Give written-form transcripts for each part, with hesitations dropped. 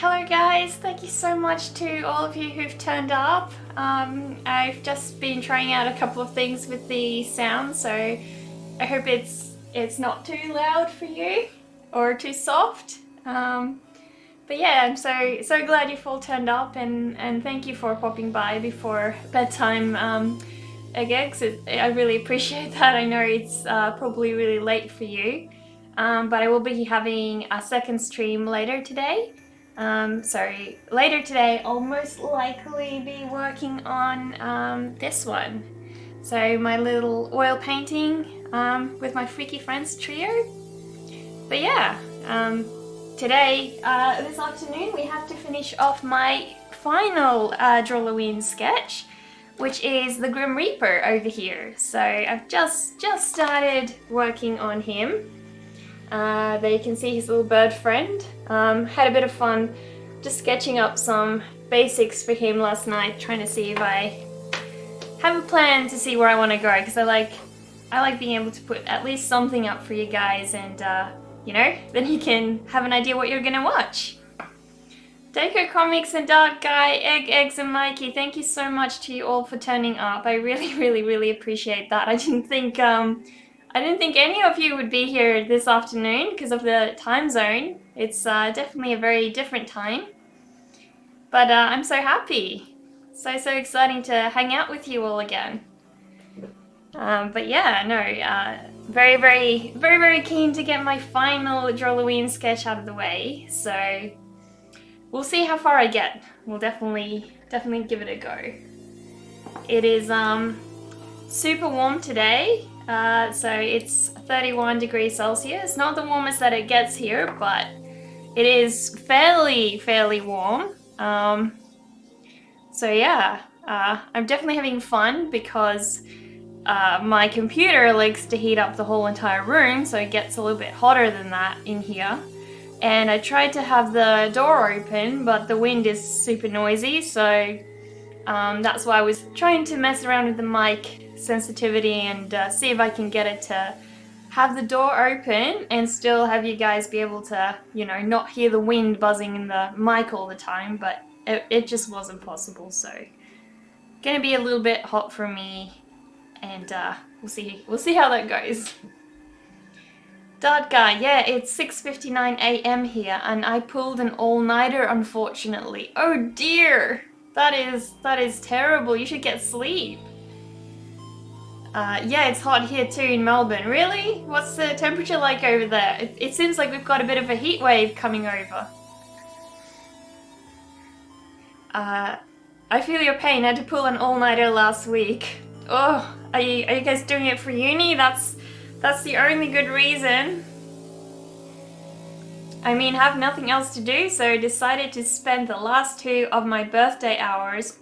Hello guys, thank you so much to all of you who've turned up. I've just been trying out a couple of things with the sound, so I hope it's not too loud for you or too soft. But yeah, I'm so glad you've all turned up, and thank you for popping by before bedtime again, 'cause I really appreciate that. I know it's probably really late for you, but I will be having a second stream later today. Later today I'll most likely be working on this one. So my little oil painting with my Freaky Friends trio. But yeah, today, this afternoon, we have to finish off my final Drawlloween sketch, which is the Grim Reaper over here. So I've just started working on him. There you can see his little bird friend. Had a bit of fun just sketching up some basics for him last night, trying to see if I have a plan to see where I want to go, because I like being able to put at least something up for you guys, and you know, then you can have an idea what you're gonna watch. Deco Comics and Dark Guy, Eggs and Mikey, thank you so much to you all for turning up. I really appreciate that. I didn't think any of you would be here this afternoon because of the time zone. It's definitely a very different time. But I'm so happy. So exciting to hang out with you all again. But yeah, no, very keen to get my final Drawlloween sketch out of the way. So we'll see how far I get. We'll definitely give it a go. It is super warm today. So it's 31 degrees Celsius. Not the warmest that it gets here, but it is fairly warm. So yeah, I'm definitely having fun because my computer likes to heat up the whole entire room, so it gets a little bit hotter than that in here. And I tried to have the door open, but the wind is super noisy, so that's why I was trying to mess around with the mic sensitivity and see if I can get it to have the door open and still have you guys be able to, you know, not hear the wind buzzing in the mic all the time, but it just wasn't possible, so gonna be a little bit hot for me, and we'll see how that goes. Dart Guy, yeah, it's 6:59 a.m. here, and I pulled an all-nighter, unfortunately. Oh dear, that is terrible. You should get sleep. Yeah, it's hot here too in Melbourne. Really? What's the temperature like over there? It seems like we've got a bit of a heat wave coming over. I feel your pain. I had to pull an all-nighter last week. Oh, are you guys doing it for uni? That's the only good reason. I mean, have nothing else to do, so decided to spend the last 2 of my birthday hours,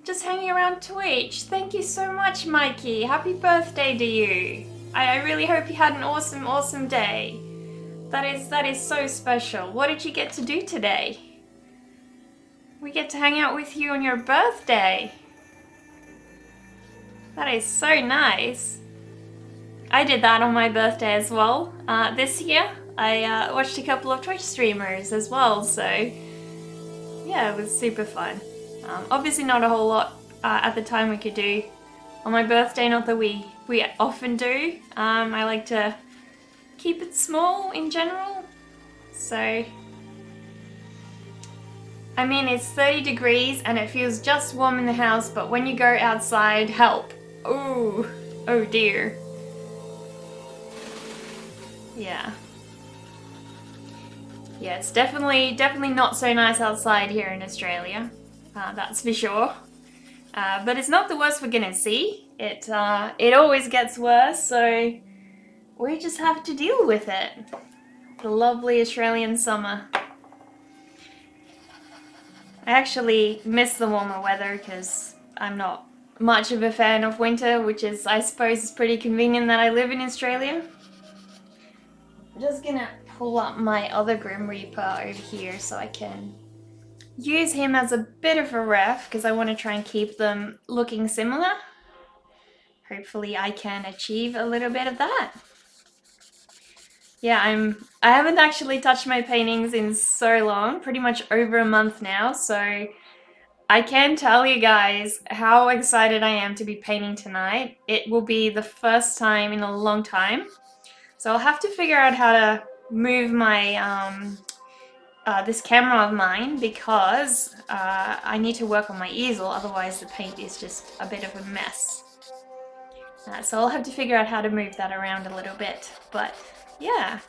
just hanging around Twitch. Thank you so much, Mikey. Happy birthday to you. I really hope you had an awesome day. That is so special. What did you get to do today? We get to hang out with you on your birthday. That is so nice. I did that on my birthday as well. This year, I watched a couple of Twitch streamers as well, so yeah, it was super fun. Obviously not a whole lot at the time we could do on my birthday, not that we often do. I like to keep it small in general, so I mean, it's 30 degrees and it feels just warm in the house, but when you go outside, help. Oh dear. Yeah, it's definitely not so nice outside here in Australia. That's for sure. But it's not the worst we're gonna see. It always gets worse, so we just have to deal with it. The lovely Australian summer. I actually miss the warmer weather because I'm not much of a fan of winter, which is, I suppose, is pretty convenient that I live in Australia. I'm just gonna pull up my other Grim Reaper over here so I can use him as a bit of a ref, because I want to try and keep them looking similar. Hopefully I can achieve a little bit of that. Yeah, I haven't actually touched my paintings in so long, pretty much over a month now, so I can tell you guys how excited I am to be painting tonight. It will be the first time in a long time. So I'll have to figure out how to move my this camera of mine because I need to work on my easel, otherwise the paint is just a bit of a mess. So I'll have to figure out how to move that around a little bit, but yeah.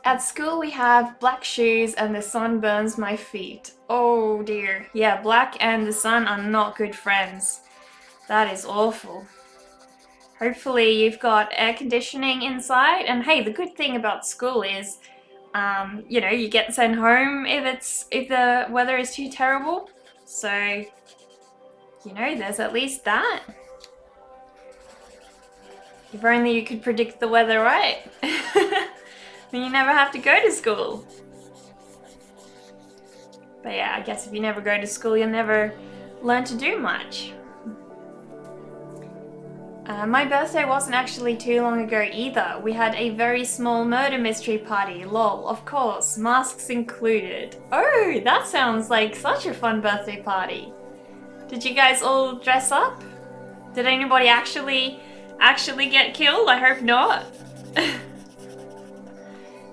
At school we have black shoes and the sun burns my feet. Oh dear. Yeah, black and the sun are not good friends. That is awful. Hopefully you've got air conditioning inside, and hey, the good thing about school is you know, you get sent home if the weather is too terrible. So, you know, there's at least that. If only you could predict the weather right. Then you never have to go to school. But yeah, I guess if you never go to school, you'll never learn to do much. My birthday wasn't actually too long ago either. We had a very small murder mystery party. Lol, of course, masks included. Oh, that sounds like such a fun birthday party. Did you guys all dress up? Did anybody actually get killed? I hope not.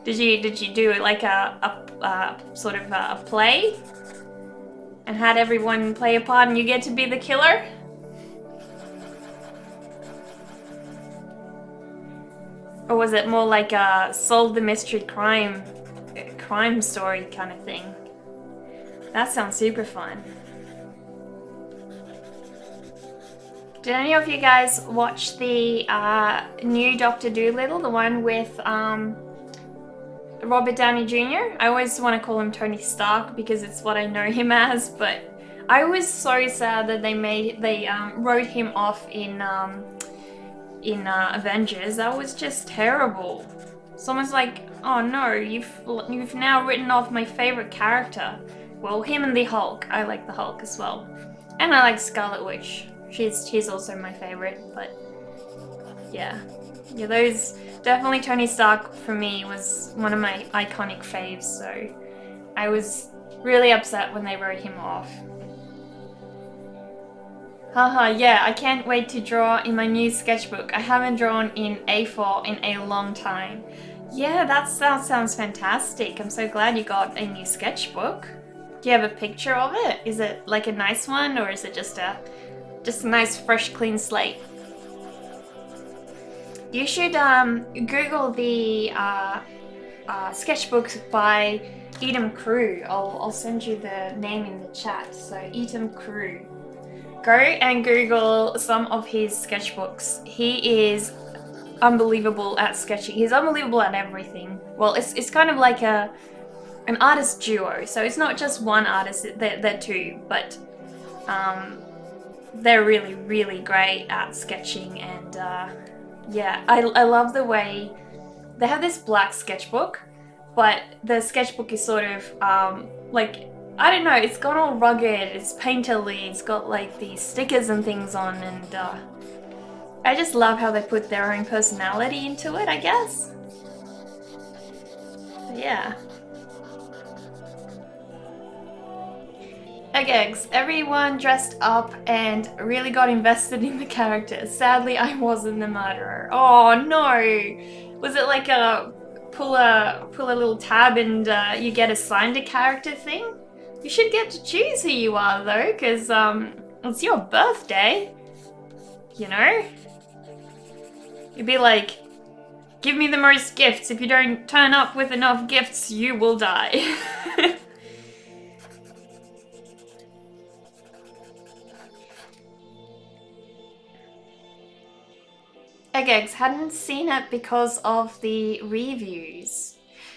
Did you do like a sort of a play? And had everyone play a part and you get to be the killer? Or was it more like a solve the mystery crime story kind of thing? That sounds super fun. Did any of you guys watch the new Dr. Dolittle, the one with Robert Downey Jr.? I always want to call him Tony Stark because it's what I know him as, but I was so sad that they wrote him off in Avengers. That was just terrible. Someone's like, oh no, you've now written off my favorite character. Well, him and the Hulk. I like the Hulk as well, and I like Scarlet Witch. She's also my favorite. But yeah, those definitely Tony Stark for me was one of my iconic faves. So I was really upset when they wrote him off. Haha, yeah, I can't wait to draw in my new sketchbook. I haven't drawn in A4 in a long time. Yeah, that sounds fantastic. I'm so glad you got a new sketchbook. Do you have a picture of it? Is it like a nice one, or is it just a nice fresh clean slate? You should Google the sketchbooks by Edom Crew. I'll send you the name in the chat. So Edom Crew. Go and Google some of his sketchbooks. He is unbelievable at sketching. He's unbelievable at everything. Well, it's kind of like an artist duo. So it's not just one artist. They're two, but they're really, really great at sketching. And yeah, I love the way they have this black sketchbook, but the sketchbook is sort of like, I don't know, it's got all rugged, it's painterly, it's got like these stickers and things on, and I just love how they put their own personality into it, I guess. But yeah. Okay, everyone dressed up and really got invested in the characters. Sadly, I wasn't the murderer. Oh no! Was it like a pull a little tab and you get assigned a character thing? You should get to choose who you are though, because it's your birthday, you know? You'd be like, give me the most gifts. If you don't turn up with enough gifts, you will die. Egegs hadn't seen it because of the reviews.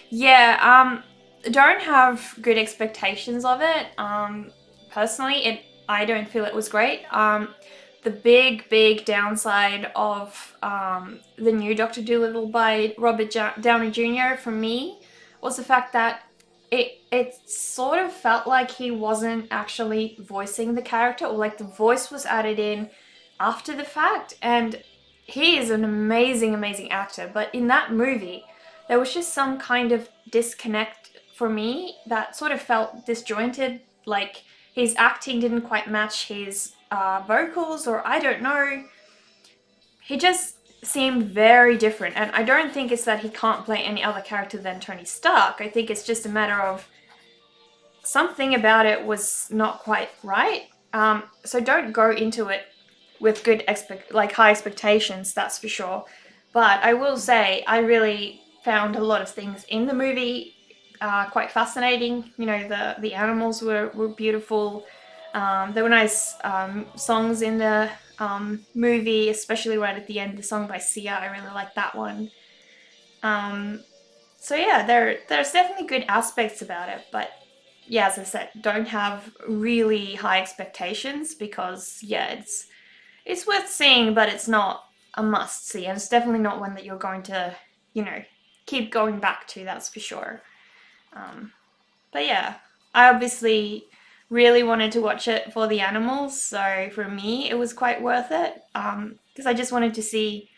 Yeah, don't have good expectations of it. Personally, I don't feel it was great. The big downside of the new Dr. Dolittle by Robert Downey Jr. for me was the fact that it sort of felt like he wasn't actually voicing the character, or like the voice was added in after the fact, and he is an amazing, amazing actor, but in that movie, there was just some kind of disconnect for me that sort of felt disjointed, like his acting didn't quite match his vocals, or I don't know. He just seemed very different, and I don't think it's that he can't play any other character than Tony Stark. I think it's just a matter of something about it was not quite right. So don't go into it with good high expectations, that's for sure. But I will say I really found a lot of things in the movie quite fascinating. You know, the animals were beautiful. There were nice songs in the movie, especially right at the end, the song by Sia. I really like that one. So yeah, there's definitely good aspects about it, but yeah, as I said, don't have really high expectations because yeah, it's worth seeing, but it's not a must see, and it's definitely not one that you're going to, you know, keep going back to, that's for sure. But yeah, I obviously really wanted to watch it for the animals, so for me it was quite worth it, because I just wanted to see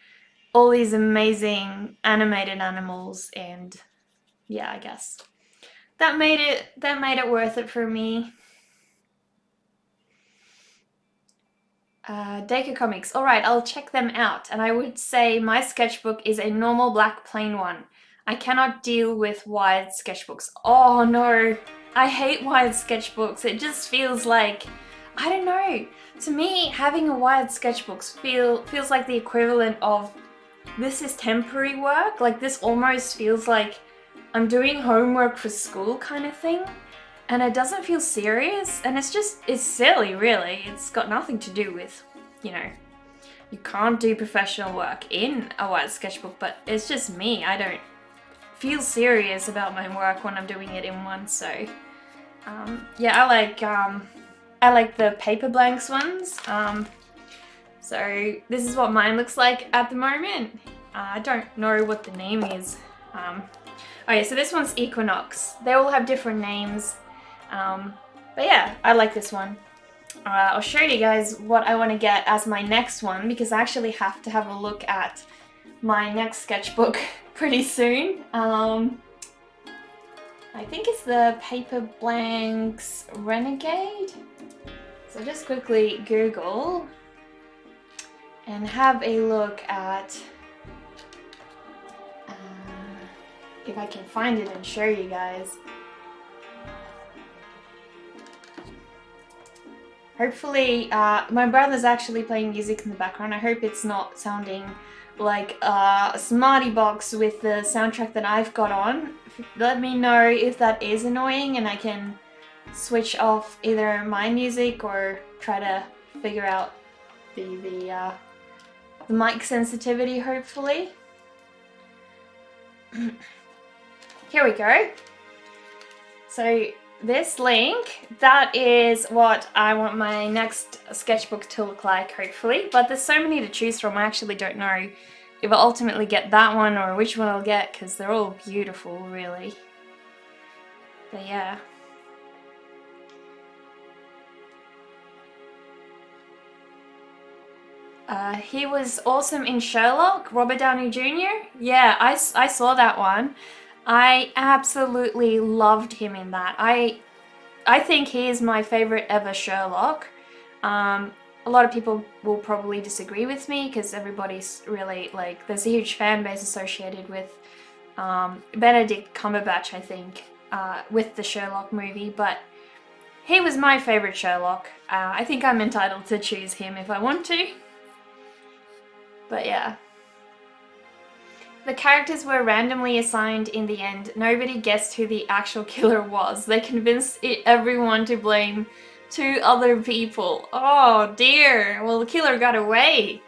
all these amazing animated animals, and yeah, I guess that made it worth it for me. Deka Comics. Alright, I'll check them out. And I would say my sketchbook is a normal black plain one. I cannot deal with wired sketchbooks. Oh no, I hate wired sketchbooks. It just feels like, I don't know. To me, having a wired sketchbook feels like the equivalent of, this is temporary work. Like, this almost feels like I'm doing homework for school kind of thing. And it doesn't feel serious, and it's silly, really. It's got nothing to do with, you know, you can't do professional work in a white sketchbook, but it's just me. I don't feel serious about my work when I'm doing it in one, so yeah, I like the paper blanks ones. So this is what mine looks like at the moment. I don't know what the name is. Oh yeah, so this one's Equinox. They all have different names. But yeah, I like this one. I'll show you guys what I want to get as my next one, because I actually have to have a look at my next sketchbook pretty soon. I think it's the Paper Blanks Renegade. So just quickly Google and have a look at if I can find it and show you guys. Hopefully, my brother's actually playing music in the background. I hope it's not sounding like a smarty box with the soundtrack that I've got on. Let me know if that is annoying and I can switch off either my music or try to figure out the mic sensitivity, hopefully. Here we go. So this link, that is what I want my next sketchbook to look like, hopefully. But there's so many to choose from, I actually don't know if I'll ultimately get that one or which one I'll get, because they're all beautiful, really. But yeah. He was awesome in Sherlock, Robert Downey Jr. Yeah, I saw that one. I absolutely loved him in that. I think he is my favorite ever Sherlock. A lot of people will probably disagree with me because everybody's really like, there's a huge fan base associated with Benedict Cumberbatch, I think, with the Sherlock movie, but he was my favorite Sherlock. I think I'm entitled to choose him if I want to. But yeah. The characters were randomly assigned in the end. Nobody guessed who the actual killer was. They convinced everyone to blame two other people. Oh dear. Well, the killer got away.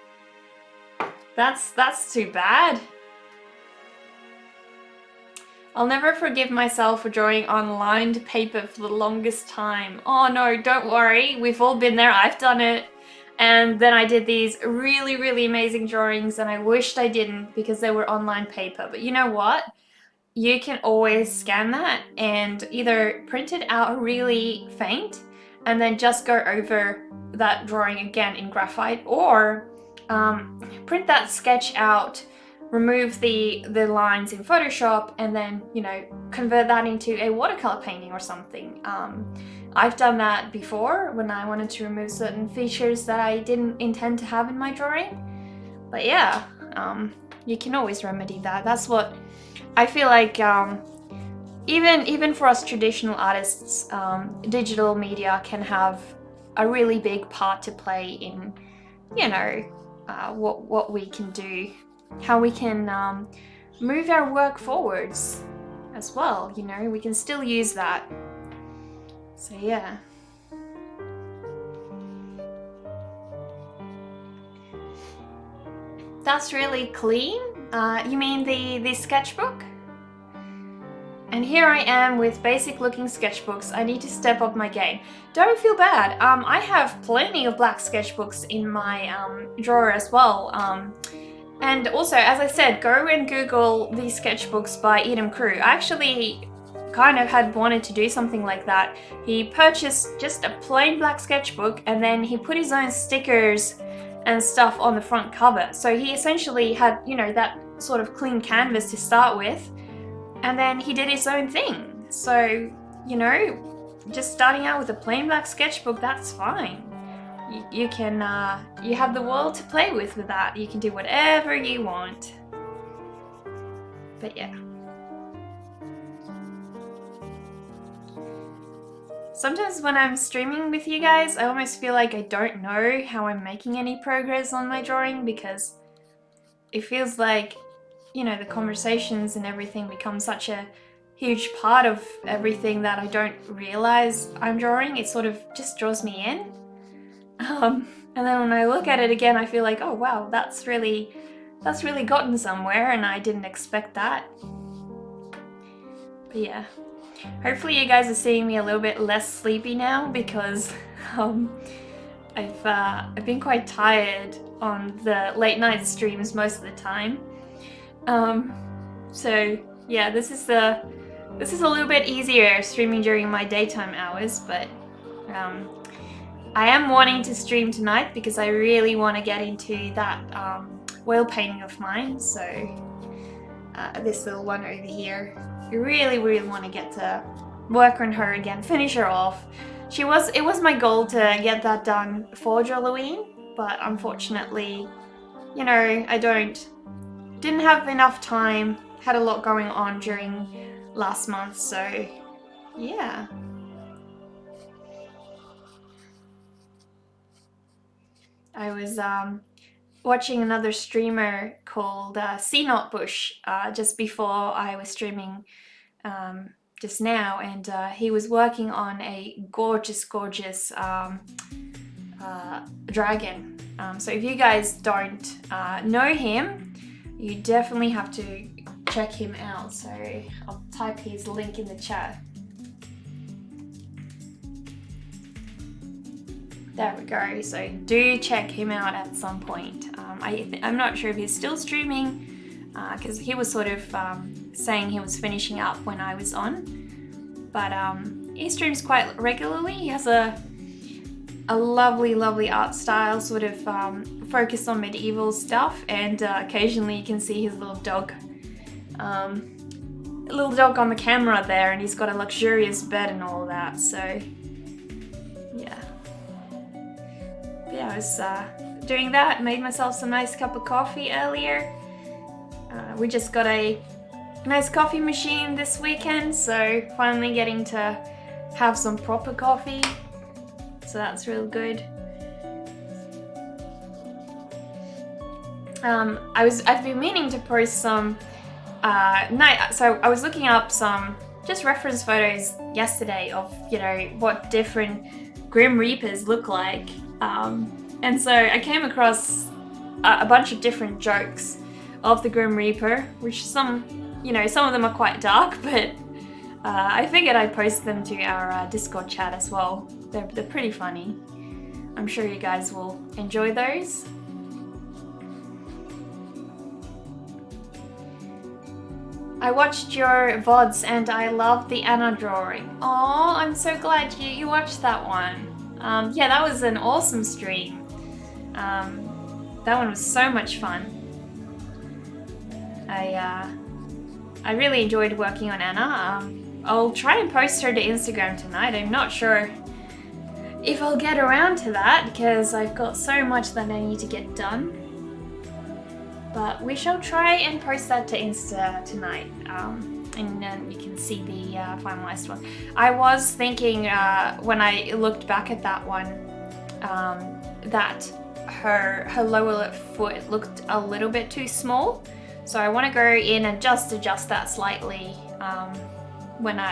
That's too bad. I'll never forgive myself for drawing on lined paper for the longest time. Oh no, don't worry. We've all been there. I've done it. And then I did these really, really amazing drawings, and I wished I didn't because they were on lined paper. But you know what? You can always scan that and either print it out really faint and then just go over that drawing again in graphite, or print that sketch out, remove the lines in Photoshop, and then, you know, convert that into a watercolor painting or something. I've done that before when I wanted to remove certain features that I didn't intend to have in my drawing. But yeah, you can always remedy that. That's what I feel like. Even for us traditional artists, digital media can have a really big part to play in, you know, what we can do, how we can move our work forwards as well. You know, we can still use that. So yeah. That's really clean. You mean the sketchbook? And here I am with basic looking sketchbooks. I need to step up my game. Don't feel bad. I have plenty of black sketchbooks in my drawer as well. And also, as I said, go and Google these sketchbooks by Edam Crew. I actually kind of had wanted to do something like that. He purchased just a plain black sketchbook and then he put his own stickers and stuff on the front cover. So he essentially had, you know, that sort of clean canvas to start with. And then he did his own thing. So, you know, just starting out with a plain black sketchbook, that's fine. You can, you have the world to play with that. You can do whatever you want. But yeah. Sometimes when I'm streaming with you guys, I almost feel like I don't know how I'm making any progress on my drawing, because it feels like, you know, the conversations and everything become such a huge part of everything that I don't realize I'm drawing. It sort of just draws me in. And then when I look at it again, I feel like, oh wow, that's really gotten somewhere, and I didn't expect that. But yeah, hopefully you guys are seeing me a little bit less sleepy now, because I've been quite tired on the late night streams most of the time. So yeah, this is a little bit easier streaming during my daytime hours, but I am wanting to stream tonight because I really want to get into that whale painting of mine. So this little one over here, I really want to get to work on her again, finish her off. It was my goal to get that done for Drawlloween, but unfortunately, you know, I didn't have enough time, had a lot going on during last month, so yeah. I was watching another streamer called Bush just before I was streaming just now, and he was working on a gorgeous dragon. So if you guys don't know him, you definitely have to check him out. So I'll type his link in the chat. There we go. So do check him out at some point. I'm not sure if he's still streaming, because he was sort of saying he was finishing up when I was on. But he streams quite regularly. He has a lovely art style, sort of focused on medieval stuff, and occasionally you can see his little dog. Little dog on the camera there, and he's got a luxurious bed and all that, so yeah. But yeah, I was doing that, made myself some nice cup of coffee earlier. We just got a nice coffee machine this weekend, so finally getting to have some proper coffee. So that's real good. I've been meaning to post some so I was looking up some just reference photos yesterday of, you know, what different Grim Reapers look like. And so I came across a bunch of different jokes of the Grim Reaper, which some of them are quite dark, but I figured I'd post them to our Discord chat as well. They're pretty funny. I'm sure you guys will enjoy those. I watched your VODs and I loved the Anna drawing. Oh, I'm so glad you watched that one. Yeah, that was an awesome stream. that one was so much fun. I really enjoyed working on Anna. I'll try and post her to Instagram tonight. I'm not sure if I'll get around to that because I've got so much that I need to get done. But we shall try and post that to Insta tonight. And then you can see the finalized one. I was thinking when I looked back at that one that her lower foot looked a little bit too small. So I want to go in and just adjust that slightly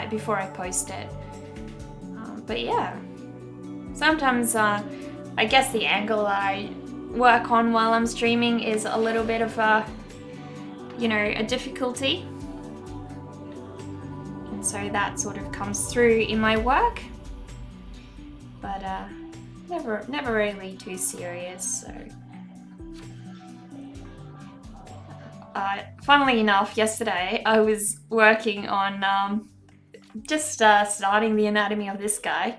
before I post it. But yeah, sometimes I guess the angle that I work on while I'm streaming is a little bit of a difficulty. And so that sort of comes through in my work. But never really too serious, so. Funnily enough, yesterday I was working on just starting the anatomy of this guy,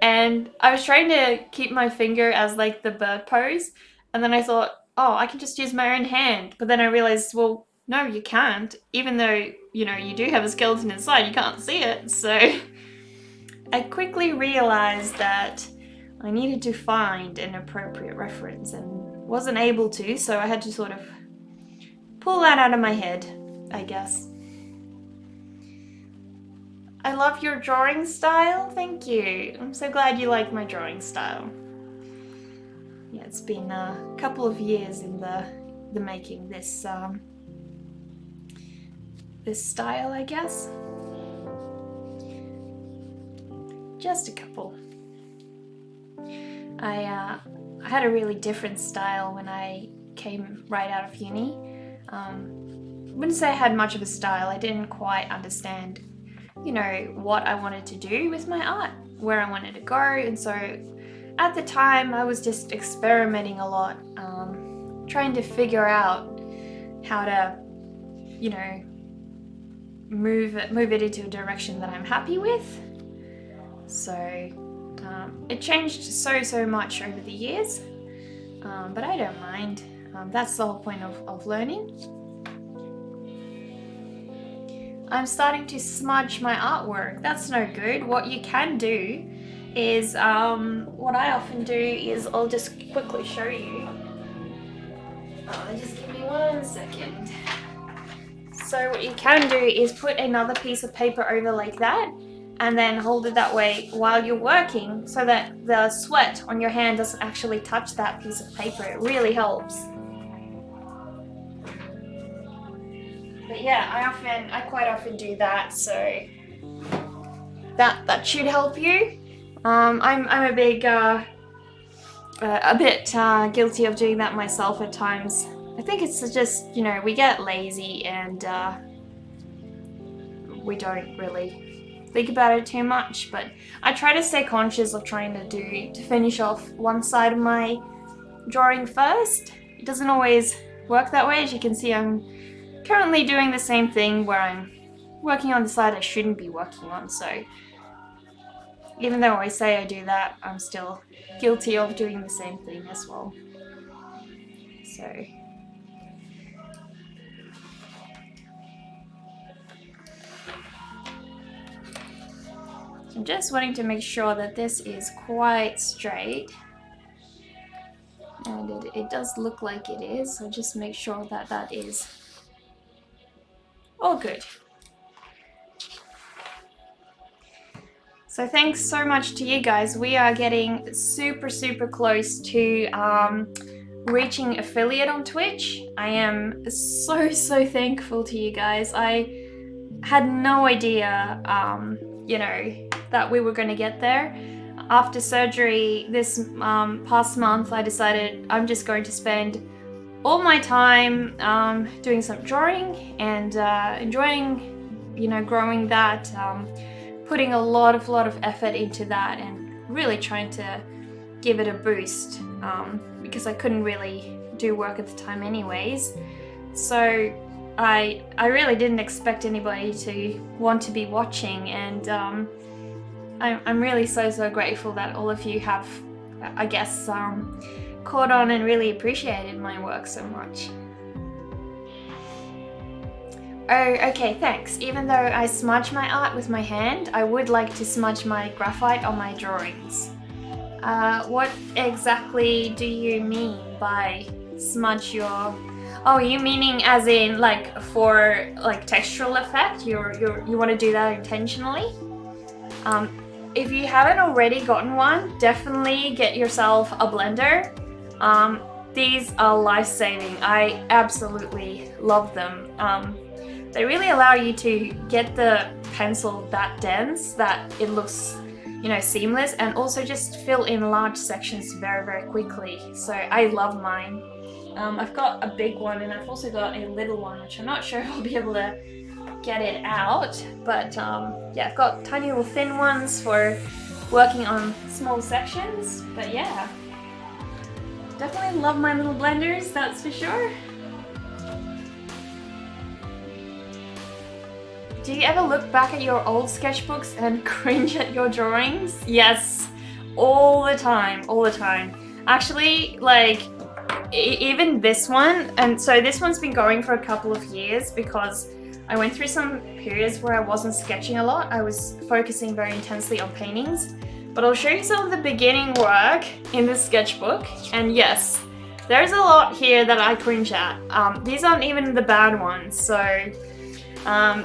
and I was trying to keep my finger as like the bird pose, and then I thought, oh, I can just use my own hand, but then I realized, well, no, you can't, even though you do have a skeleton inside, you can't see it. So I quickly realized that I needed to find an appropriate reference and wasn't able to, so I had to sort of pull that out of my head, I guess. I love your drawing style. Thank you. I'm so glad you like my drawing style. Yeah, it's been a couple of years in the making, this style, I guess. Just a couple. I had a really different style when I came right out of uni. I wouldn't say I had much of a style. I didn't quite understand, what I wanted to do with my art, where I wanted to go. And so at the time I was just experimenting a lot, trying to figure out how to, move it into a direction that I'm happy with. So it changed so much over the years, but I don't mind. That's the whole point of learning. I'm starting to smudge my artwork. That's no good. What you can do is, what I often do is, I'll just quickly show you. Just give me 1 second. So what you can do is put another piece of paper over like that, and then hold it that way while you're working so that the sweat on your hand doesn't actually touch that piece of paper. It really helps. But yeah, I quite often do that, so that should help you. I'm a bit guilty of doing that myself at times. I think it's just, we get lazy and we don't really think about it too much, but I try to stay conscious of trying to finish off one side of my drawing first. It doesn't always work that way. As you can see, I'm currently doing the same thing where I'm working on the side I shouldn't be working on, so even though I say I do that, I'm still guilty of doing the same thing as well. So I'm just wanting to make sure that this is quite straight, and it does look like it is, so just make sure that that is all good. So thanks so much to you guys. We are getting super close to reaching affiliate on Twitch. I am so thankful to you guys. I had no idea, that we were going to get there. After surgery this past month, I decided I'm just going to spend all my time doing some drawing and enjoying, growing that, putting a lot of effort into that and really trying to give it a boost, because I couldn't really do work at the time anyways. So I really didn't expect anybody to want to be watching, and I'm really so grateful that all of you have, I guess, caught on and really appreciated my work so much. Oh, okay, thanks. Even though I smudge my art with my hand, I would like to smudge my graphite on my drawings. What exactly do you mean by smudge your... Oh, you meaning as in like for like textural effect? You want to do that intentionally? If you haven't already gotten one, definitely get yourself a blender. These are life-saving. I absolutely love them. They really allow you to get the pencil that dense that it looks, you know, seamless, and also just fill in large sections very, very quickly. So I love mine. I've got a big one and I've also got a little one, which I'm not sure if I'll be able to get it out. But yeah, I've got tiny little thin ones for working on small sections. But yeah, definitely love my little blenders, that's for sure. Do you ever look back at your old sketchbooks and cringe at your drawings? Yes, all the time, all the time. Actually, like, even this one, and so this one's been going for a couple of years because I went through some periods where I wasn't sketching a lot. I was focusing very intensely on paintings. But I'll show you some of the beginning work in this sketchbook, and yes, there's a lot here that I cringe at. These aren't even the bad ones, so...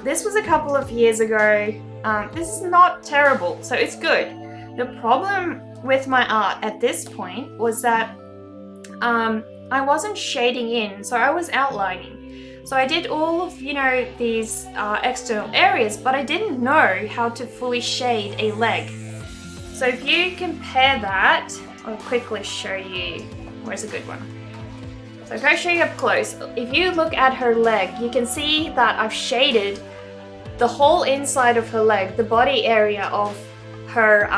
this was a couple of years ago. This is not terrible, so it's good. The problem with my art at this point was that I wasn't shading in, so I was outlining. So I did all of, you know, these external areas, but I didn't know how to fully shade a leg. So if you compare that, I'll quickly show you, where's a good one? So I'm going to show you up close. If you look at her leg, you can see that I've shaded the whole inside of her leg, the body area of her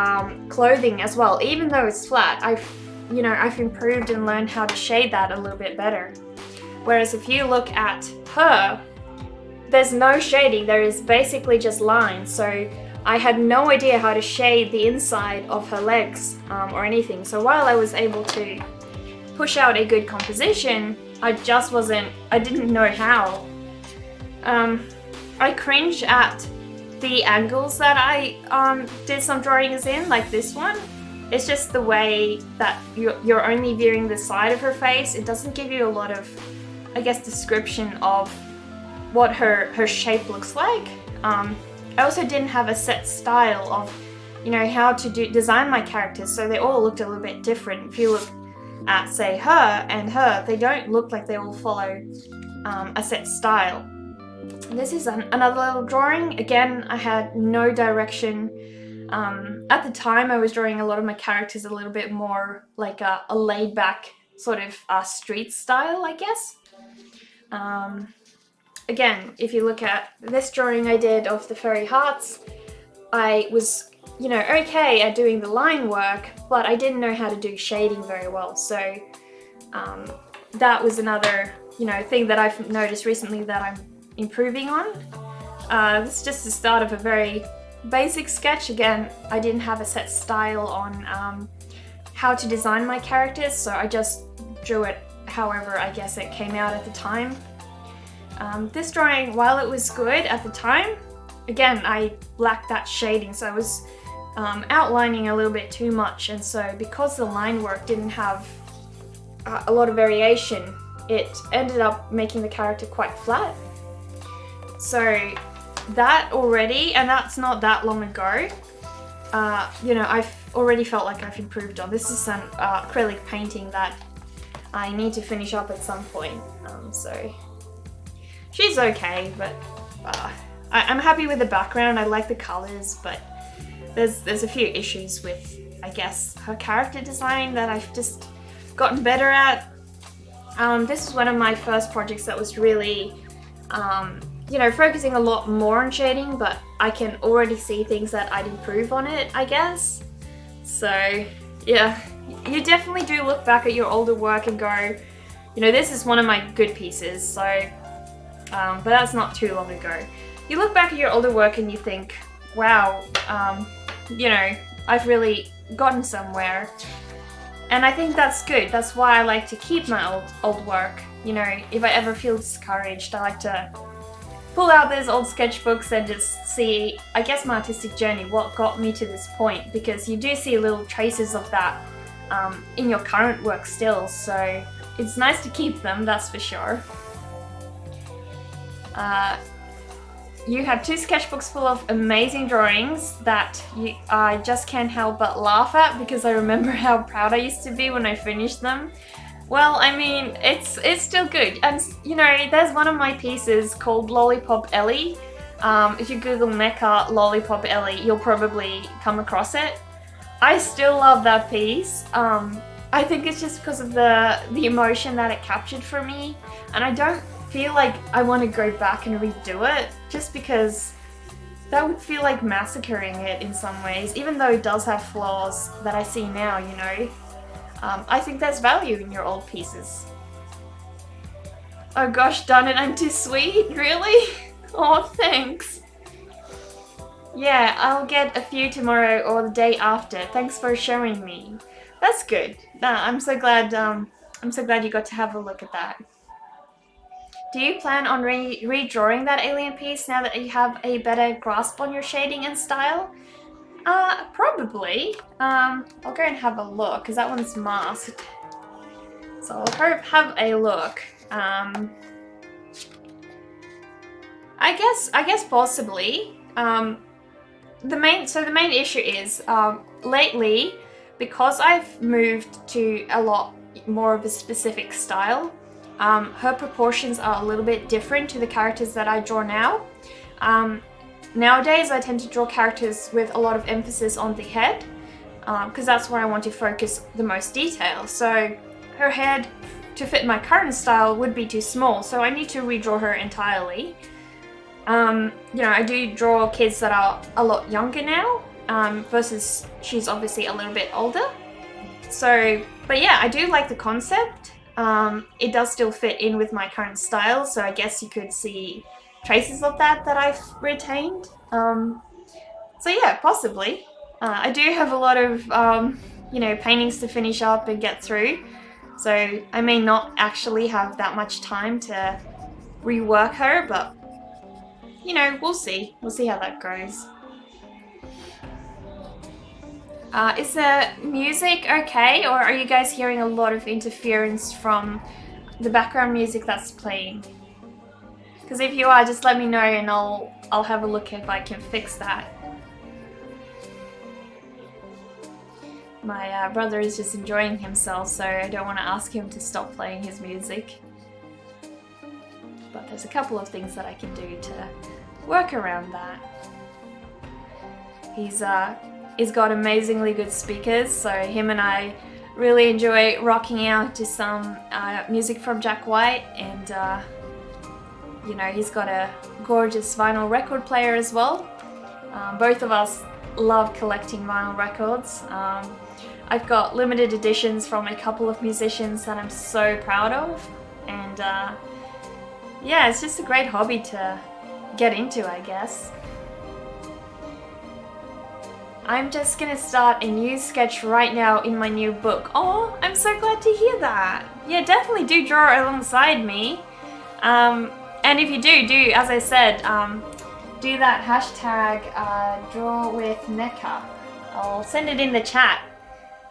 clothing as well. Even though it's flat, I've improved and learned how to shade that a little bit better. Whereas if you look at her, there's no shading. There is basically just lines. So I had no idea how to shade the inside of her legs or anything. So while I was able to push out a good composition, I didn't know how. I cringe at the angles that I did some drawings in, like this one. It's just the way that you're only viewing the side of her face. It doesn't give you a lot of, I guess, description of what her shape looks like. I also didn't have a set style of, you know, how to design my characters, so they all looked a little bit different. If you look at, say, her and her, they don't look like they will follow a set style. This is another little drawing. Again, I had no direction. At the time, I was drawing a lot of my characters a little bit more like a laid-back sort of street style, I guess. Again, if you look at this drawing I did of the fairy hearts, I was, you know, okay at doing the line work, but I didn't know how to do shading very well. So that was another, you know, thing that I've noticed recently that I'm improving on. This is just the start of a very basic sketch. Again, I didn't have a set style on how to design my characters, so I just drew it however I guess it came out at the time. This drawing, while it was good at the time, again, I lacked that shading, so I was outlining a little bit too much, and so because the line work didn't have a lot of variation, it ended up making the character quite flat. So that already, and that's not that long ago, you know, I've already felt like I've improved on. This is an acrylic painting that I need to finish up at some point, so she's okay, but I'm happy with the background. I like the colors, but there's a few issues with, I guess, her character design that I've just gotten better at. This is one of my first projects that was really, you know, focusing a lot more on shading, but I can already see things that I'd improve on it, I guess. So yeah, you definitely do look back at your older work and go, you know, this is one of my good pieces, so, but that's not too long ago. You look back at your older work and you think, wow, you know, I've really gotten somewhere. And I think that's good. That's why I like to keep my old work. You know, if I ever feel discouraged, I like to pull out those old sketchbooks and just see, I guess, my artistic journey, what got me to this point, because you do see little traces of that in your current work still, so it's nice to keep them, that's for sure. You have 2 sketchbooks full of amazing drawings that I just can't help but laugh at, because I remember how proud I used to be when I finished them. Well, I mean, it's still good. And, you know, there's one of my pieces called Lollipop Ellie. If you Google Mecha Lollipop Ellie, you'll probably come across it. I still love that piece. I think it's just because of the emotion that it captured for me. And I don't feel like I want to go back and redo it, just because that would feel like massacring it in some ways, even though it does have flaws that I see now, you know. I think there's value in your old pieces. Oh gosh darn it, I'm too sweet? Really? Oh, thanks. Yeah, I'll get a few tomorrow or the day after. Thanks for showing me. That's good. I'm so glad you got to have a look at that. Do you plan on redrawing that alien piece now that you have a better grasp on your shading and style? Probably. I'll go and have a look, because that one's masked. So I'll have a look. I guess possibly. The main issue is, lately, because I've moved to a lot more of a specific style, her proportions are a little bit different to the characters that I draw now. Nowadays I tend to draw characters with a lot of emphasis on the head, because that's where I want to focus the most detail. So her head, to fit my current style, would be too small, so I need to redraw her entirely. You know, I do draw kids that are a lot younger now, versus she's obviously a little bit older. So, but yeah, I do like the concept. It does still fit in with my current style, so I guess you could see traces of that I've retained. So yeah, possibly. I do have a lot of, you know, paintings to finish up and get through, so I may not actually have that much time to rework her, but, you know, we'll see. We'll see how that goes. Is the music okay, or are you guys hearing a lot of interference from the background music that's playing? Because if you are, just let me know and I'll have a look if I can fix that. My brother is just enjoying himself, so I don't want to ask him to stop playing his music. But there's a couple of things that I can do to work around that. He's got amazingly good speakers, so him and I really enjoy rocking out to some music from Jack White, and you know, he's got a gorgeous vinyl record player as well. Both of us love collecting vinyl records. I've got limited editions from a couple of musicians that I'm so proud of, and yeah, it's just a great hobby to get into, I guess. I'm just gonna start a new sketch right now in my new book. Oh, I'm so glad to hear that. Yeah, definitely do draw alongside me. And if you do, as I said, do that hashtag #drawwithmecha. I'll send it in the chat.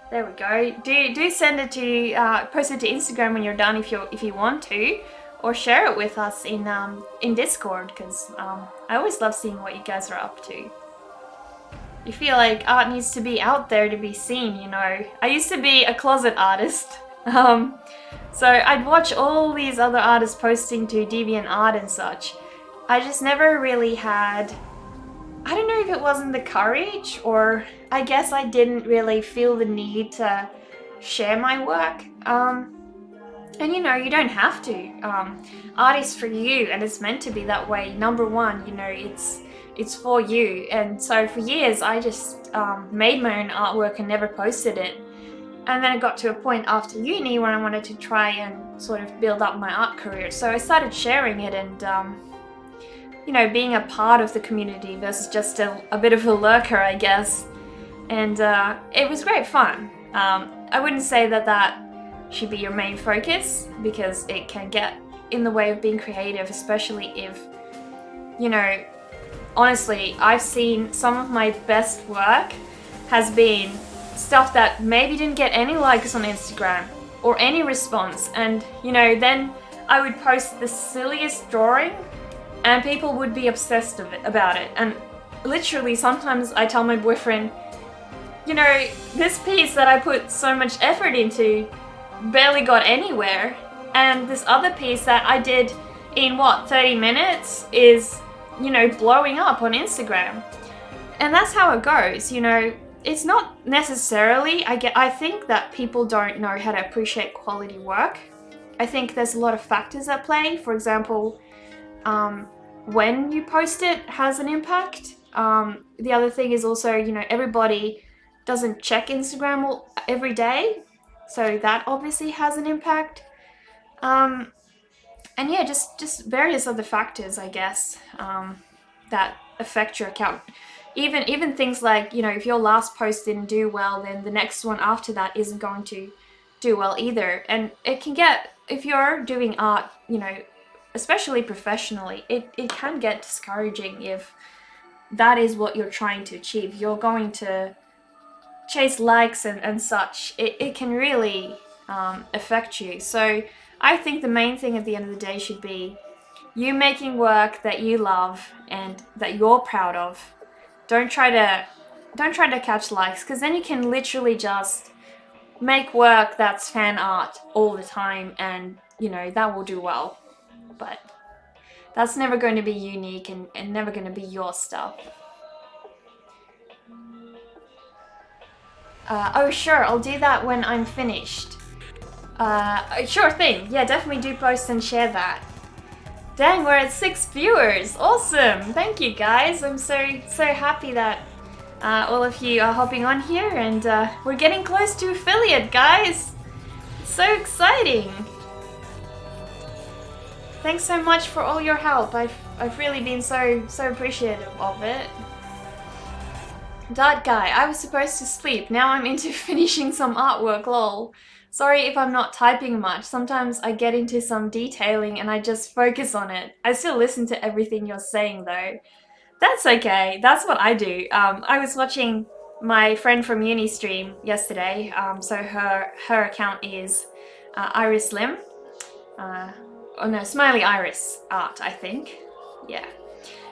There we go. Do send it to post it to Instagram when you're done if you want to, or share it with us in Discord, because I always love seeing what you guys are up to. You feel like art needs to be out there to be seen, you know. I used to be a closet artist, so I'd watch all these other artists posting to DeviantArt and such. I just never really had, I don't know if it wasn't the courage, or I guess I didn't really feel the need to share my work. And you know, you don't have to. Art is for you, and it's meant to be that way. Number one, you know, it's for you. And so for years I just made my own artwork and never posted it. And then it got to a point after uni when I wanted to try and sort of build up my art career. So I started sharing it and, you know, being a part of the community versus just a bit of a lurker, I guess. And it was great fun. I wouldn't say that that should be your main focus, because it can get in the way of being creative, especially if, you know, honestly, I've seen some of my best work has been stuff that maybe didn't get any likes on Instagram or any response, and you know, then I would post the silliest drawing and people would be obsessed about it. And literally sometimes I tell my boyfriend, you know, this piece that I put so much effort into barely got anywhere, and this other piece that I did in 30 minutes is, you know, blowing up on Instagram. And that's how it goes, you know. It's not necessarily, I think that people don't know how to appreciate quality work. I think there's a lot of factors at play. For example, when you post it has an impact. The other thing is also, you know, everybody doesn't check Instagram every day, so that obviously has an impact. And yeah, just various other factors, I guess, that affect your account. Even things like, you know, if your last post didn't do well, then the next one after that isn't going to do well either. And it can get, if you're doing art, you know, especially professionally, it can get discouraging if that is what you're trying to achieve. You're going to chase likes and such. It can really affect you. So I think the main thing at the end of the day should be you making work that you love and that you're proud of. Don't try to catch likes, because then you can literally just make work that's fan art all the time, and you know, that will do well. But that's never going to be unique and never going to be your stuff. Oh sure, I'll do that when I'm finished. Sure thing. Yeah, definitely do post and share that. Dang, we're at 6 viewers. Awesome. Thank you guys. I'm so happy that all of you are hopping on here, and we're getting close to affiliate, guys. It's so exciting. Thanks so much for all your help. I've really been so appreciative of it. Dart guy, I was supposed to sleep. Now I'm into finishing some artwork, lol. Sorry if I'm not typing much. Sometimes I get into some detailing and I just focus on it. I still listen to everything you're saying though. That's okay. That's what I do. I was watching my friend from uni stream yesterday. So her account is Iris Lim. Oh no, Smiley Iris Art, I think. Yeah.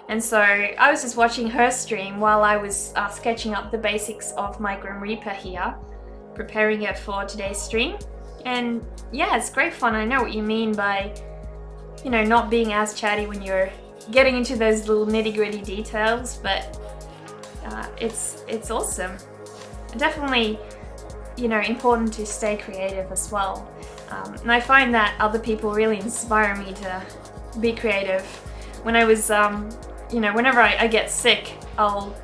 And so I was just watching her stream while I was sketching up the basics of my Grim Reaper here, preparing it for today's stream. And yeah, it's great fun. I know what you mean by, you know, not being as chatty when you're getting into those little nitty-gritty details, but it's awesome. Definitely, you know, important to stay creative as well. And I find that other people really inspire me to be creative. When I was, you know, whenever I get sick, I'll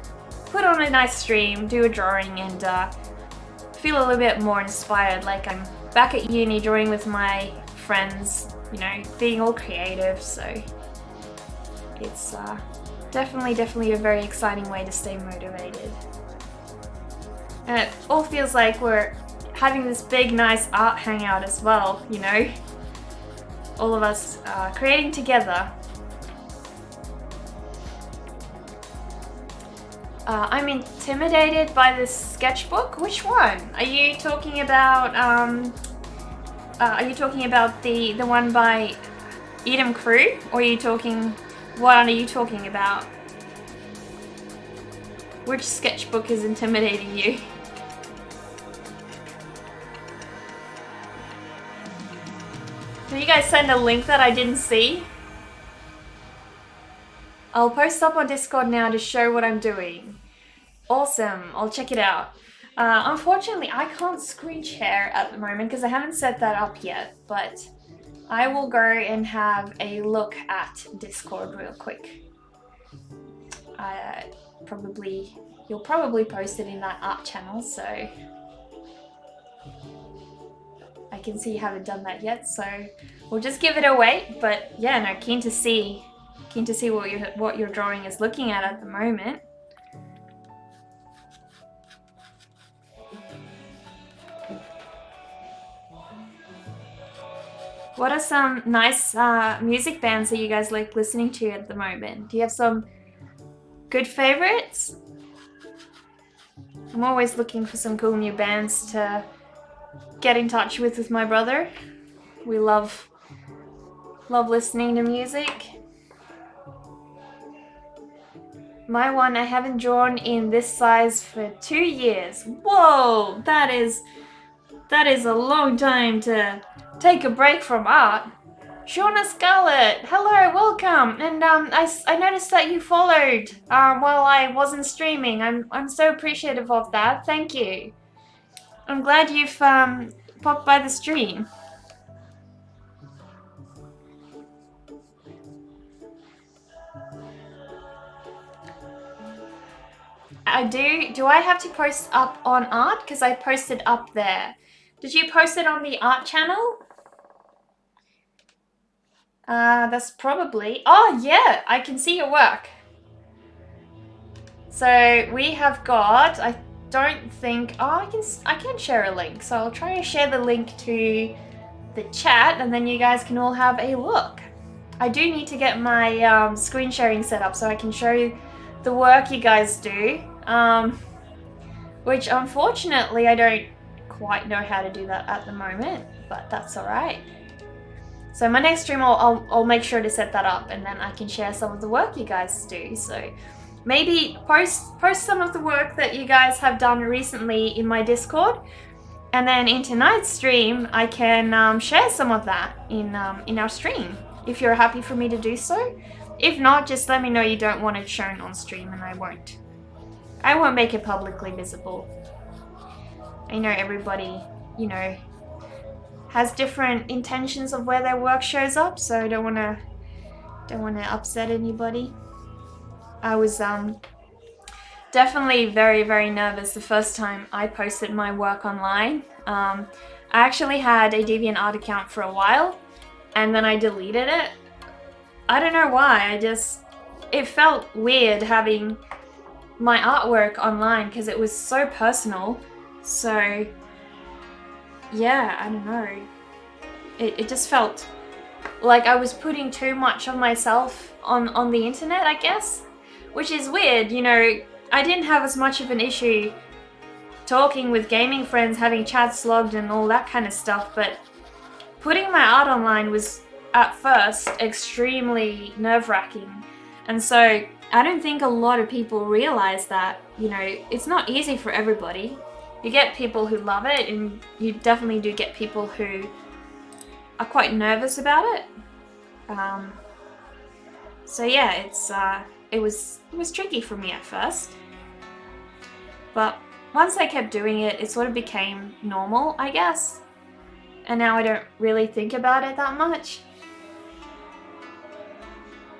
put on a nice stream, do a drawing, and feel a little bit more inspired, like I'm back at uni drawing with my friends, you know, being all creative. So it's definitely a very exciting way to stay motivated. And it all feels like we're having this big nice art hangout as well, you know, all of us creating together. I'm intimidated by this sketchbook. Which one? Are you talking about the one by Edom Crew, or are you talking, what are you talking about? Which sketchbook is intimidating you? Can you guys send a link that I didn't see? I'll post up on Discord now to show what I'm doing. Awesome, I'll check it out. Unfortunately, I can't screen share at the moment because I haven't set that up yet, but I will go and have a look at Discord real quick. You'll probably post it in that art channel, so I can see you haven't done that yet, so we'll just give it a wait. But yeah, no, keen to see what your drawing is looking at the moment. What are some nice music bands that you guys like listening to at the moment? Do you have some good favorites? I'm always looking for some cool new bands to get in touch with my brother. We love listening to music. My one, I haven't drawn in this size for 2 years. Whoa, that is a long time to take a break from art. Shauna Scarlett, hello, welcome. And I noticed that you followed while I wasn't streaming. I'm so appreciative of that. Thank you. I'm glad you've popped by the stream. I do. Do I have to post up on art? Because I posted up there. Did you post it on the art channel? That's probably... Oh, yeah, I can see your work. So we have got... I don't think... Oh, I can share a link. So I'll try to share the link to the chat and then you guys can all have a look. I do need to get my screen sharing set up so I can show you the work you guys do. Which unfortunately I don't quite know how to do that at the moment, but that's alright. So my next stream I'll make sure to set that up and then I can share some of the work you guys do. So maybe post some of the work that you guys have done recently in my Discord, and then in tonight's stream I can share some of that in our stream if you're happy for me to do so. If not, just let me know you don't want it shown on stream and I won't make it publicly visible. I know everybody, you know, has different intentions of where their work shows up, so I don't wanna upset anybody. I was definitely very, very nervous the first time I posted my work online. I actually had a DeviantArt account for a while, and then I deleted it. I don't know why, it felt weird having my artwork online because it was so personal. So yeah, I don't know. It just felt like I was putting too much of myself on the internet, I guess. Which is weird, you know, I didn't have as much of an issue talking with gaming friends, having chats logged and all that kind of stuff, but putting my art online was at first extremely nerve-wracking. And so I don't think a lot of people realize that, you know, it's not easy for everybody. You get people who love it, and you definitely do get people who are quite nervous about it. So yeah, it was tricky for me at first. But once I kept doing it, it sort of became normal, I guess. And now I don't really think about it that much.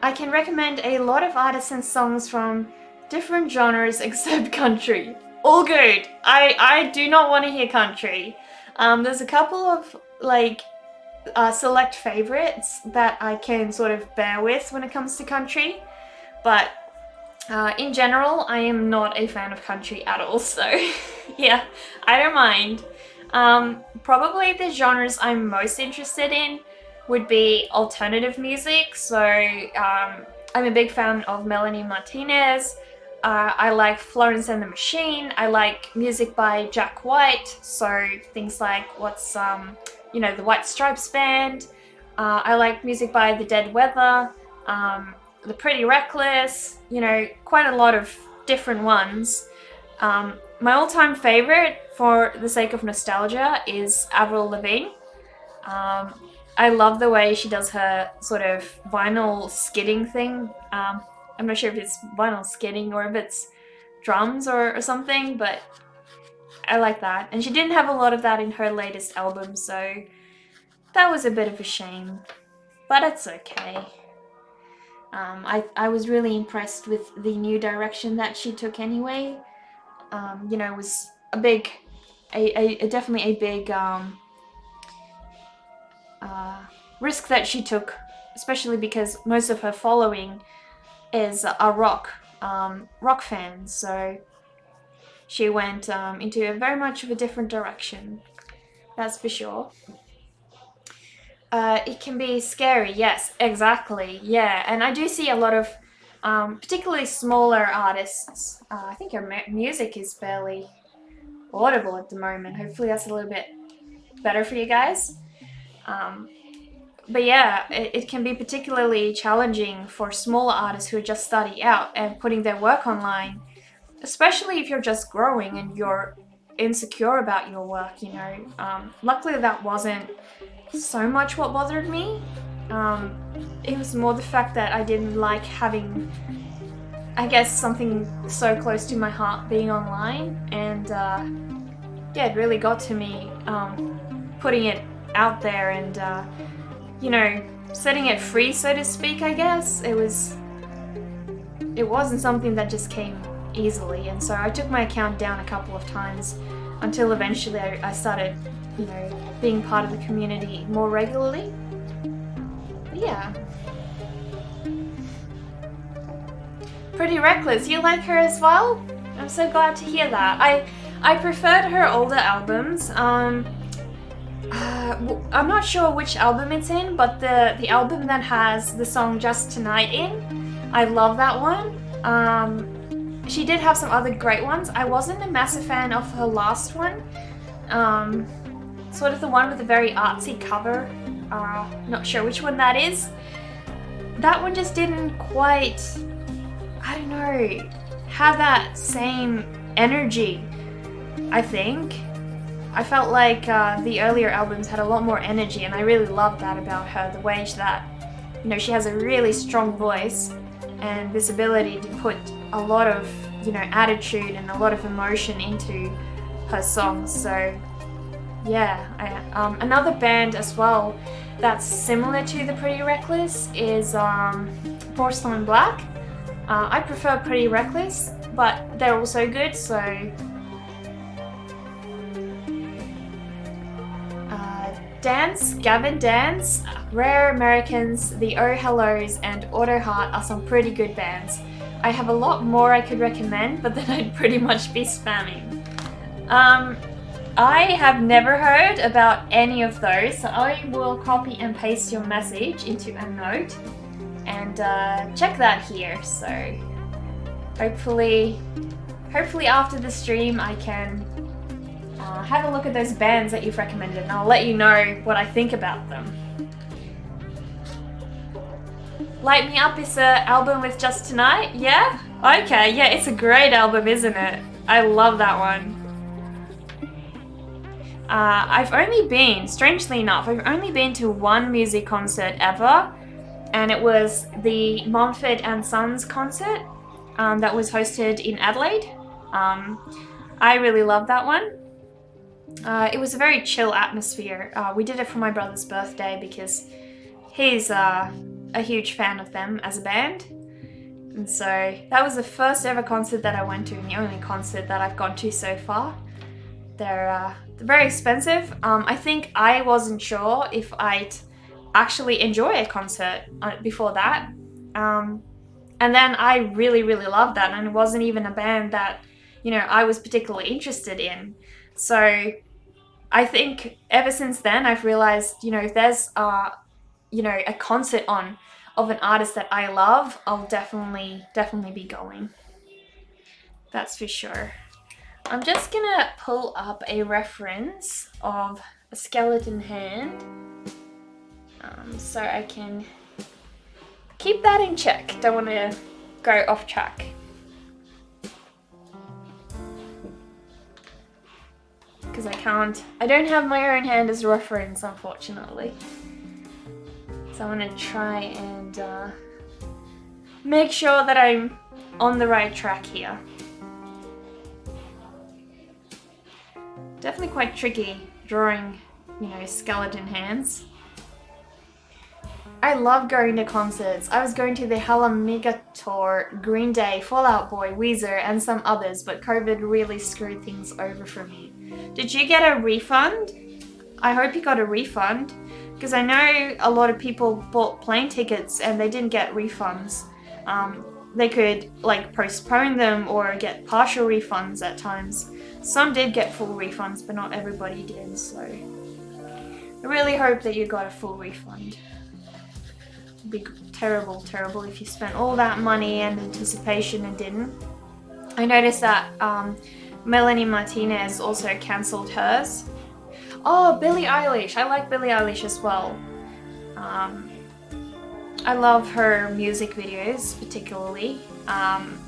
I can recommend a lot of artists and songs from different genres except country. All good. I do not want to hear country. There's a couple of like select favorites that I can sort of bear with when it comes to country, but in general I am not a fan of country at all, so yeah, I don't mind. Probably the genres I'm most interested in would be alternative music, so I'm a big fan of Melanie Martinez. I like Florence and the Machine. I like music by Jack White, so things like you know, the White Stripes Band. I like music by The Dead Weather, The Pretty Reckless, you know, quite a lot of different ones. My all-time favorite, for the sake of nostalgia, is Avril Lavigne. I love the way she does her sort of vinyl skidding thing. I'm not sure if it's vinyl skidding or if it's drums or something, but I like that. And she didn't have a lot of that in her latest album, so that was a bit of a shame. But it's okay. I was really impressed with the new direction that she took anyway. You know, it was definitely a big risk that she took, especially because most of her following is rock fans, so she went into a very much of a different direction, that's for sure. It can be scary, yes, exactly, yeah. And I do see a lot of, particularly smaller artists. I think your music is barely audible at the moment. Hopefully that's a little bit better for you guys. Um, but yeah, it can be particularly challenging for smaller artists who are just starting out and putting their work online, especially if you're just growing and you're insecure about your work, you know. Luckily, that wasn't so much what bothered me. Um, it was more the fact that I didn't like having, I guess, something so close to my heart being online, and yeah, it really got to me, putting it out there and, you know, setting it free, so to speak, I guess. It wasn't something that just came easily, and so I took my account down a couple of times until eventually I started, you know, being part of the community more regularly. But yeah. Pretty Reckless, you like her as well? I'm so glad to hear that. I preferred her older albums. I'm not sure which album it's in, but the album that has the song Just Tonight in, I love that one. She did have some other great ones. I wasn't a massive fan of her last one. Sort of the one with the very artsy cover. Not sure which one that is. That one just didn't quite, I don't know, have that same energy, I think. I felt like the earlier albums had a lot more energy, and I really loved that about her, the way that, you know, she has a really strong voice and this ability to put a lot of, you know, attitude and a lot of emotion into her songs. So yeah, another band as well that's similar to the Pretty Reckless is Porcelain Black. I prefer Pretty Reckless, but they're also good, so Dance, Gavin Dance, Rare Americans, The Oh Hellos, and Auto Heart are some pretty good bands. I have a lot more I could recommend, but then I'd pretty much be spamming. I have never heard about any of those, so I will copy and paste your message into a note and check that here. So hopefully after the stream I can have a look at those bands that you've recommended, and I'll let you know what I think about them. Light Me Up is an album with Just Tonight? Yeah? Okay, yeah, it's a great album, isn't it? I love that one. Strangely enough, I've only been to one music concert ever, and it was the Mumford & Sons concert that was hosted in Adelaide. I really loved that one. It was a very chill atmosphere. We did it for my brother's birthday because he's a huge fan of them as a band. And so that was the first ever concert that I went to, and the only concert that I've gone to so far. They're very expensive. I think I wasn't sure if I'd actually enjoy a concert before that. And then I really, really loved that, and it wasn't even a band that, you know, I was particularly interested in. So I think ever since then I've realized, you know, if there's you know, a concert on of an artist that I love, I'll definitely be going. That's for sure. I'm just gonna pull up a reference of a skeleton hand, so I can keep that in check. Don't want to go off track. Because I don't have my own hand as a reference, unfortunately. So I'm going to try and make sure that I'm on the right track here. Definitely quite tricky drawing, you know, skeleton hands. I love going to concerts. I was going to the Hella Mega Tour, Green Day, Fall Out Boy, Weezer, and some others, but COVID really screwed things over for me. Did you get a refund? I hope you got a refund, because I know a lot of people bought plane tickets and they didn't get refunds. They could like postpone them or get partial refunds at times. Some did get full refunds, but not everybody did, so I really hope that you got a full refund. It'd be terrible, terrible if you spent all that money and anticipation and didn't. I noticed that Melanie Martinez also cancelled hers. Oh, Billie Eilish. I like Billie Eilish as well. I love her music videos particularly,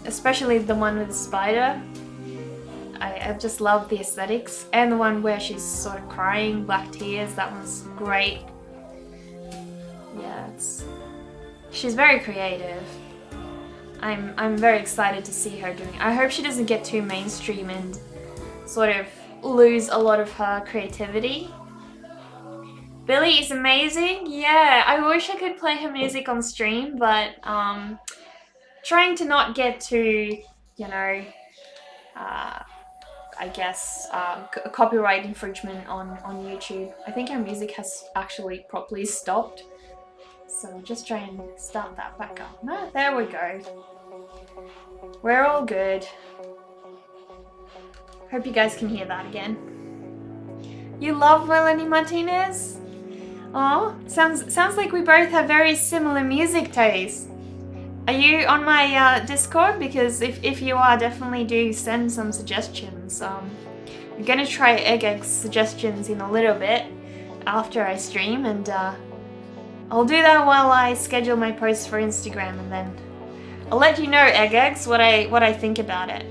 especially the one with the spider. I just love the aesthetics, and the one where she's sort of crying, black tears, that one's great. Yeah, she's very creative. I'm very excited to see her doing it. I hope she doesn't get too mainstream and sort of lose a lot of her creativity. Billie is amazing. Yeah, I wish I could play her music on stream, but trying to not get too, you know, I guess copyright infringement on YouTube. I think her music has actually properly stopped. So we'll just try and start that back up. No, there we go. We're all good. Hope you guys can hear that again. You love Melanie Martinez? Oh, sounds like we both have very similar music tastes. Are you on my Discord? Because if you are, definitely do send some suggestions. I'm gonna try Egg's suggestions in a little bit after I stream, and I'll do that while I schedule my posts for Instagram, and then I'll let you know, Eggs, what I think about it.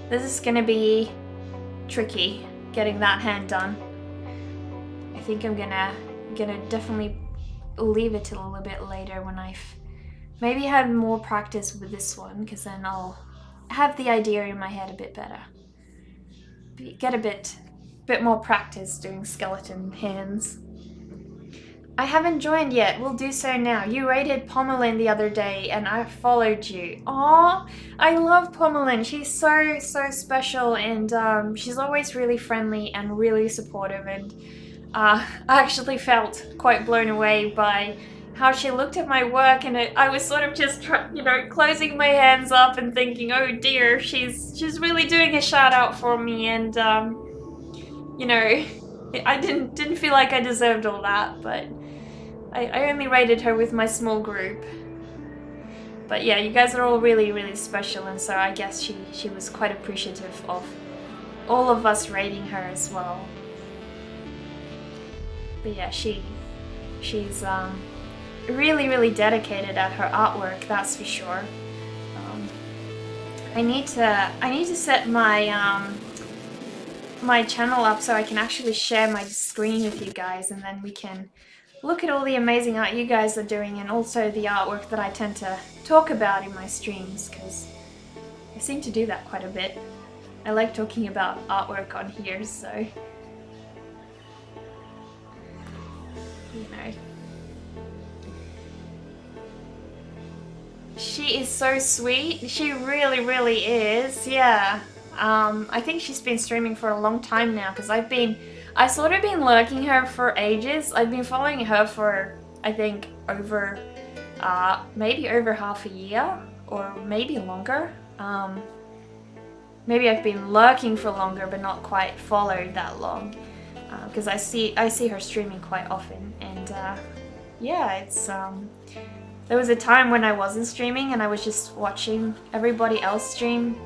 This is gonna be tricky, getting that hand done. I think I'm gonna definitely leave it till a little bit later when I've maybe had more practice with this one, because then I'll have the idea in my head a bit better. Get a bit more practice doing skeleton hands. I haven't joined yet. We'll do so now. You rated Pomelin the other day and I followed you. Aww, I love Pomelin. She's so special, and she's always really friendly and really supportive, and I actually felt quite blown away by how she looked at my work, and I was sort of just closing my hands up and thinking, oh dear, she's really doing a shout out for me, and I didn't feel like I deserved all that, but I only rated her with my small group. But yeah, you guys are all really special, and so I guess she was quite appreciative of all of us rating her as well. But yeah, she's really dedicated at her artwork, that's for sure. I need to set my my channel up so I can actually share my screen with you guys, and then we can look at all the amazing art you guys are doing, and also the artwork that I tend to talk about in my streams, because I seem to do that quite a bit. I like talking about artwork on here, so you know. She is so sweet. She really is. Yeah. I think she's been streaming for a long time now, because I've sort of been lurking her for ages. I've been following her for, I think, over maybe over half a year, or maybe longer. Maybe I've been lurking for longer but not quite followed that long, because I see her streaming quite often, and yeah, it's there was a time when I wasn't streaming and I was just watching everybody else stream,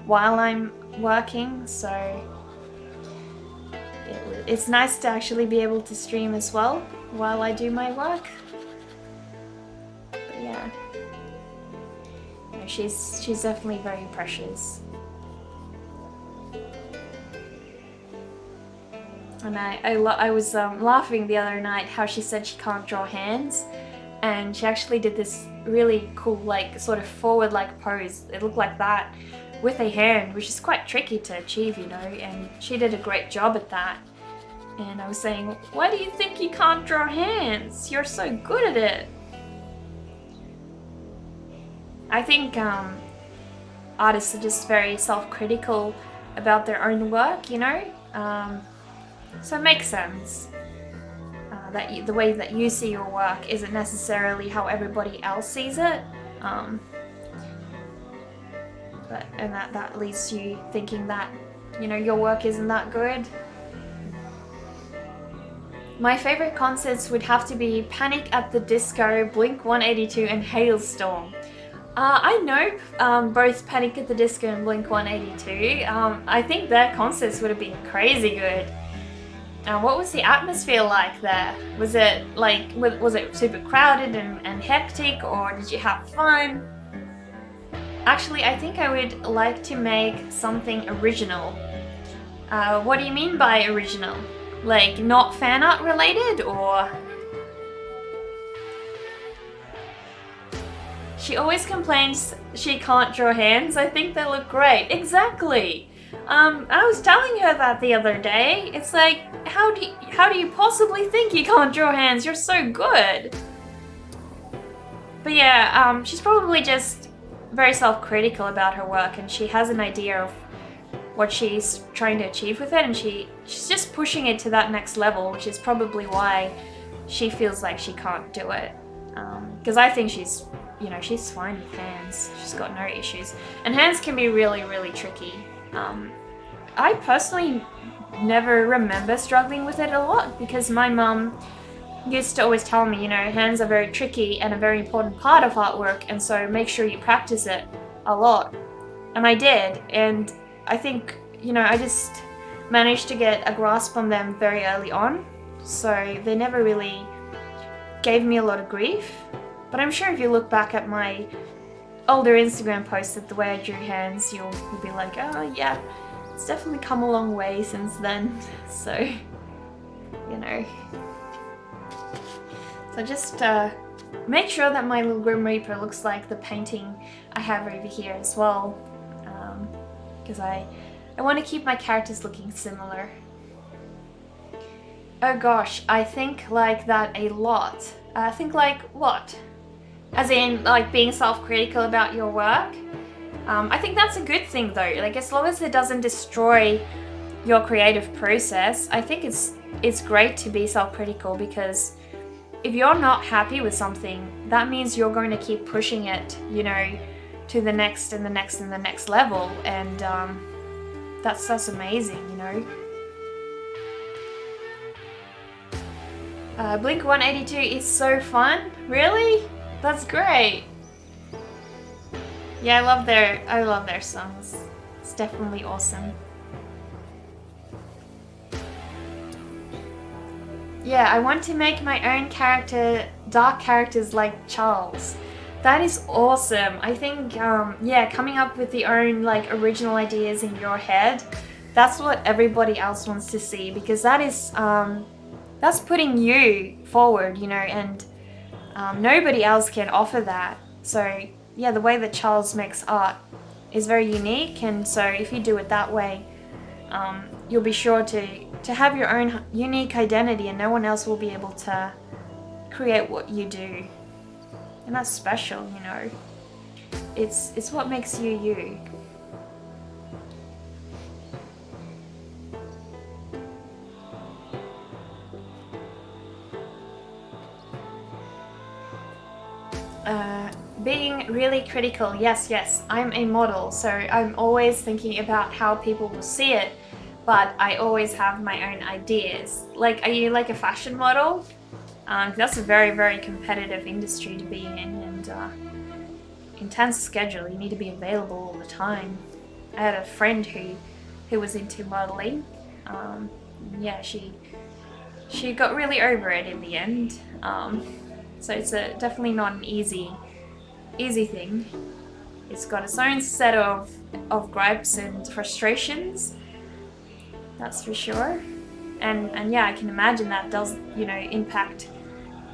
while I'm working, so it's nice to actually be able to stream as well while I do my work. But yeah, she's definitely very precious. And I was laughing the other night how she said she can't draw hands, and she actually did this really cool, sort of forward pose. It looked like that with a hand, which is quite tricky to achieve, and she did a great job at that. And I was saying, why do you think you can't draw hands? You're so good at it. I think artists are just very self-critical about their own work, so it makes sense that the way that you see your work isn't necessarily how everybody else sees it. Um, and that leaves you thinking that, you know, your work isn't that good. My favorite concerts would have to be Panic at the Disco, Blink-182 and Hailstorm. I know both Panic at the Disco and Blink-182. I think their concerts would have been crazy good. What was the atmosphere like there? Was it super crowded and hectic, or did you have fun? Actually, I think I would like to make something original. What do you mean by original? Like, not fan art related, or? She always complains she can't draw hands. I think they look great. Exactly. I was telling her that the other day. It's like, how do you possibly think you can't draw hands? You're so good. But yeah, she's probably just very self-critical about her work, and she has an idea of what she's trying to achieve with it, and she's just pushing it to that next level, which is probably why she feels like she can't do it. Because I think she's fine with hands. She's got no issues. And hands can be really, really tricky. I personally never remember struggling with it a lot, because my mum used to always tell me, you know, hands are very tricky and a very important part of artwork, and so make sure you practice it a lot. And I did, and I think, you know, I just managed to get a grasp on them very early on, so they never really gave me a lot of grief. But I'm sure if you look back at my older Instagram posts at the way I drew hands, you'll be like, oh yeah, it's definitely come a long way since then. So, you know. So just make sure that my little Grim Reaper looks like the painting I have over here as well. Because I want to keep my characters looking similar. Oh gosh, I think like that a lot. I think like what? As in like being self-critical about your work? I think that's a good thing though. Like, as long as it doesn't destroy your creative process, I think it's great to be self-critical, because if you're not happy with something, that means you're going to keep pushing it, you know, to the next and the next and the next level, and that's amazing, you know. Blink-182 is so fun. Really? That's great. Yeah, I love their songs. It's definitely awesome. Yeah, I want to make my own dark characters like Charles. That is awesome. I think, yeah, coming up with the own like original ideas in your head, that's what everybody else wants to see, because that is, that's putting you forward, you know, and nobody else can offer that. So yeah, the way that Charles makes art is very unique, and so if you do it that way, you'll be sure to have your own unique identity, and no one else will be able to create what you do. And that's special, you know. It's what makes you you. Being really critical, yes, I'm a model, so I'm always thinking about how people will see it, but I always have my own ideas. Like, are you like a fashion model? That's a very, very competitive industry to be in, and intense schedule. You need to be available all the time. I had a friend who was into modeling. Yeah, she got really over it in the end. So it's definitely not an easy thing. It's got its own set of gripes and frustrations. That's for sure. And yeah, I can imagine that does, you know, impact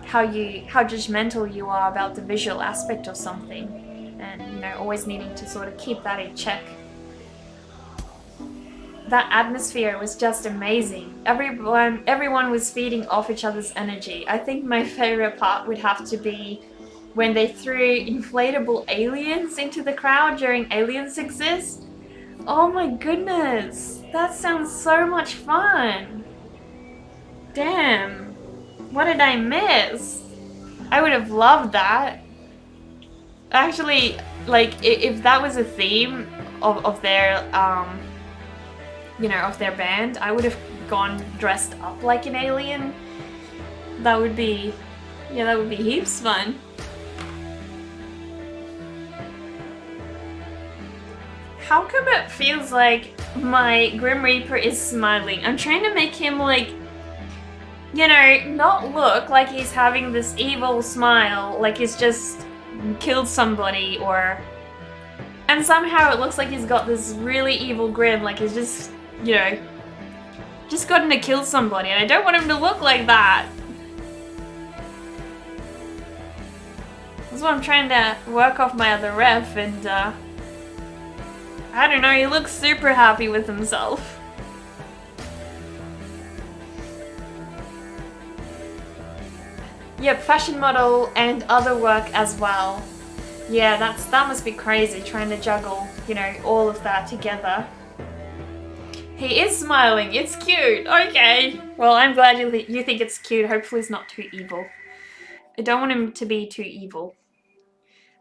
how judgmental you are about the visual aspect of something, and, you know, always needing to sort of keep that in check. That atmosphere was just amazing. Everyone was feeding off each other's energy. I think my favorite part would have to be when they threw inflatable aliens into the crowd during Aliens Exist. Oh my goodness, that sounds so much fun. Damn, what did I miss? I would have loved that. Actually, like, if that was a theme of their, you know, of their band, I would have gone dressed up like an alien. That would be, yeah, that would be heaps fun. How come it feels like my Grim Reaper is smiling? I'm trying to make him, like, you know, not look like he's having this evil smile, like he's just killed somebody, or... And somehow it looks like he's got this really evil grin, like he's just, you know, just gotten to kill somebody, and I don't want him to look like that. That's why I'm trying to work off my other ref, and I don't know, he looks super happy with himself. Yep, fashion model and other work as well. Yeah, that must be crazy, trying to juggle, you know, all of that together. He is smiling, it's cute, okay. Well, I'm glad you think it's cute, hopefully it's not too evil. I don't want him to be too evil.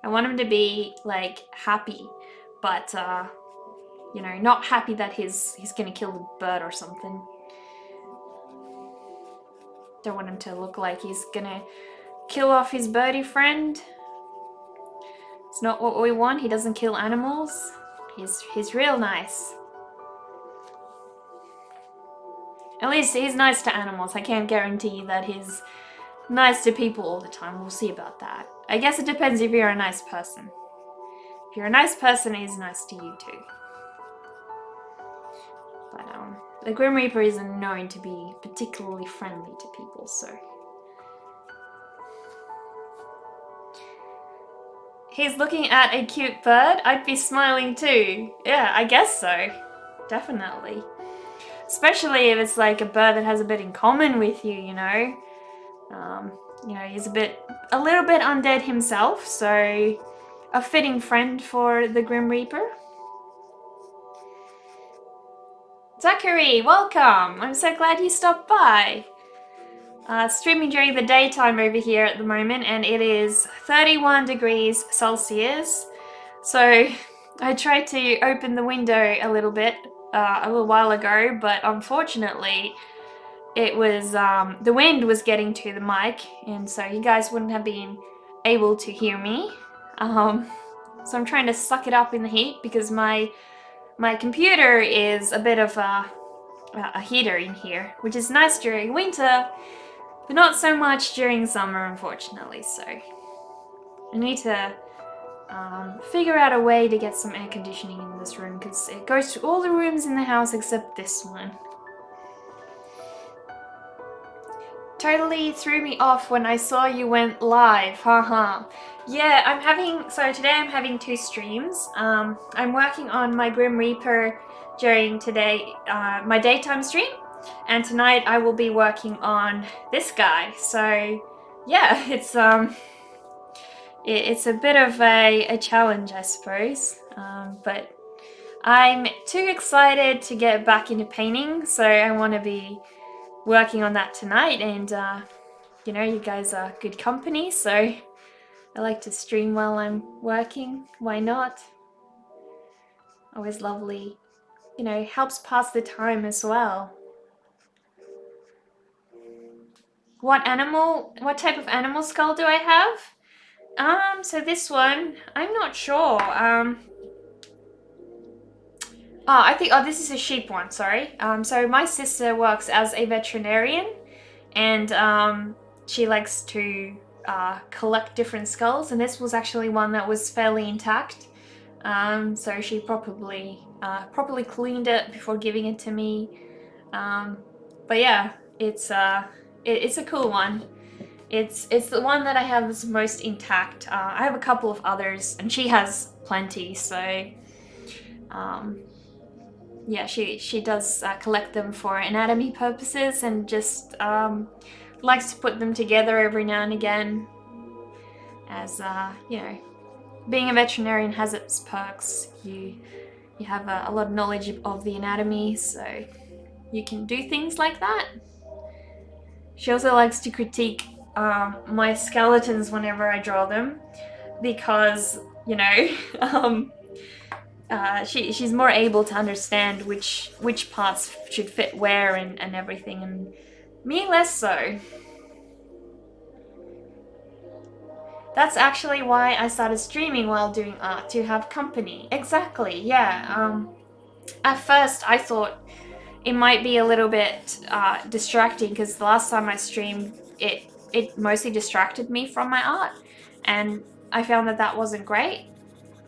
I want him to be, like, happy, but, you know, not happy that he's gonna kill the bird or something. Don't want him to look like he's gonna kill off his birdie friend. It's not what we want. He doesn't kill animals. He's real nice. At least he's nice to animals. I can't guarantee that he's nice to people all the time. We'll see about that. I guess it depends if you're a nice person. If you're a nice person, he's nice to you too. But the Grim Reaper isn't known to be particularly friendly to people, so... He's looking at a cute bird. I'd be smiling too. Yeah, I guess so. Definitely. Especially if it's like a bird that has a bit in common with you, you know? You know, he's a little bit undead himself, so a fitting friend for the Grim Reaper. Zachary, welcome! I'm so glad you stopped by. Streaming during the daytime over here at the moment, and it is 31 degrees Celsius. So I tried to open the window a little bit a little while ago, but unfortunately it was the wind was getting to the mic, and so you guys wouldn't have been able to hear me. So I'm trying to suck it up in the heat because my computer is a bit of a heater in here, which is nice during winter, but not so much during summer, unfortunately. So I need to figure out a way to get some air conditioning in this room, because it goes to all the rooms in the house except this one. Totally threw me off when I saw you went live, haha. Yeah, so today I'm having 2 streams. I'm working on my Grim Reaper during my daytime stream, and tonight I will be working on this guy. So yeah, it's a bit of a challenge, I suppose, but I'm too excited to get back into painting, so I want to be working on that tonight, and you know, you guys are good company, so I like to stream while I'm working. Why not? Always lovely. You know, helps pass the time as well. What type of animal skull do I have? So this one, I'm not sure. This is a sheep one, sorry. So my sister works as a veterinarian, and she likes to collect different skulls, and this was actually one that was fairly intact. So she properly cleaned it before giving it to me. But yeah, it's a cool one. It's the one that I have that's most intact. I have a couple of others, and she has plenty, so yeah, she does collect them for anatomy purposes, and just likes to put them together every now and again, as you know, being a veterinarian has its perks. You have a lot of knowledge of the anatomy, so you can do things like that. She also likes to critique my skeletons whenever I draw them. because, you know, she's more able to understand which parts should fit where and everything, and me less so. That's actually why I started streaming while doing art, to have company. Exactly, yeah. At first I thought it might be a little bit distracting, because the last time I streamed, it mostly distracted me from my art, and I found that wasn't great,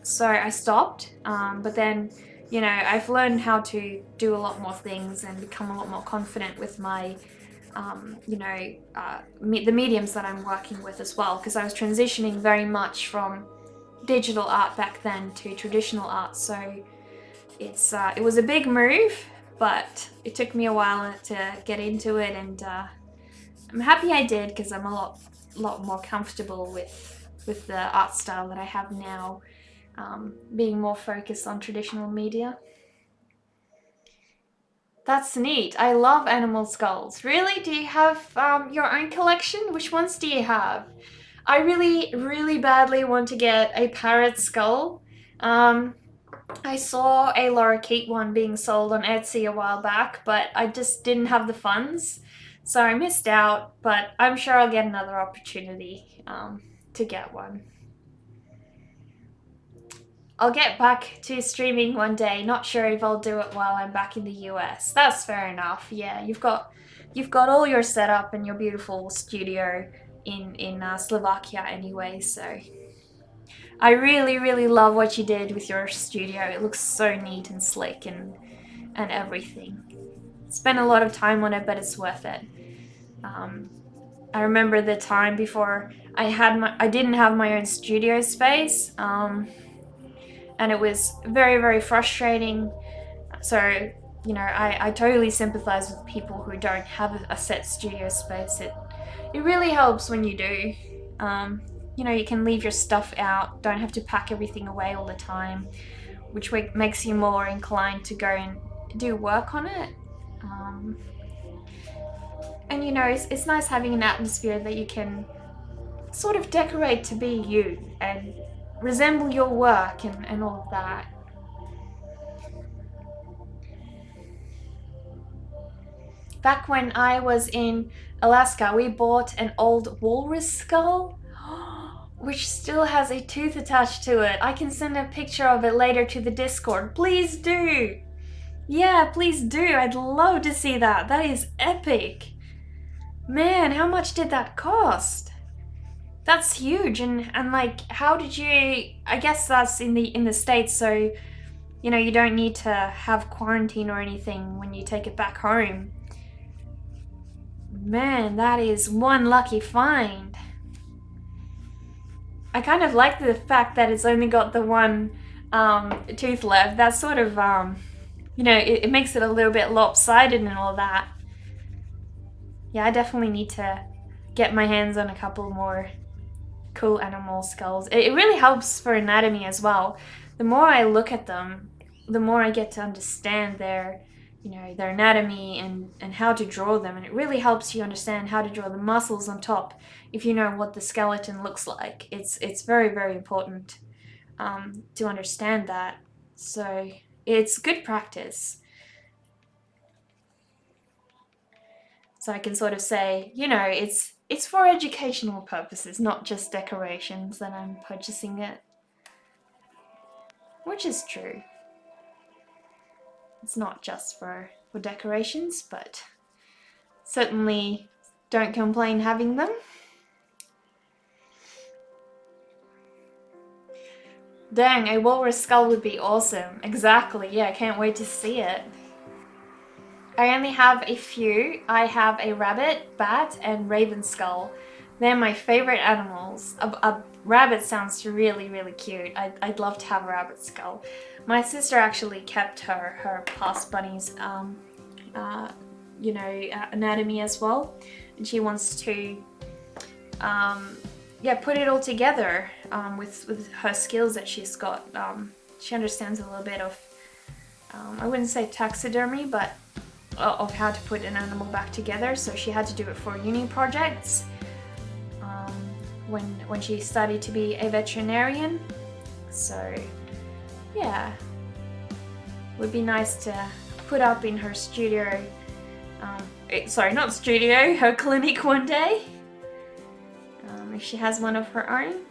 so I stopped. But then, you know, I've learned how to do a lot more things and become a lot more confident with my you know, the mediums that I'm working with as well, because I was transitioning very much from digital art back then to traditional art, so it was a big move, but it took me a while to get into it, and I'm happy I did, because I'm a lot more comfortable with the art style that I have now, being more focused on traditional media. That's neat. I love animal skulls. Really? Do you have your own collection? Which ones do you have? I really, really badly want to get a parrot skull. I saw a lorikeet one being sold on Etsy a while back, but I just didn't have the funds, so I missed out, but I'm sure I'll get another opportunity to get one. I'll get back to streaming one day. Not sure if I'll do it while I'm back in the US. That's fair enough. Yeah, you've got all your setup and your beautiful studio in Slovakia anyway. So I really, really love what you did with your studio. It looks so neat and slick and everything. Spent a lot of time on it, but it's worth it. I remember the time before I didn't have my own studio space. And it was very, very frustrating. So, you know, I totally sympathize with people who don't have a set studio space. It really helps when you do. You know, you can leave your stuff out, don't have to pack everything away all the time, which makes you more inclined to go and do work on it. And you know, it's nice having an atmosphere that you can sort of decorate to be you and resemble your work and all of that. Back when I was in Alaska, we bought an old walrus skull, which still has a tooth attached to it. I can send a picture of it later to the Discord. Please do! Yeah, please do. I'd love to see that. That is epic. Man, how much did that cost? That's huge. And like, how did you... I guess that's in the States, so, you know, you don't need to have quarantine or anything when you take it back home. Man, that is one lucky find. I kind of like the fact that it's only got the one tooth left. That's sort of, you know, it makes it a little bit lopsided and all that. Yeah, I definitely need to get my hands on a couple more cool animal skulls. It really helps for anatomy as well. The more I look at them, the more I get to understand their, you know, their anatomy and how to draw them. And it really helps you understand how to draw the muscles on top if you know what the skeleton looks like. It's very, very important to understand that. So it's good practice. So I can sort of say, you know, it's for educational purposes, not just decorations that I'm purchasing it. Which is true. It's not just for decorations, but certainly don't complain having them. Dang, a walrus skull would be awesome. Exactly, yeah, I can't wait to see it. I only have a few. I have a rabbit, bat, and raven skull. They're my favorite animals. A rabbit sounds really, really cute. I'd love to have a rabbit skull. My sister actually kept her past bunny's, you know, anatomy as well, and she wants to, yeah, put it all together with her skills that she's got. She understands a little bit of, I wouldn't say taxidermy, but of how to put an animal back together, so she had to do it for uni projects. when she studied to be a veterinarian. So yeah, would be nice to put up in her studio, sorry, not studio, her clinic one day, if she has one of her own.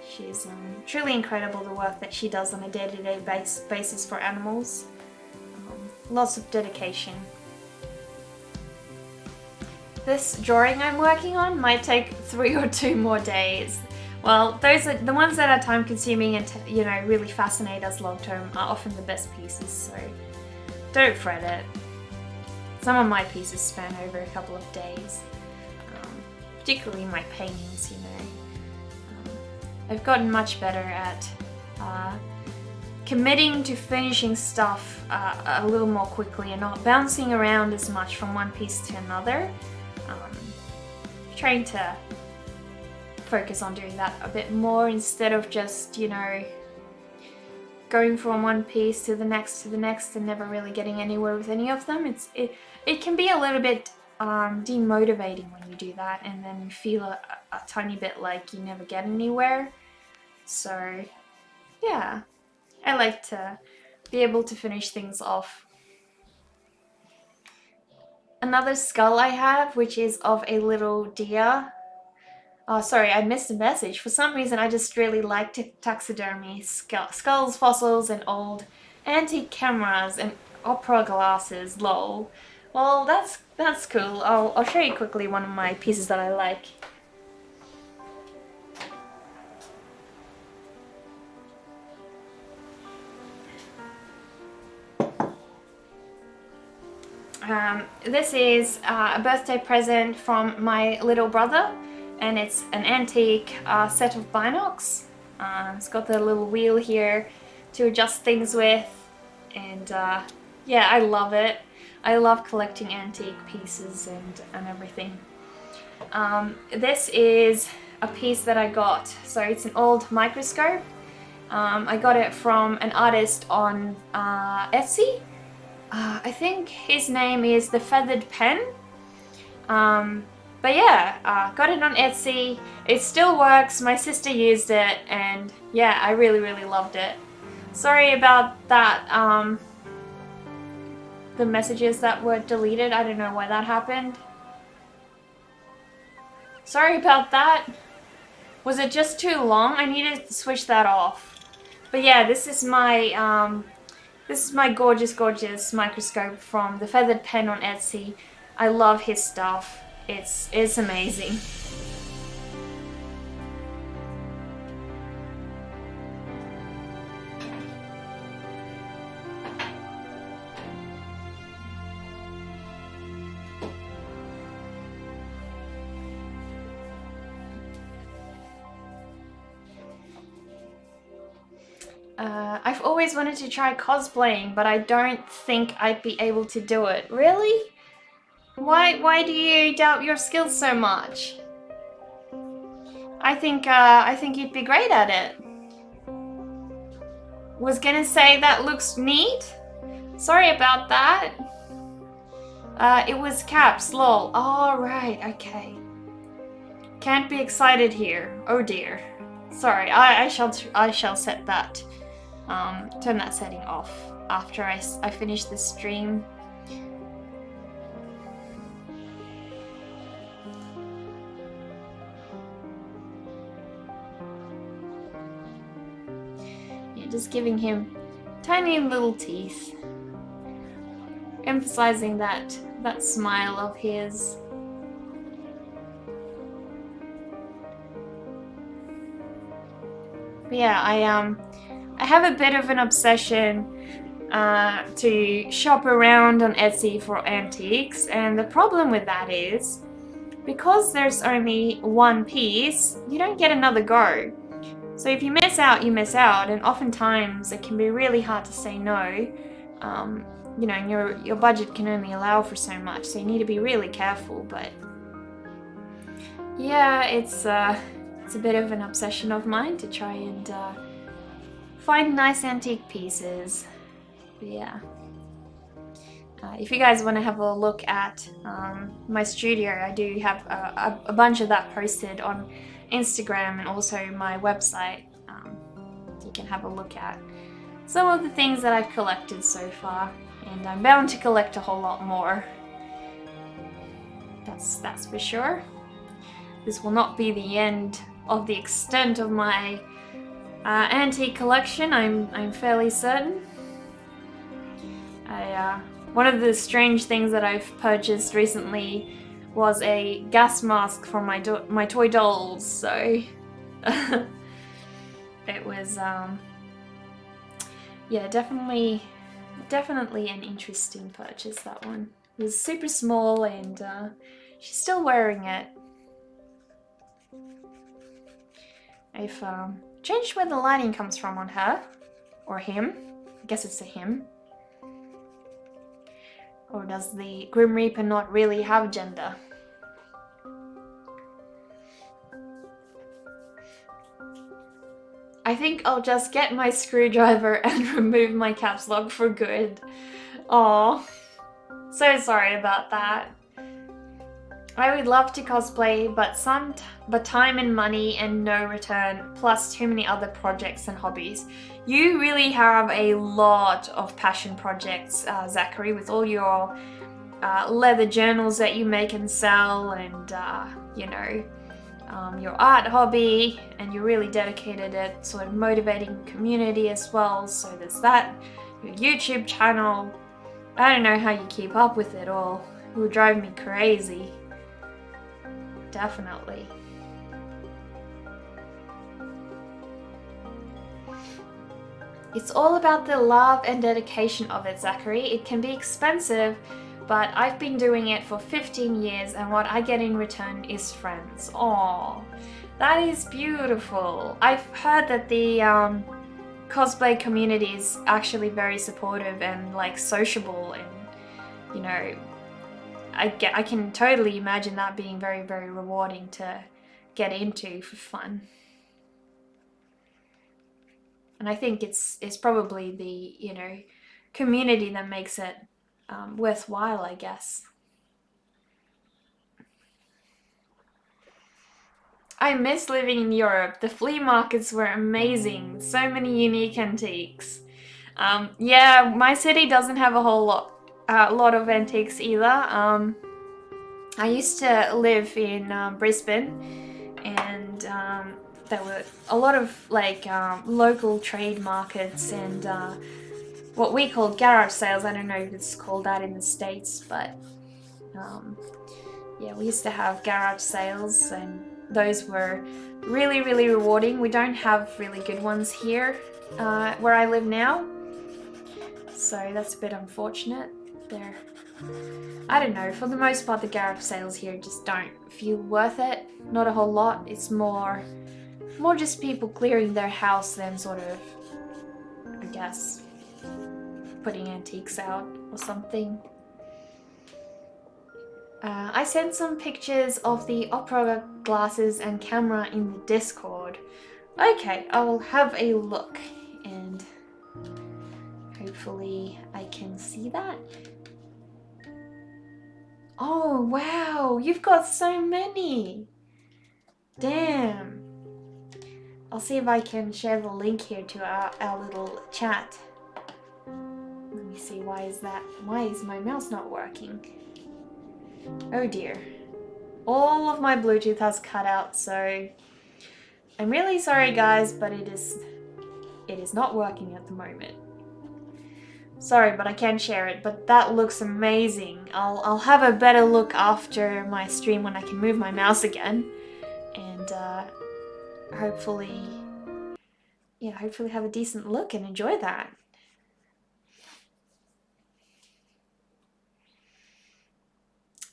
She's truly incredible, the work that she does on a day-to-day basis for animals. Lots of dedication. This drawing I'm working on might take 3 or 2 more days. Well, those are the ones that are time consuming and really fascinate us long term are often the best pieces, so don't fret it. Some of my pieces span over a couple of days, particularly my paintings, I've gotten much better at committing to finishing stuff a little more quickly and not bouncing around as much from one piece to another. Trying to focus on doing that a bit more instead of just, going from one piece to the next and never really getting anywhere with any of them. It can be a little bit demotivating when you do that, and then you feel a tiny bit like you never get anywhere. So yeah, I like to be able to finish things off. Another skull I have, which is of a little deer. Oh, sorry, I missed a message. For some reason, I just really like taxidermy, skulls, fossils, and old antique cameras and opera glasses. Lol. Well, that's cool. I'll show you quickly one of my pieces that I like. This is a birthday present from my little brother, and it's an antique set of binocs. It's got the little wheel here to adjust things with, and yeah, I love it. I love collecting antique pieces and everything. This is a piece that I got. So it's an old microscope. I got it from an artist on Etsy. I think his name is The Feathered Pen. But yeah, got it on Etsy. It still works. My sister used it, and yeah, I really loved it. Sorry about that. The messages that were deleted. I don't know why that happened. Sorry about that. Was it just too long? I needed to switch that off. But yeah, this is my gorgeous microscope from The Feathered Pen on Etsy. I love his stuff. It's amazing. I've always wanted to try cosplaying, but I don't think I'd be able to do it. Really? Why do you doubt your skills so much? I think you'd be great at it. Was gonna say that looks neat. Sorry about that. It was caps, lol. Oh, right, okay. Can't be excited here. Oh dear. Sorry, I shall set that. Turn that setting off after I finish this stream. Yeah, just giving him tiny little teeth, emphasizing that smile of his. But yeah, I have a bit of an obsession to shop around on Etsy for antiques, and the problem with that is because there's only one piece, you don't get another go. So if you miss out, you miss out, and oftentimes it can be really hard to say no. You know, and your budget can only allow for so much, so you need to be really careful. But yeah, it's a bit of an obsession of mine to try and find nice antique pieces. But yeah. If you guys want to have a look at my studio, I do have a bunch of that posted on Instagram and also my website. You can have a look at some of the things that I've collected so far, and I'm bound to collect a whole lot more. That's for sure. This will not be the end of the extent of my antique collection, I'm fairly certain. One of the strange things that I've purchased recently was a gas mask for my toy dolls, so it was yeah, definitely an interesting purchase, that one. It was super small and she's still wearing it. I've changed where the lighting comes from on her, or him. I guess it's a him. Or does the Grim Reaper not really have gender? I think I'll just get my screwdriver and remove my caps lock for good. Aww. So sorry about that. I would love to cosplay, but time and money and no return, plus too many other projects and hobbies. You really have a lot of passion projects, Zachary, with all your leather journals that you make and sell, and you know, your art hobby, and you're really dedicated at sort of motivating community as well. So there's that. Your YouTube channel. I don't know how you keep up with it all. It would drive me crazy. Definitely. It's all about the love and dedication of it, Zachary. It can be expensive, but I've been doing it for 15 years and what I get in return is friends. Aww, that is beautiful. I've heard that the cosplay community is actually very supportive and like sociable, and you know, I can totally imagine that being very, very rewarding to get into for fun. And I think it's probably the, you know, community that makes it worthwhile, I guess. I miss living in Europe. The flea markets were amazing. So many unique antiques. Yeah, my city doesn't have a whole lot of antiques either. I used to live in Brisbane, and there were a lot of like local trade markets and what we call garage sales. I don't know if it's called that in the States, but yeah, we used to have garage sales, and those were really, really rewarding. We don't have really good ones here where I live now, so that's a bit unfortunate. There, I don't know, for the most part the garage sales here just don't feel worth it. Not a whole lot. It's more just people clearing their house than sort of, I guess, putting antiques out or something. I sent some pictures of the opera glasses and camera in the Discord. Okay, I will have a look and hopefully I can see that. Oh wow, you've got so many! Damn! I'll see if I can share the link here to our little chat. Let me see, why is my mouse not working? Oh dear. All of my Bluetooth has cut out, so I'm really sorry guys, but it is not working at the moment. Sorry, but I can't share it, but that looks amazing. I'll have a better look after my stream when I can move my mouse again, and hopefully have a decent look and enjoy that.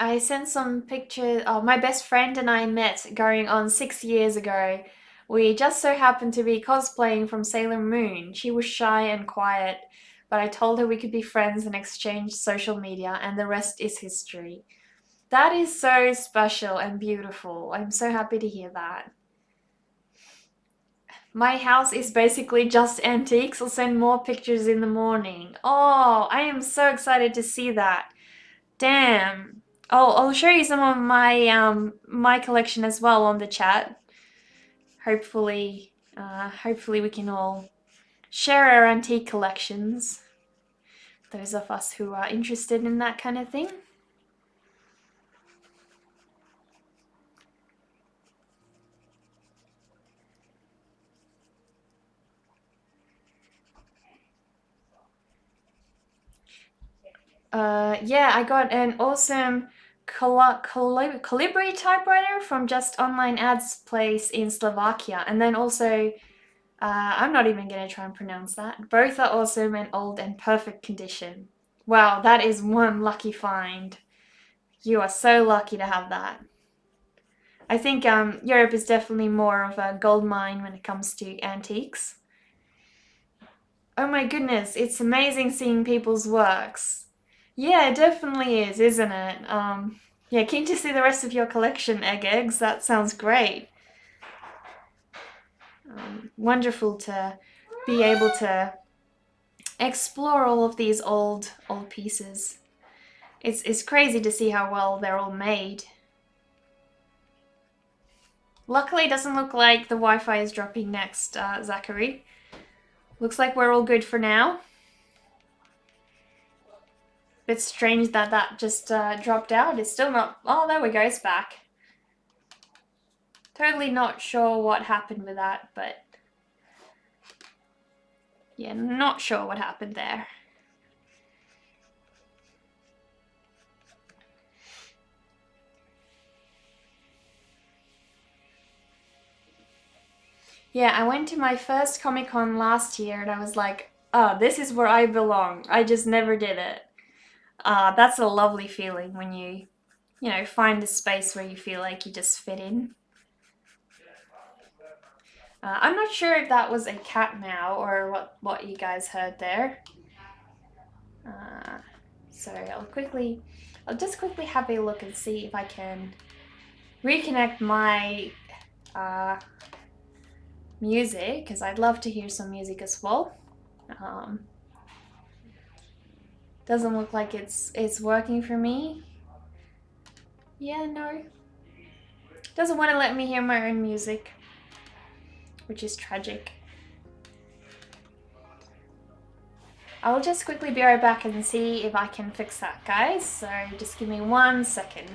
I sent some pictures. Oh, my best friend and I met going on 6 years ago. We just so happened to be cosplaying from Sailor Moon. She was shy and quiet, but I told her we could be friends and exchange social media, and the rest is history. That is so special and beautiful. I'm so happy to hear that. My house is basically just antiques. I'll send more pictures in the morning. Oh, I am so excited to see that. Damn. Oh, I'll show you some of my collection as well on the chat. Hopefully we can all share our antique collections. Those of us who are interested in that kind of thing. Yeah, I got an awesome Calibri typewriter from just online ads place in Slovakia. And then also, I'm not even gonna try and pronounce that. Both are awesome and old and perfect condition. Wow, that is one lucky find. You are so lucky to have that. I think Europe is definitely more of a gold mine when it comes to antiques. Oh my goodness, it's amazing seeing people's works. Yeah, it definitely is, isn't it? Yeah, keen to see the rest of your collection, Eggs. That sounds great. Wonderful to be able to explore all of these old pieces. It's crazy to see how well they're all made. Luckily, it doesn't look like the Wi-Fi is dropping next, Zachary. Looks like we're all good for now. Bit strange that that just dropped out. It's still not... Oh, there we go. It's back. Totally not sure what happened with that, but... Yeah, not sure what happened there. Yeah, I went to my first Comic-Con last year and I was like, oh, this is where I belong. I just never did it. That's a lovely feeling when you find a space where you feel like you just fit in. I'm not sure if that was a cat meow or what you guys heard there. So I'll just quickly have a look and see if I can reconnect my music, because I'd love to hear some music as well. Doesn't look like it's working for me. Yeah, no. Doesn't want to let me hear my own music, which is tragic. I'll just quickly be right back and see if I can fix that, guys. So just give me 1 second.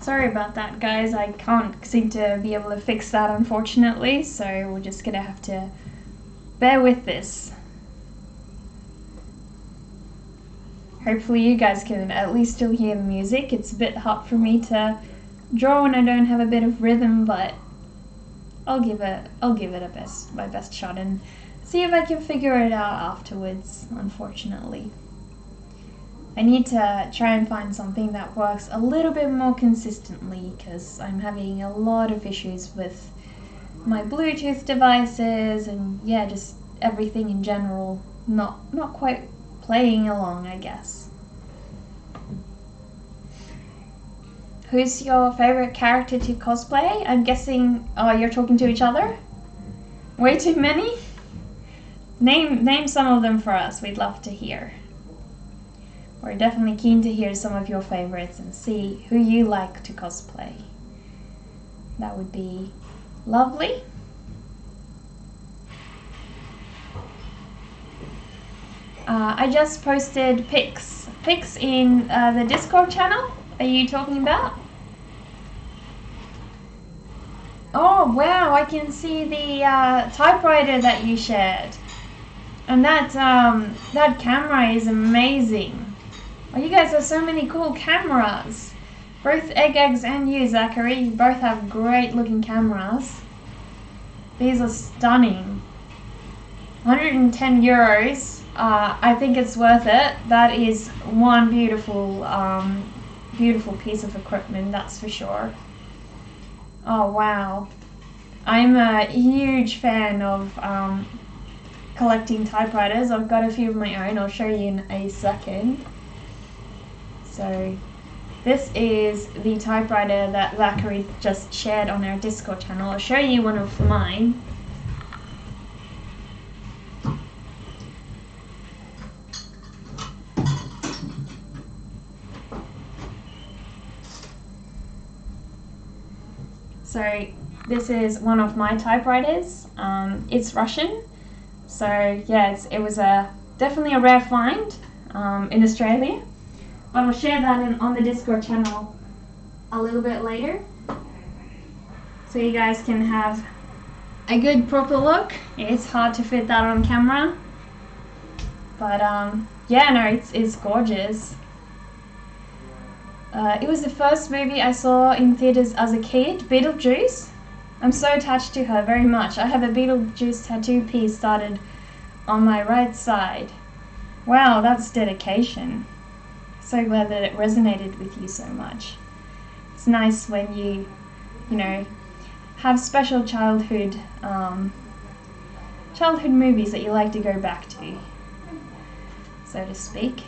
Sorry about that, guys. I can't seem to be able to fix that, unfortunately, so we're just gonna have to bear with this. Hopefully you guys can at least still hear the music. It's a bit hard for me to draw when I don't have a bit of rhythm, but I'll give it my best shot and see if I can figure it out afterwards, unfortunately. I need to try and find something that works a little bit more consistently because I'm having a lot of issues with my Bluetooth devices and yeah, just everything in general not quite playing along, I guess. Who's your favorite character to cosplay? I'm guessing, oh, you're talking to each other? Way too many? Name some of them for us, we'd love to hear. We're definitely keen to hear some of your favorites and see who you like to cosplay. That would be lovely. I just posted pics in the Discord channel. Are you talking about? Oh wow, I can see the typewriter that you shared. And that camera is amazing. Oh, you guys have so many cool cameras. Both Eggs and you, Zachary, you both have great looking cameras. These are stunning. 110 euros. I think it's worth it. That is one beautiful piece of equipment, that's for sure. Oh wow. I'm a huge fan of collecting typewriters. I've got a few of my own. I'll show you in a second. So this is the typewriter that Zachary just shared on our Discord channel. I'll show you one of mine. So this is one of my typewriters. It's Russian. So yeah, it was definitely a rare find in Australia. But I'll share that on the Discord channel a little bit later, so you guys can have a good proper look. It's hard to fit that on camera, but yeah, no, it's gorgeous. It was the first movie I saw in theaters as a kid, Beetlejuice. I'm so attached to her very much. I have a Beetlejuice tattoo piece started on my right side. Wow, that's dedication. So glad that it resonated with you so much. It's nice when you know, have special childhood movies that you like to go back to, so to speak.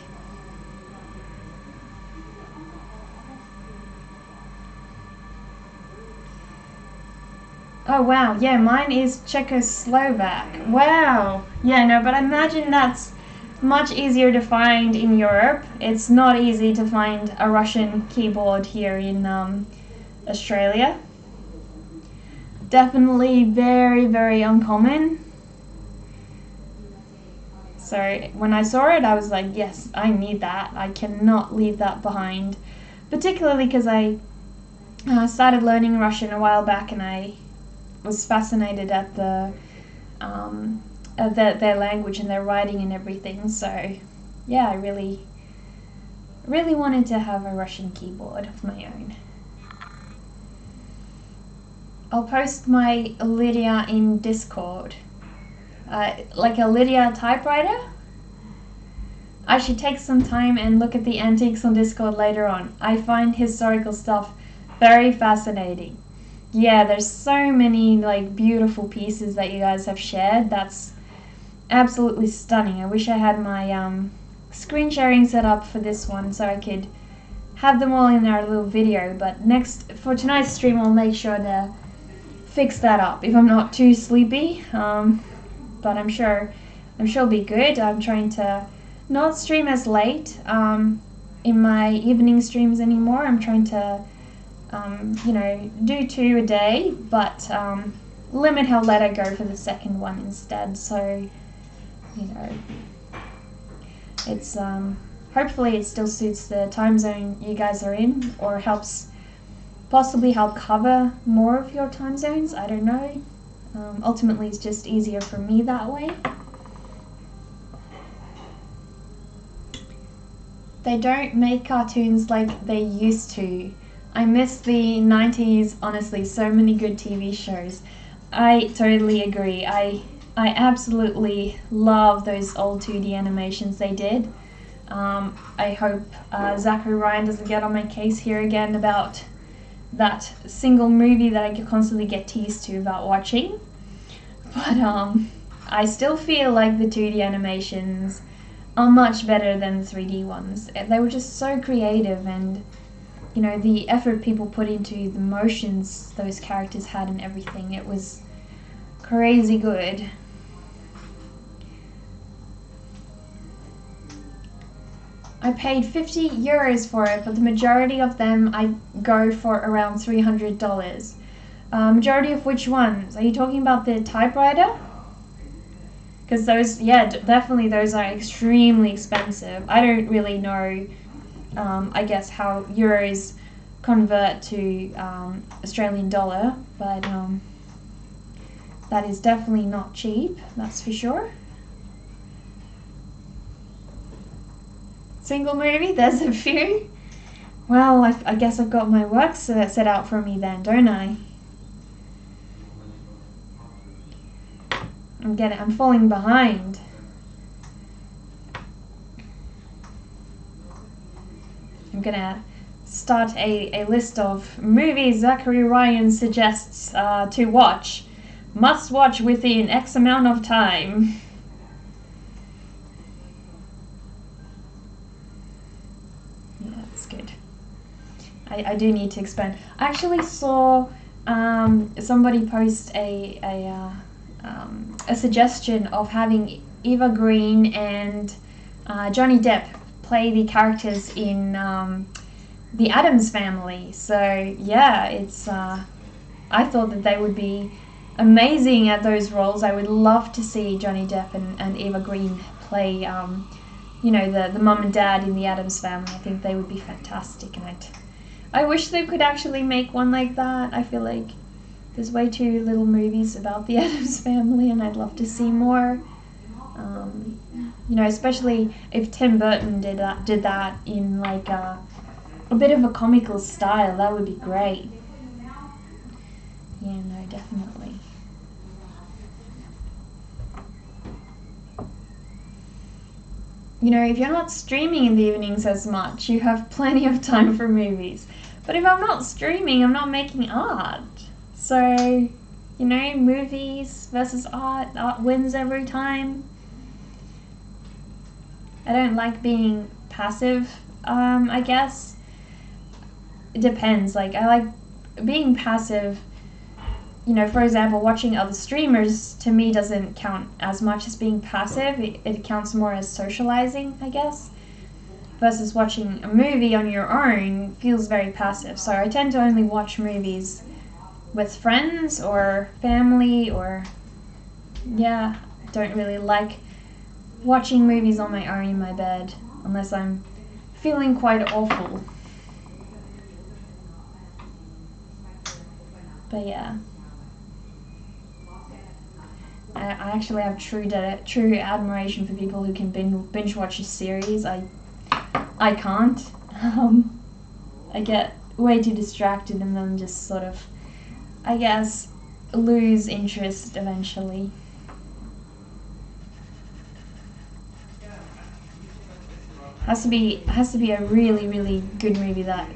Oh wow, yeah, mine is Czechoslovak. Wow. Yeah, no, but I imagine that's much easier to find in Europe. It's not easy to find a Russian keyboard here in Australia. Definitely very, very uncommon. So when I saw it, I was like, yes, I need that. I cannot leave that behind. Particularly because I started learning Russian a while back and I was fascinated at their language and their writing and everything. So yeah, I really wanted to have a Russian keyboard of my own. I'll post my Lydia in Discord. Like a Lydia typewriter? I should take some time and look at the antiques on Discord later on. I find historical stuff very fascinating. Yeah, there's so many like beautiful pieces that you guys have shared. That's absolutely stunning. I wish I had my screen sharing set up for this one so I could have them all in our little video, but for tonight's stream I'll make sure to fix that up if I'm not too sleepy, but I'm sure it'll be good. I'm trying to not stream as late in my evening streams anymore. I'm trying to do 2 a day, but limit how late I go for the second one instead, so it's hopefully it still suits the time zone you guys are in, or helps possibly help cover more of your time zones. I don't know. Ultimately, it's just easier for me that way. They don't make cartoons like they used to. I miss the 90s, honestly, so many good TV shows. I totally agree. I absolutely love those old 2D animations they did. I hope Zachary Ryan doesn't get on my case here again about that single movie that I constantly get teased to about watching. But I still feel like the 2D animations are much better than the 3D ones. They were just so creative, and you know, the effort people put into the motions those characters had and everything, it was crazy good. I paid €50 for it, but the majority of them I go for around $300. Majority of which ones? Are you talking about the typewriter? Because those, yeah, definitely those are extremely expensive. I don't really know, I guess, how euros convert to Australian dollar, but that is definitely not cheap, that's for sure. Single movie, there's a few. Well, I guess I've got my work set out for me then, don't I? I'm falling behind. I'm gonna start a list of movies Zachary Ryan suggests to watch. Must watch within X amount of time. Yeah, that's good. I do need to expand. I actually saw somebody post a suggestion of having Eva Green and Johnny Depp play the characters in the Addams Family. So yeah, it's I thought that they would be amazing at those roles. I would love to see Johnny Depp and Eva Green play you know, the mum and dad in the Addams Family. I think they would be fantastic, and I wish they could actually make one like that. I feel like there's way too little movies about the Addams Family, and I'd love to see more. You know, especially if Tim Burton did that in like a bit of a comical style, that would be great. Yeah, no, definitely. You know, if you're not streaming in the evenings as much, you have plenty of time for movies. But if I'm not streaming, I'm not making art. So, you know, movies versus art wins every time. I don't like being passive, I guess. It depends. Like, I like being passive. You know, for example, watching other streamers to me doesn't count as much as being passive. It counts more as socializing, I guess. Versus watching a movie on your own feels very passive. So I tend to only watch movies with friends or family, or yeah, don't really like watching movies on my own in my bed unless I'm feeling quite awful. But yeah, I actually have true admiration for people who can binge watch a series. I can't. I get way too distracted and then just sort of, I guess, lose interest eventually. Has to be a really, really good movie that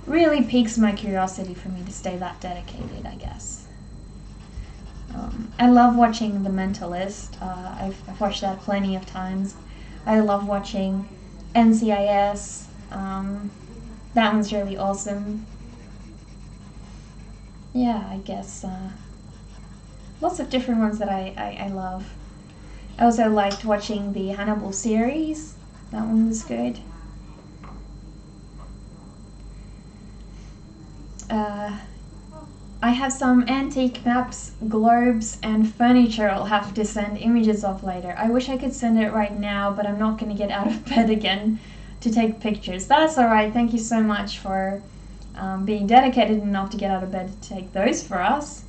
really piques my curiosity for me to stay that dedicated, I guess. I love watching The Mentalist. I've watched that plenty of times. I love watching NCIS. That one's really awesome. Yeah, I guess lots of different ones that I love. I also liked watching the Hannibal series. That one was good. I have some antique maps, globes, and furniture I'll have to send images of later. I wish I could send it right now, but I'm not going to get out of bed again to take pictures. That's alright, thank you so much for being dedicated enough to get out of bed to take those for us.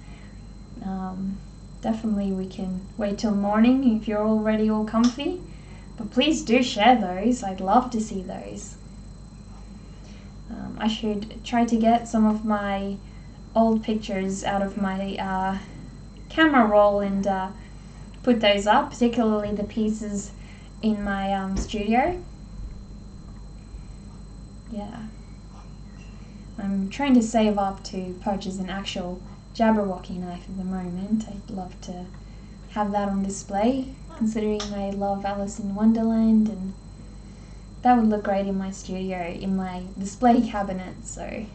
Definitely we can wait till morning if you're already all comfy, but please do share those. I'd love to see those. I should try to get some of my old pictures out of my camera roll and put those up, particularly the pieces in my studio. Yeah. I'm trying to save up to purchase an actual Jabberwocky knife at the moment. I'd love to have that on display, considering I love Alice in Wonderland, and that would look great in my studio, in my display cabinet. So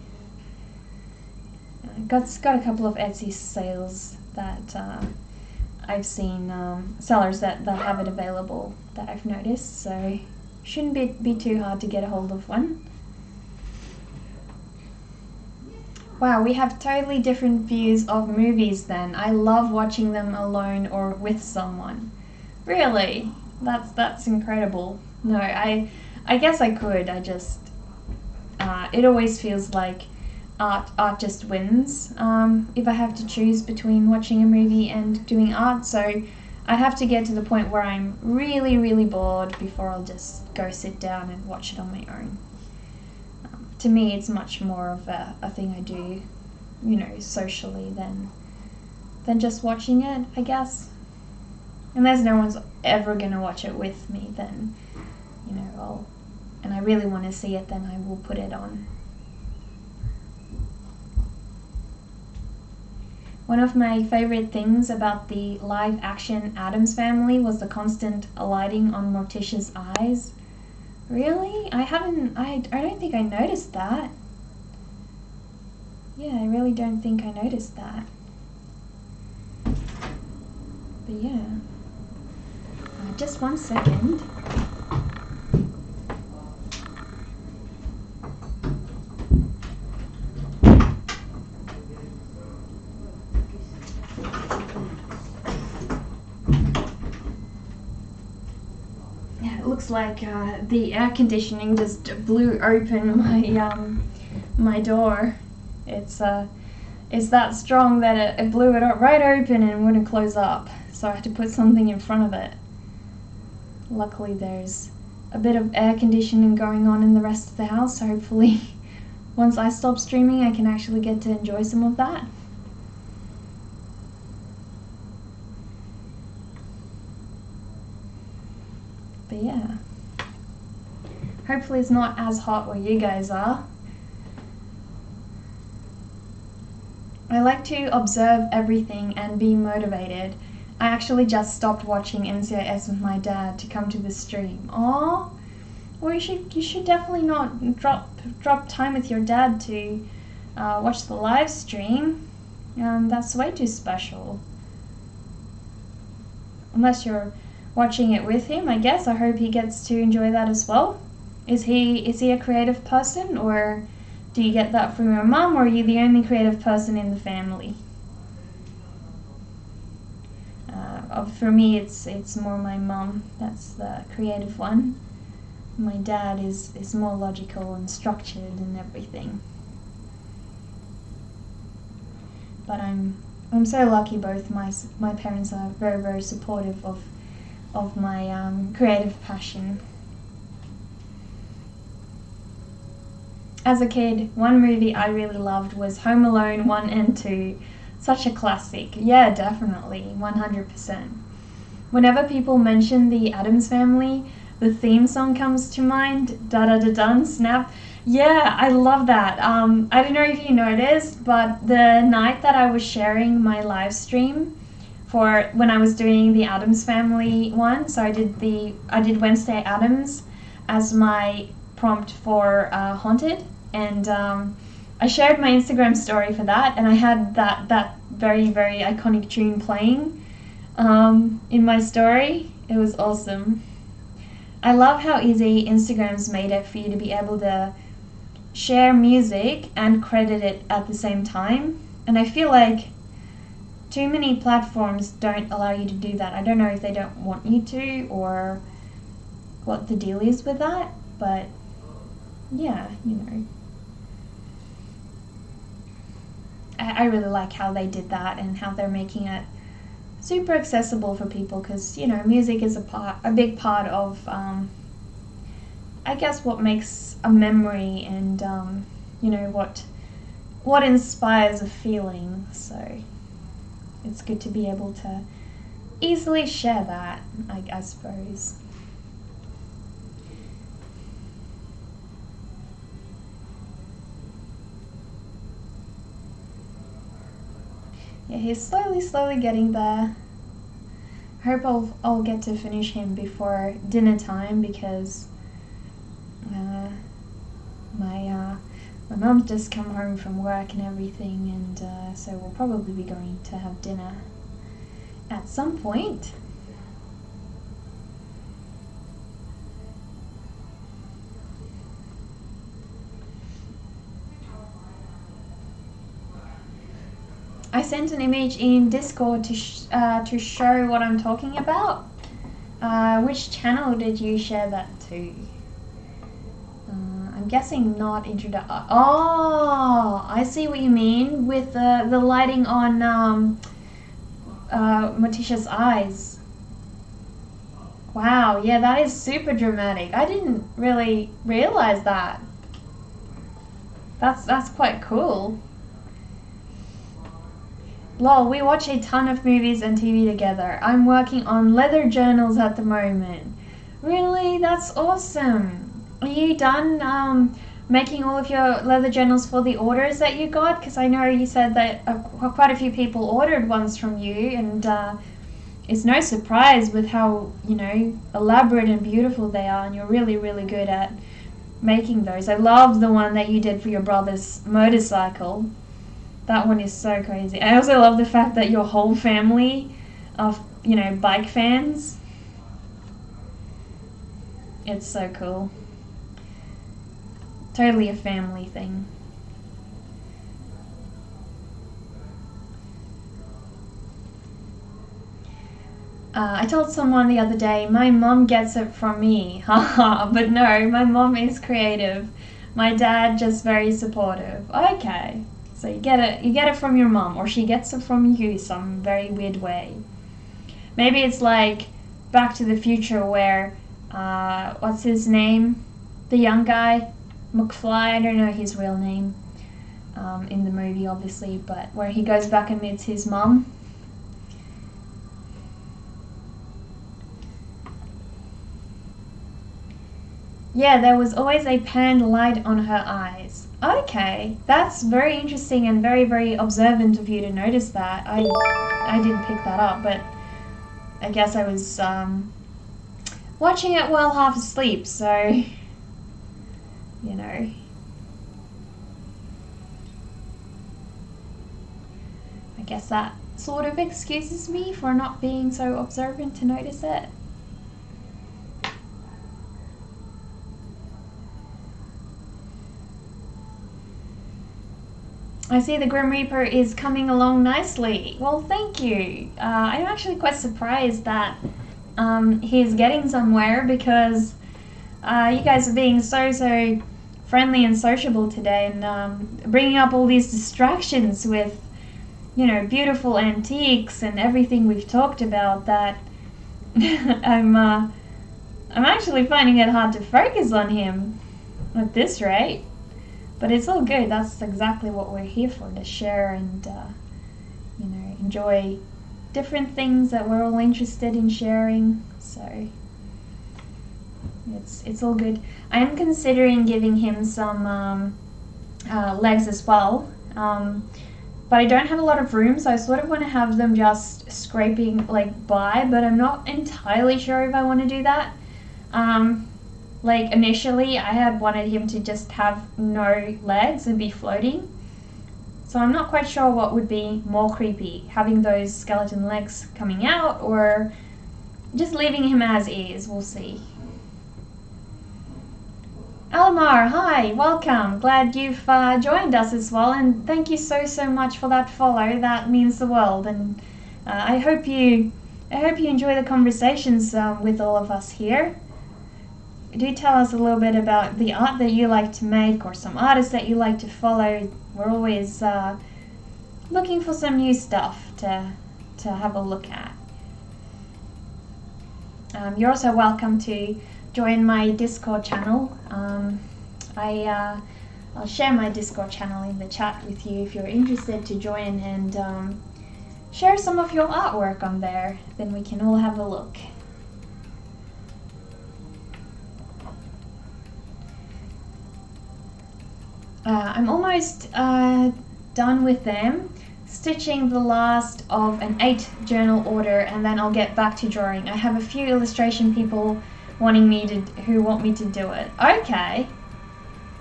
got a couple of Etsy sales that I've seen, sellers that have it available that I've noticed, so shouldn't be too hard to get a hold of one. Wow, we have totally different views of movies then. I love watching them alone or with someone. Really? That's incredible. No, I guess I could. I just it always feels like art just wins if I have to choose between watching a movie and doing art. So I have to get to the point where I'm really, really bored before I'll just go sit down and watch it on my own. To me, it's much more of a thing I do, socially than just watching it, I guess. Unless no one's ever going to watch it with me, then, and I really want to see it, then I will put it on. One of my favorite things about the live-action Addams Family was the constant alighting on Morticia's eyes. Really? I don't think I noticed that. Yeah, I really don't think I noticed that. But yeah. Just 1 second. Looks like the air conditioning just blew open my door. It's that strong that it blew it right open and wouldn't close up, so I had to put something in front of it. Luckily there's a bit of air conditioning going on in the rest of the house, so hopefully once I stop streaming I can actually get to enjoy some of that. But yeah, hopefully it's not as hot where you guys are. I like to observe everything and be motivated. I actually just stopped watching NCIS with my dad to come to the stream. Aww, well you should definitely not drop time with your dad to watch the live stream. That's way too special. Unless you're watching it with him, I guess. I hope he gets to enjoy that as well. Is he a creative person, or do you get that from your mum, or are you the only creative person in the family? For me, it's more my mum that's the creative one. My dad is more logical and structured and everything. But I'm so lucky. Both my parents are very, very supportive of my creative passion. As a kid, one movie I really loved was Home Alone 1 and 2. Such a classic. Yeah, definitely, 100%. Whenever people mention the Addams Family, the theme song comes to mind, da-da-da-dun, snap. Yeah, I love that. I don't know if you noticed, but the night that I was sharing my live stream for when I was doing the Addams Family one, so I did Wednesday Addams as my prompt for Haunted, and I shared my Instagram story for that, and I had that very, very iconic tune playing in my story. It was awesome. I love how easy Instagram's made it for you to be able to share music and credit it at the same time, and I feel like too many platforms don't allow you to do that. I don't know if they don't want you to or what the deal is with that, but yeah, I really like how they did that and how they're making it super accessible for people, because music is a big part of I guess what makes a memory, and what inspires a feeling. So it's good to be able to easily share that, I suppose. Yeah, he's slowly getting there. I hope I'll get to finish him before dinner time, because my mum's just come home from work and everything, and so we'll probably be going to have dinner at some point. I sent an image in Discord to show what I'm talking about. Which channel did you share that to? I'm guessing not Oh, I see what you mean with the lighting on Morticia's eyes. Wow, yeah, that is super dramatic. I didn't really realize that. That's quite cool. Lol, we watch a ton of movies and TV together. I'm working on leather journals at the moment. Really? That's awesome. Are you done making all of your leather journals for the orders that you got? Because I know you said that quite a few people ordered ones from you, and it's no surprise with how, elaborate and beautiful they are, and you're really, really good at making those. I love the one that you did for your brother's motorcycle. That one is so crazy. I also love the fact that your whole family of, bike fans. It's so cool. Totally a family thing. I told someone the other day, my mom gets it from me. Haha, but no, my mom is creative. My dad just very supportive. Okay. So you get it from your mom, or she gets it from you some very weird way. Maybe it's like Back to the Future, where what's his name? The young guy, McFly. I don't know his real name in the movie, obviously, but where he goes back and meets his mom. Yeah, there was always a panned light on her eyes. Okay, that's very interesting and very, very observant of you to notice that. I didn't pick that up, but I guess I was watching it while half asleep, so, I guess that sort of excuses me for not being so observant to notice it. I see the Grim Reaper is coming along nicely. Well, thank you. I'm actually quite surprised that he's getting somewhere, because you guys are being so friendly and sociable today, and bringing up all these distractions with, beautiful antiques and everything we've talked about, that I'm actually finding it hard to focus on him at this rate. But it's all good. That's exactly what we're here for, to share and, enjoy different things that we're all interested in sharing. So it's all good. I am considering giving him some legs as well, but I don't have a lot of room, so I sort of want to have them just scraping by, but I'm not entirely sure if I want to do that. Initially, I had wanted him to just have no legs and be floating. So I'm not quite sure what would be more creepy, having those skeleton legs coming out, or just leaving him as is. We'll see. Almar, hi, welcome. Glad you've joined us as well, and thank you so much for that follow. That means the world, and I hope you enjoy the conversations with all of us here. Do tell us a little bit about the art that you like to make, or some artists that you like to follow. We're always looking for some new stuff to have a look at. You're also welcome to join my Discord channel. I'll share my Discord channel in the chat with you if you're interested to join and share some of your artwork on there. Then we can all have a look. I'm almost done with them, stitching the last of an 8 journal order, and then I'll get back to drawing. I have a few illustration people who want me to do it. Okay,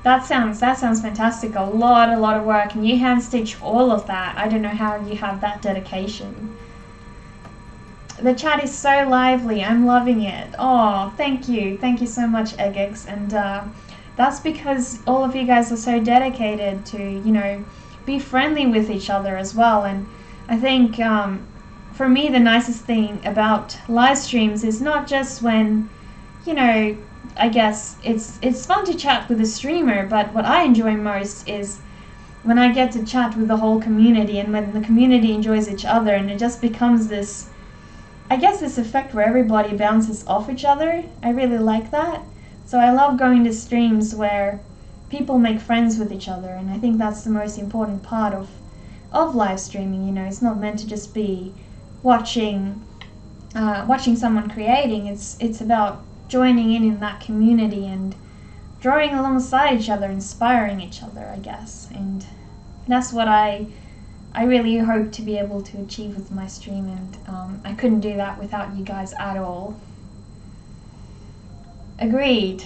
that sounds fantastic. A lot of work, and you hand stitch all of that. I don't know how you have that dedication. The chat is so lively. I'm loving it. Oh, thank you so much, Eggex, and that's because all of you guys are so dedicated to, you know, be friendly with each other as well. And I think for me the nicest thing about live streams is not just when, you know, I guess it's fun to chat with a streamer, but what I enjoy most is when I get to chat with the whole community, and when the community enjoys each other, and it just becomes this, I guess, this effect where everybody bounces off each other. I really like that. So I love going to streams where people make friends with each other, and I think that's the most important part of live streaming. You know, it's not meant to just be watching someone creating. It's about joining in that community and drawing alongside each other, inspiring each other, I guess. And that's what I really hope to be able to achieve with my stream, and I couldn't do that without you guys at all. Agreed.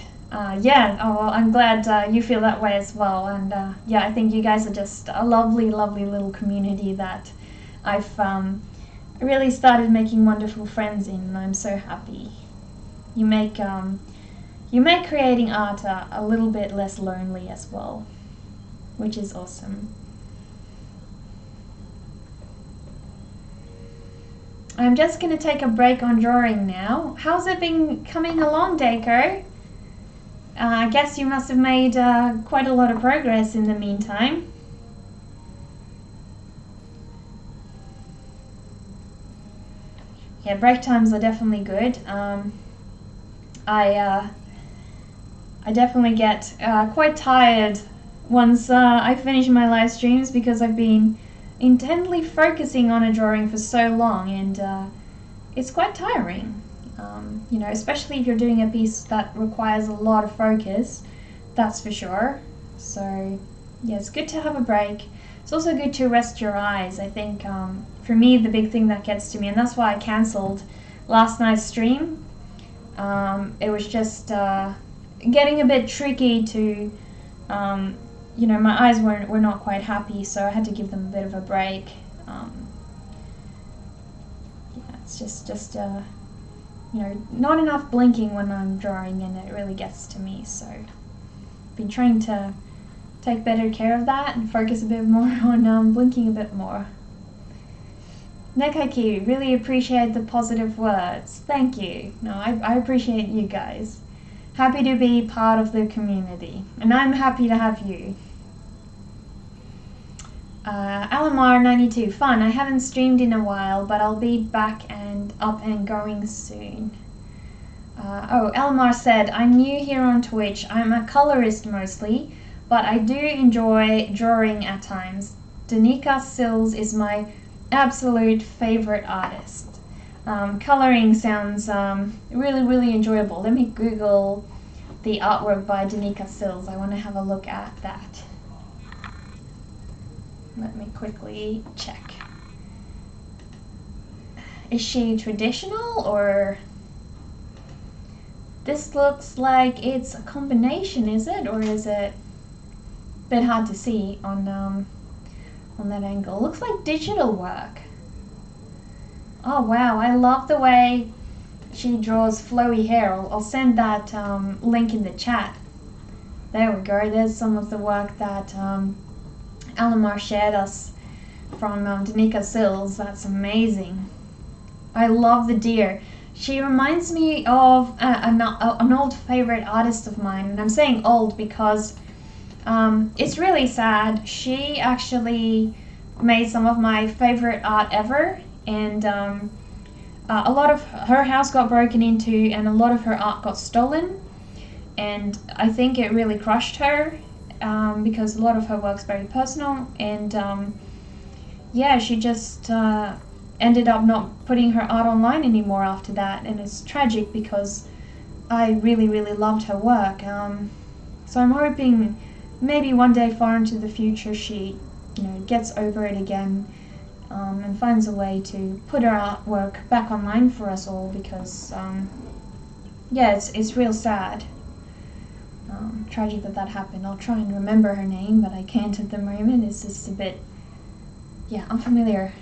Yeah, oh, well, I'm glad you feel that way as well. And yeah, I think you guys are just a lovely little community that I've really started making wonderful friends in, and I'm so happy. You make creating art a little bit less lonely as well, which is awesome. I'm just going to take a break on drawing now. How's it been coming along, Deiko? I guess you must have made quite a lot of progress in the meantime. Yeah, break times are definitely good. I definitely get quite tired once I finish my live streams, because I've been intently focusing on a drawing for so long, and it's quite tiring. You know, especially if you're doing a piece that requires a lot of focus, that's for sure. So yeah, it's good to have a break. It's also good to rest your eyes. I think for me, the big thing that gets to me, and that's why I cancelled last night's stream, it was just getting a bit tricky to, you know, my eyes were not quite happy, so I had to give them a bit of a break. Yeah, it's just you know, not enough blinking when I'm drawing, and it really gets to me. So I've been trying to take better care of that and focus a bit more on blinking a bit more. Nekaki, really appreciate the positive words. Thank you. No, I appreciate you guys. Happy to be part of the community, and I'm happy to have you. Alamar92, fun. I haven't streamed in a while, but I'll be back and up and going soon. Oh, Elmar said, I'm new here on Twitch. I'm a colorist mostly, but I do enjoy drawing at times. Danica Sills is my absolute favorite artist. Coloring sounds really enjoyable. Let me Google the artwork by Danica Sills. I want to have a look at that. Let me quickly check. Is she traditional, or this looks like it's a combination, is it? Or is it a bit hard to see on that angle? Looks like digital work. Oh wow, I love the way she draws flowy hair. I'll send that link in the chat. There we go. There's some of the work that Alamar shared us from Danica Sills. That's amazing. I love the deer. She reminds me of an old favorite artist of mine, and I'm saying old because it's really sad. She actually made some of my favorite art ever, and a lot of her house got broken into and a lot of her art got stolen, and I think it really crushed her because a lot of her work's very personal, and yeah, she just ended up not putting her art online anymore after that, and it's tragic because I really, really loved her work. So I'm hoping maybe one day far into the future she, gets over it again and finds a way to put her artwork back online for us all, because yeah, it's real sad. Tragic that happened. I'll try and remember her name, but I can't at the moment. It's just a bit, unfamiliar.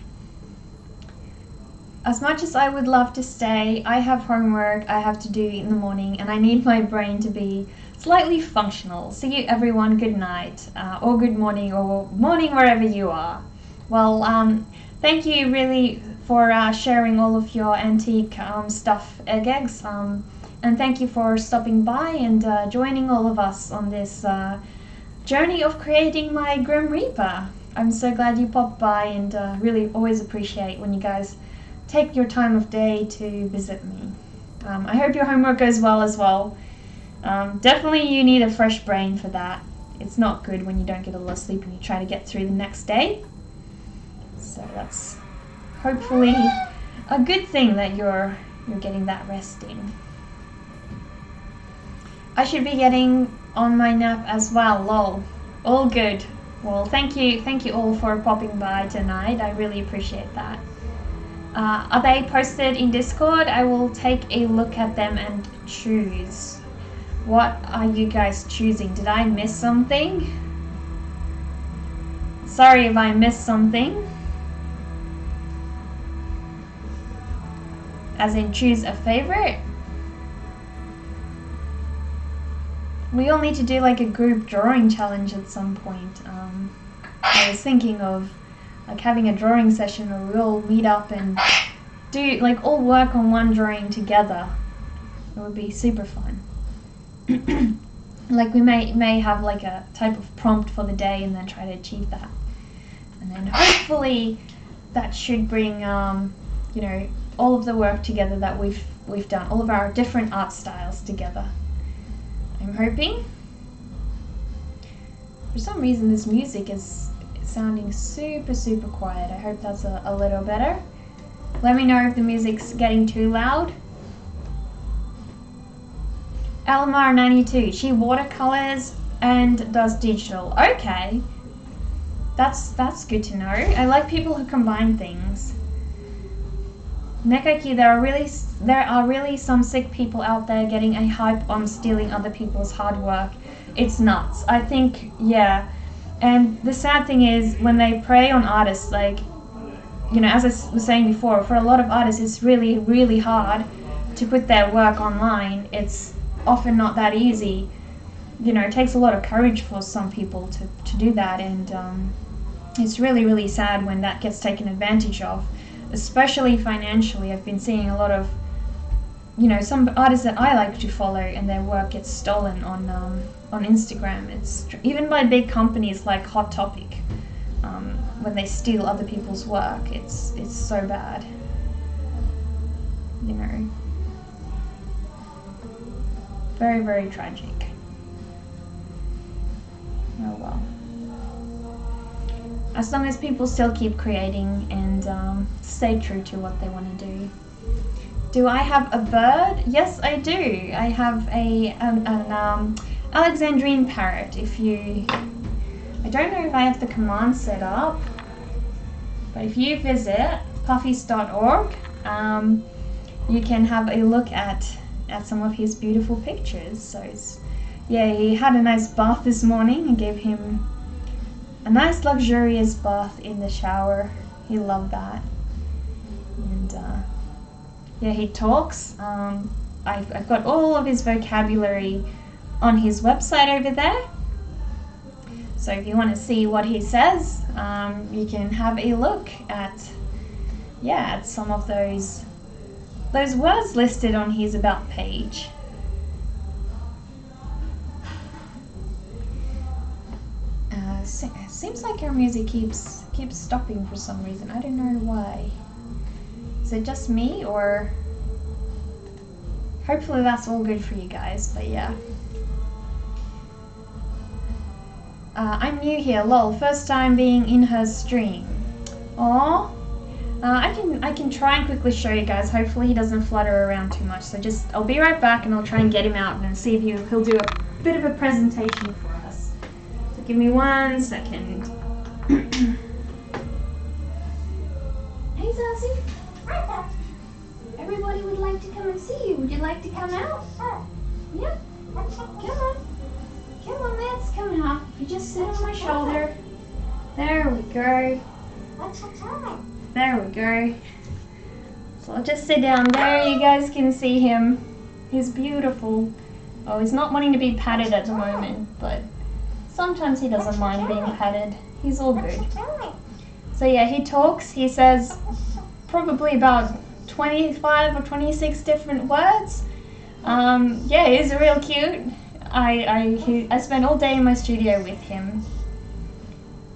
As much as I would love to stay, I have homework I have to do in the morning, and I need my brain to be slightly functional. See you everyone, good night, or good morning, or morning wherever you are. Well, thank you really for sharing all of your antique stuff, eggs, and thank you for stopping by and joining all of us on this journey of creating my Grim Reaper. I'm so glad you popped by, and really always appreciate when you guys take your time of day to visit me. I hope your homework goes well as well. Definitely you need a fresh brain for that. It's not good when you don't get a lot of sleep and you try to get through the next day. So that's hopefully a good thing that you're getting that rest in. I should be getting on my nap as well, lol. All good. Well, thank you all for popping by tonight. I really appreciate that. Are they posted in Discord? I will take a look at them and choose. What are you guys choosing? Did I miss something? Sorry if I missed something. As in choose a favorite? We all need to do like a group drawing challenge at some point. I was thinking of like having a drawing session where we all meet up and do like all work on one drawing together. It would be super fun. Like we may have like a type of prompt for the day and then try to achieve that. And then hopefully that should bring all of the work together that we've done, all of our different art styles together. I'm hoping. For some reason this music is sounding super, super quiet. I hope that's a little better. Let me know if the music's getting too loud. Elmar92, she watercolors and does digital. Okay. That's good to know. I like people who combine things. Nekaki, there are really some sick people out there getting a hype on stealing other people's hard work. It's nuts. I think, yeah. And the sad thing is when they prey on artists, like, as I was saying before, for a lot of artists it's really, really hard to put their work online. It's often not that easy. It takes a lot of courage for some people to do that, and it's really, really sad when that gets taken advantage of, especially financially. I've been seeing a lot of, some artists that I like to follow and their work gets stolen on Instagram. It's even by big companies like Hot Topic. When they steal other people's work, it's so bad. Very, very tragic. Oh well. As long as people still keep creating and stay true to what they want to do. Do I have a bird? Yes, I do. I have an Alexandrine parrot. I don't know if I have the command set up, but if you visit puffies.org, you can have a look at some of his beautiful pictures. So he had a nice bath this morning. I gave him a nice luxurious bath in the shower. He loved that. And he talks. I've got all of his vocabulary on his website over there. So if you want to see what he says, you can have a look at some of those words listed on his about page. Seems like our music keeps keeps stopping for some reason. I don't know why. Is it just me, or hopefully that's all good for you guys, but yeah. I'm new here, lol, first time being in her stream. Aww. I can try and quickly show you guys. Hopefully he doesn't flutter around too much. So I'll be right back and I'll try and get him out and see if he'll do a bit of a presentation for us. So give me 1 second. Hey Zazie. Everybody would like to come and see you. Would you like to come out? Yeah. Come on. Come on, let's come out. You just sit on my shoulder. There we go. There we go. So I'll just sit down there. You guys can see him. He's beautiful. Oh, he's not wanting to be patted at the moment, but sometimes he doesn't mind being patted. He's all good. So yeah, he talks. He says probably about 25 or 26 different words. Yeah, he's real cute. I spent all day in my studio with him.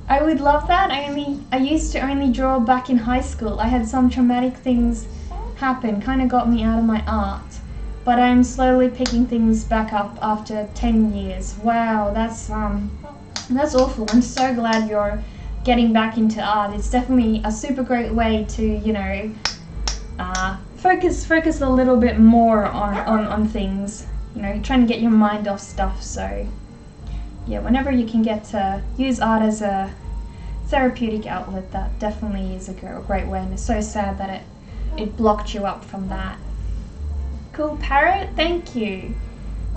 I would love that. I used to only draw back in high school. I had some traumatic things happen, kind of got me out of my art. But I'm slowly picking things back up after 10 years. Wow, that's awful. I'm so glad you're getting back into art. It's definitely a super great way to, you know, focus a little bit more on things. You know, you're trying to get your mind off stuff, so yeah, whenever you can get to use art as a therapeutic outlet, that definitely is a great way, and it's so sad that it blocked you up from that. Cool parrot, thank you.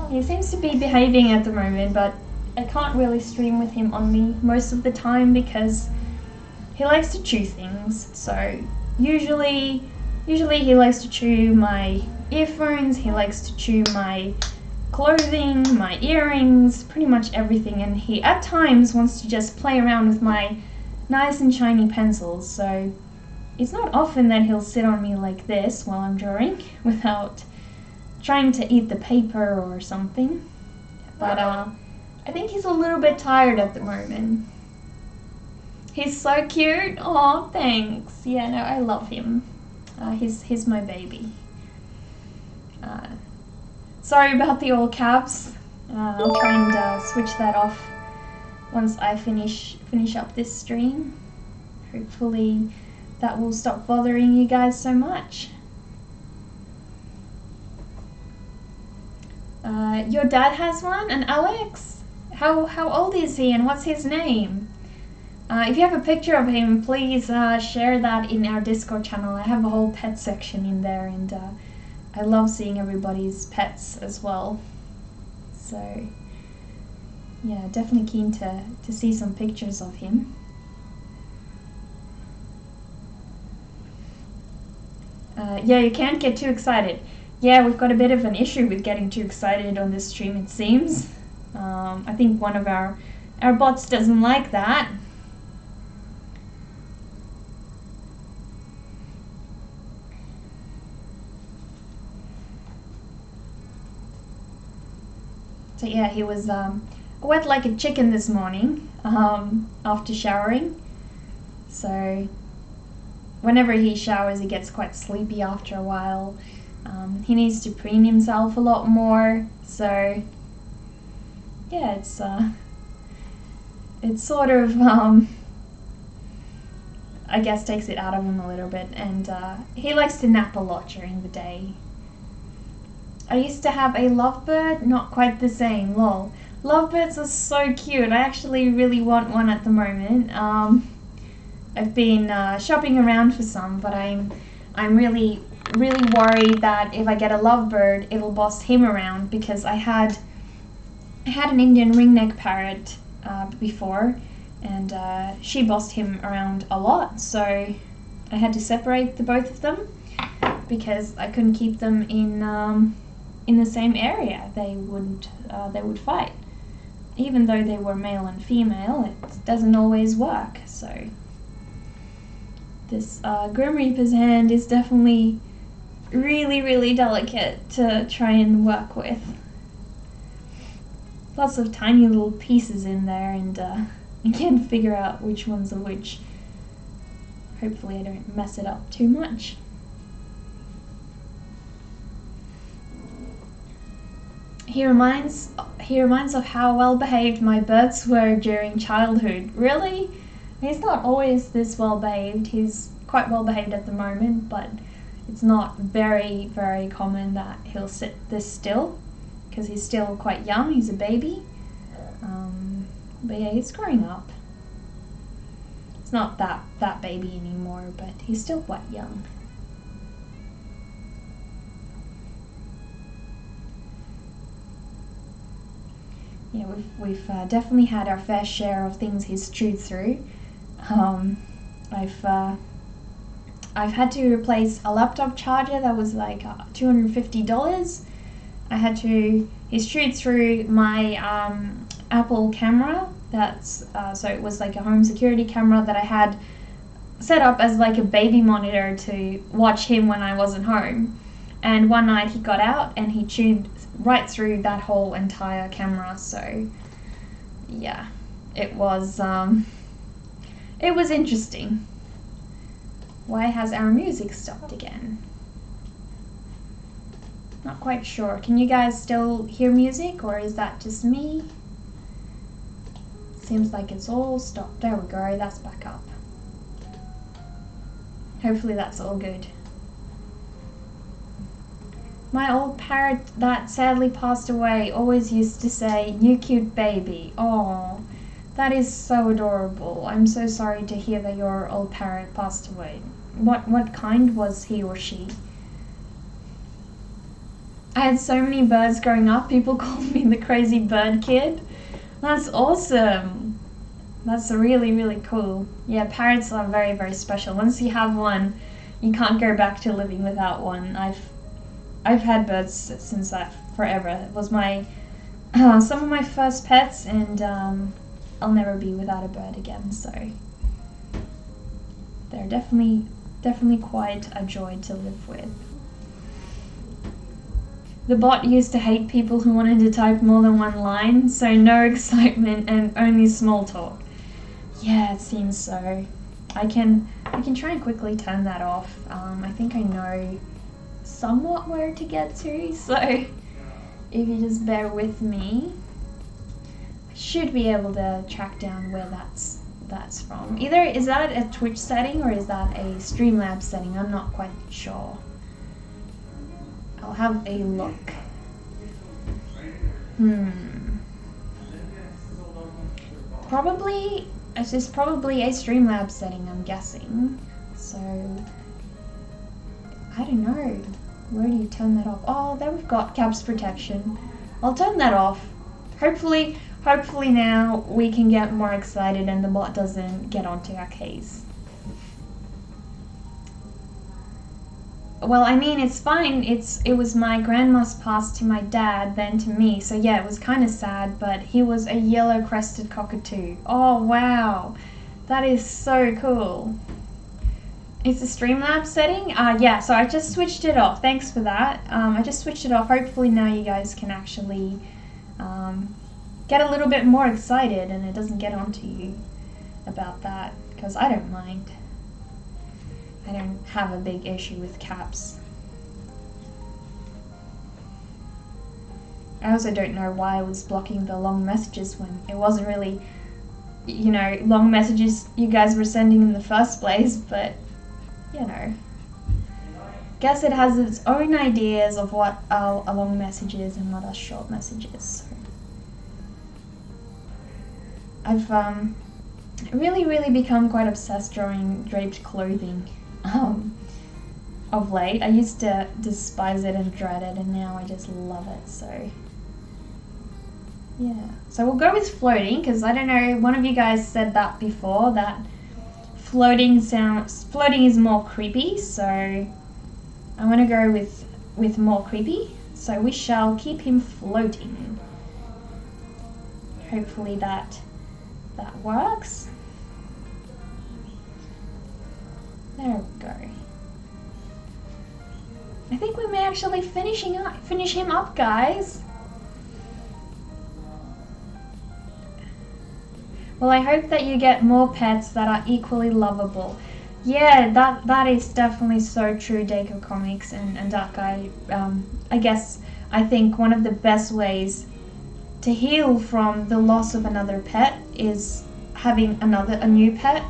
He seems to be behaving at the moment, but I can't really stream with him on me most of the time because he likes to chew things. So usually he likes to chew my earphones, he likes to chew my clothing, my earrings, pretty much everything, and he at times wants to just play around with my nice and shiny pencils. So it's not often that he'll sit on me like this while I'm drawing without trying to eat the paper or something. But I think he's a little bit tired at the moment. He's so cute. Aw, thanks. Yeah, no, I love him. He's my baby. Sorry about the all caps. I'll try and switch that off once I finish up this stream. Hopefully that will stop bothering you guys so much. Your dad has one, and Alex? How old is he and what's his name? If you have a picture of him, please share that in our Discord channel. I have a whole pet section in there, and I love seeing everybody's pets as well. So yeah, definitely keen to see some pictures of him. Yeah, you can't get too excited. Yeah, we've got a bit of an issue with getting too excited on this stream, it seems. I think one of our bots doesn't like that. So yeah, he was wet like a chicken this morning after showering. So whenever he showers, he gets quite sleepy after a while. He needs to preen himself a lot more. So yeah, it's sort of I guess takes it out of him a little bit, and he likes to nap a lot during the day. I used to have a lovebird, not quite the same, lol. Lovebirds are so cute. I actually really want one at the moment. I've been shopping around for some, but I'm really worried that if I get a lovebird, it'll boss him around, because I had an Indian ringneck parrot before, and she bossed him around a lot, so I had to separate the both of them because I couldn't keep them in the same area. They would fight. Even though they were male and female, it doesn't always work. So this Grim Reaper's hand is definitely really delicate to try and work with. Lots of tiny little pieces in there, and you can't figure out which ones are which. hopefully I don't mess it up too much. He reminds of how well behaved my birds were during childhood. Really? He's not always this well behaved. He's quite well behaved at the moment, but it's not very, very common that he'll sit this still because he's still quite young. He's a baby. But yeah, he's growing up. It's not that baby anymore, but he's still quite young. Yeah, we've definitely had our fair share of things he's chewed through. I've had to replace a laptop charger that was like $250. He's chewed through my Apple camera. So it was like a home security camera that I had set up as like a baby monitor to watch him when I wasn't home. And one night he got out and he chewed right through that whole entire camera. So yeah, it was interesting. Why has our music stopped again? Not quite sure. Can you guys still hear music, or is that just me? Seems like it's all stopped. There we go, that's back up. Hopefully that's all good. My old parrot that sadly passed away always used to say, "You cute baby." Oh, that is so adorable. I'm so sorry to hear that your old parrot passed away. What kind was he or she? I had so many birds growing up. People called me the crazy bird kid. That's awesome. That's really, really cool. Yeah, parrots are very, very special. Once you have one, you can't go back to living without one. I've had birds since that forever. It was my some of my first pets, and I'll never be without a bird again. So they're definitely quite a joy to live with. The bot used to hate people who wanted to type more than one line, so no excitement and only small talk. Yeah, it seems so. I can try and quickly turn that off. I think I know somewhat where to get to, so if you just bear with me, I should be able to track down where that's from. Either is that a Twitch setting or is that a Streamlabs setting? I'm not quite sure. I'll have a look. It's just probably a Streamlabs setting, I'm guessing. So I don't know. Where do you turn that off? Oh, there we've got caps protection. I'll turn that off. Hopefully now we can get more excited and the bot doesn't get onto our case. Well, I mean, it's fine. It was my grandma's pass to my dad, then to me. So yeah, it was kind of sad, but he was a yellow-crested cockatoo. Oh, wow. That is so cool. It's a Streamlabs setting? Yeah, so I just switched it off. Thanks for that. I just switched it off. Hopefully now you guys can actually get a little bit more excited and it doesn't get onto you about that, because I don't mind. I don't have a big issue with caps. I also don't know why I was blocking the long messages when it wasn't really, you know, long messages you guys were sending in the first place, but, you know. Guess it has its own ideas of what a long message is and what a short message is. So I've really become quite obsessed drawing draped clothing. Of late. I used to despise it and dread it, and now I just love it. So yeah, so we'll go with floating, because I don't know, one of you guys said that before, that floating is more creepy, so I want to go with more creepy, so we shall keep him floating. Hopefully that works. There we go. I think we may actually finish him up, guys. Well, I hope that you get more pets that are equally lovable. Yeah, that is definitely so true, Deco Comics and that guy. I guess I think one of the best ways to heal from the loss of another pet is having a new pet.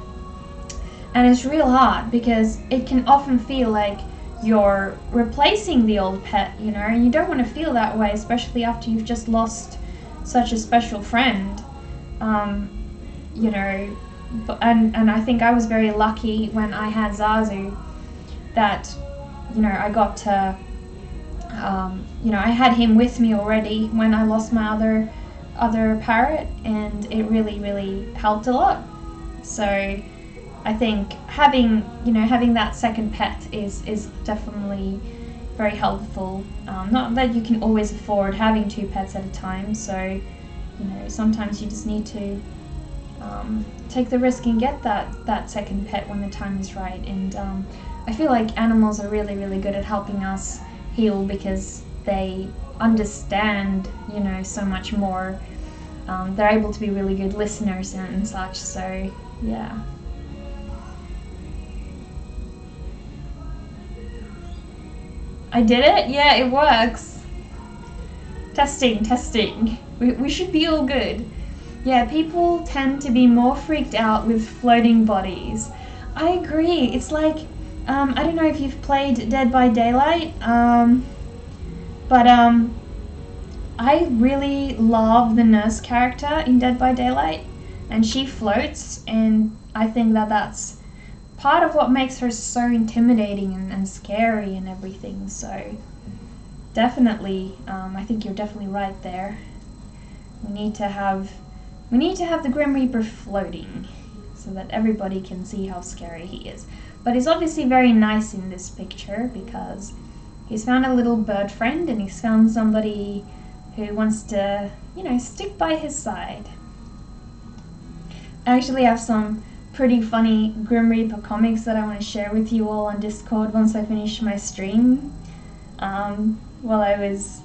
And it's real hard because it can often feel like you're replacing the old pet, you know, and you don't want to feel that way, especially after you've just lost such a special friend. You know, and I think I was very lucky when I had Zazu that, you know, I got to, you know, I had him with me already when I lost my other parrot, and it really helped a lot. So I think having that second pet is definitely very helpful. Not that you can always afford having 2 pets at a time, so you know, sometimes you just need to take the risk and get that second pet when the time is right. And I feel like animals are really good at helping us heal because they understand, you know, so much more. They're able to be really good listeners and such, so yeah. I did it? Yeah, it works. Testing. We should be all good. Yeah, people tend to be more freaked out with floating bodies. I agree. It's like, I don't know if you've played Dead by Daylight, but I really love the nurse character in Dead by Daylight, and she floats, and I think that's part of what makes her so intimidating and scary and everything. So definitely, I think you're definitely right there. We need to have the Grim Reaper floating so that everybody can see how scary he is. But he's obviously very nice in this picture because he's found a little bird friend and he's found somebody who wants to, you know, stick by his side. I actually have some pretty funny Grim Reaper comics that I want to share with you all on Discord once I finish my stream. While I was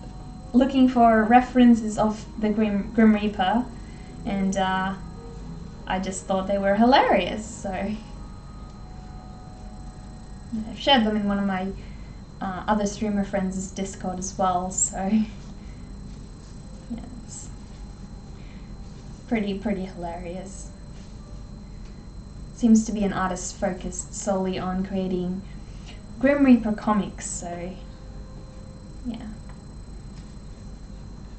looking for references of the Grim Reaper, and I just thought they were hilarious, so I've shared them in one of my other streamer friends' Discord as well, so yeah, it's pretty hilarious. Seems to be an artist focused solely on creating Grim Reaper comics, so yeah.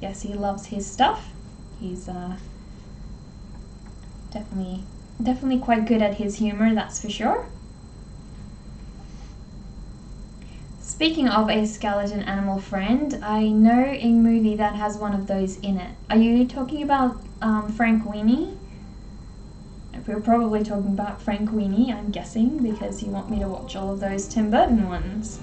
Yes, he loves his stuff. He's definitely quite good at his humor, that's for sure. Speaking of a skeleton animal friend, I know a movie that has one of those in it. Are you talking about Frank Weenie? We're probably talking about Frank Weenie, I'm guessing, because you want me to watch all of those Tim Burton ones.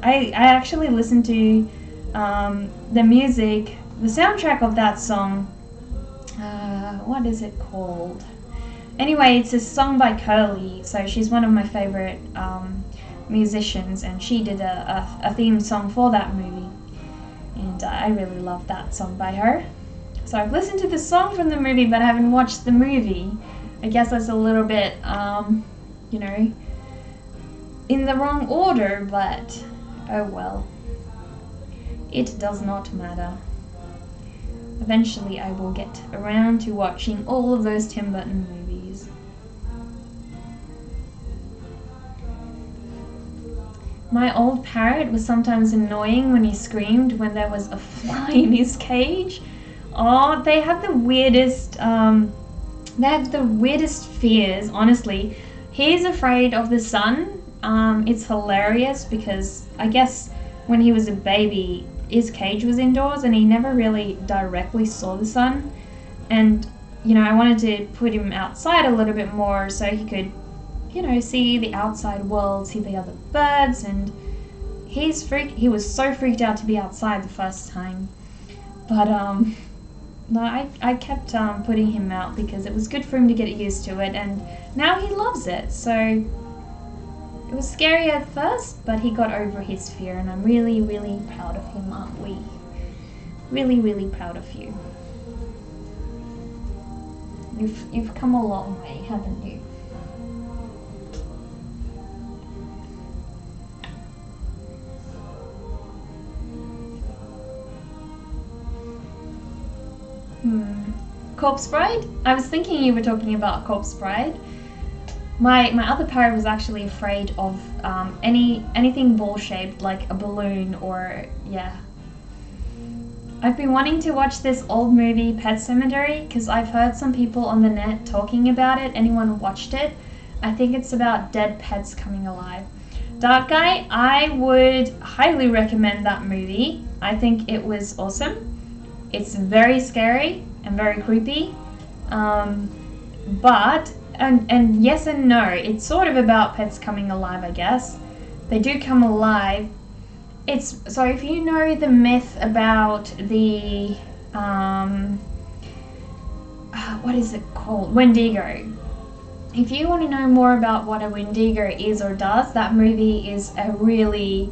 I actually listened to the music, the soundtrack of that song. What is it called? Anyway, it's a song by Curly, so she's one of my favorite musicians, and she did a theme song for that movie, and I really love that song by her. So I've listened to the song from the movie, but I haven't watched the movie. I guess that's a little bit, you know, in the wrong order, but oh well. It does not matter. Eventually I will get around to watching all of those Tim Burton movies. My old parrot was sometimes annoying when he screamed when there was a fly in his cage. Oh, they have the weirdest fears, honestly. He's afraid of the sun. It's hilarious because I guess when he was a baby, his cage was indoors and he never really directly saw the sun. And, you know, I wanted to put him outside a little bit more so he could, you know, see the outside world, see the other birds, and he was so freaked out to be outside the first time. But, no, I kept putting him out because it was good for him to get used to it, and now he loves it. So it was scary at first, but he got over his fear, and I'm really proud of him, aren't we? Really proud of you. You've come a long way, haven't you? Corpse Bride? I was thinking you were talking about Corpse Bride. My other parrot was actually afraid of anything ball shaped, like a balloon or yeah. I've been wanting to watch this old movie Pet Sematary because I've heard some people on the net talking about it. Anyone watched it? I think it's about dead pets coming alive. Dark Guy, I would highly recommend that movie. I think it was awesome. It's very scary and very creepy. But and yes and no. It's sort of about pets coming alive, I guess. They do come alive. It's so if you know the myth about the what is it called? Wendigo. If you want to know more about what a Wendigo is or does, that movie is a really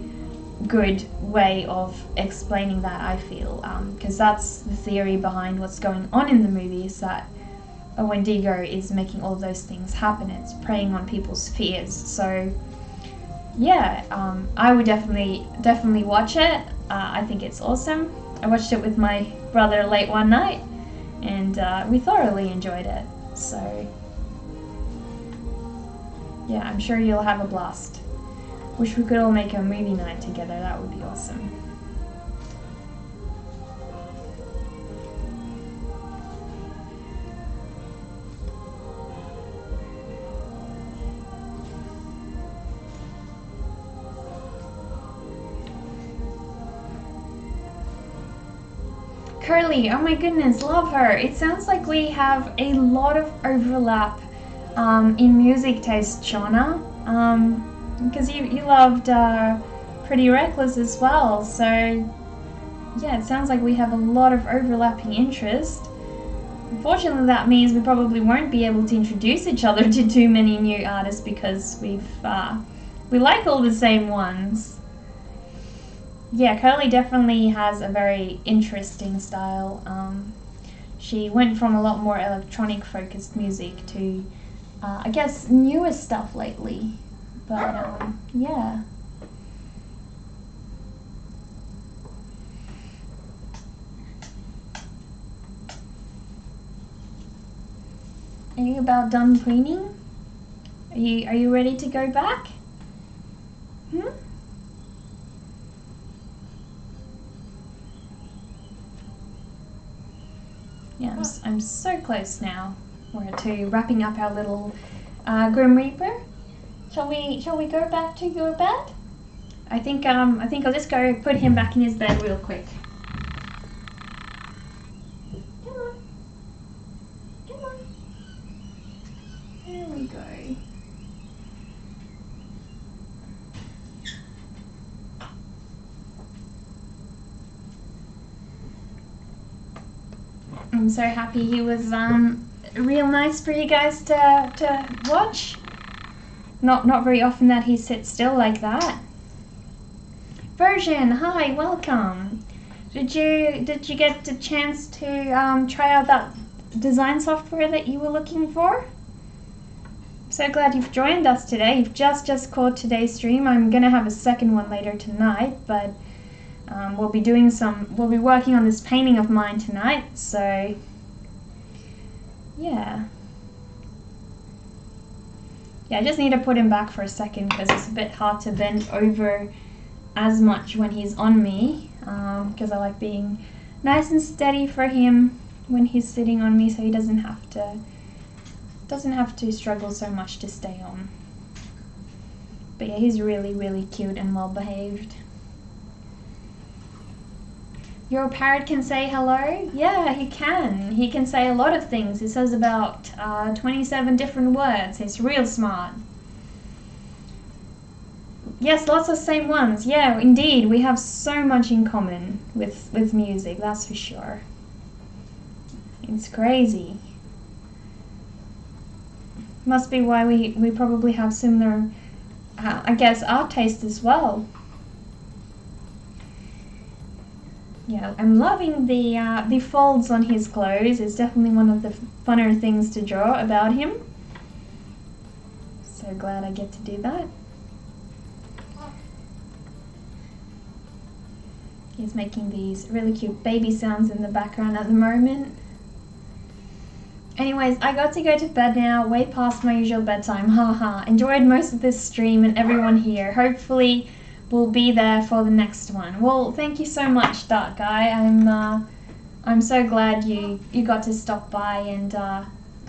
good way of explaining that, I feel, because that's the theory behind what's going on in the movie, is that a Wendigo is making all those things happen. It's preying on people's fears. So yeah, I would definitely watch it. I think it's awesome. I watched it with my brother late one night, and we thoroughly enjoyed it. So yeah, I'm sure you'll have a blast. Wish we could all make a movie night together. That would be awesome. Curly, oh my goodness, love her. It sounds like we have a lot of overlap in music taste, Shauna, because you loved Pretty Reckless as well, so yeah, it sounds like we have a lot of overlapping interest. Unfortunately, that means we probably won't be able to introduce each other to too many new artists because we like all the same ones. Yeah, Curly definitely has a very interesting style. She went from a lot more electronic focused music to I guess newer stuff lately, but yeah. Are you about done cleaning? Are you ready to go back? Yeah, I'm so close now. We're to wrapping up our little Grim Reaper. Shall we go back to your bed? I think I'll just go put him back in his bed real quick. Come on. Come on. There we go. I'm so happy he was real nice for you guys to watch. Not very often that he sits still like that. Version, hi, welcome. Did you get the chance to try out that design software that you were looking for? So glad you've joined us today. You've just caught today's stream. I'm gonna have a second one later tonight, but we'll be working on this painting of mine tonight, so yeah. Yeah, I just need to put him back for a second because it's a bit hard to bend over as much when he's on me, because I like being nice and steady for him when he's sitting on me, so he doesn't have to struggle so much to stay on. But yeah, he's really cute and well behaved. Your parrot can say hello? Yeah, he can. He can say a lot of things. He says about 27 different words. He's real smart. Yes, lots of same ones. Yeah, indeed. We have so much in common with music, that's for sure. It's crazy. Must be why we probably have similar, I guess, art taste as well. Yeah, I'm loving the folds on his clothes. It's definitely one of the funner things to draw about him. So glad I get to do that. He's making these really cute baby sounds in the background at the moment. Anyways, I got to go to bed now, way past my usual bedtime. Haha. Enjoyed most of this stream and everyone here. Hopefully we'll be there for the next one. Well, thank you so much, Dark Guy. I'm so glad you got to stop by, and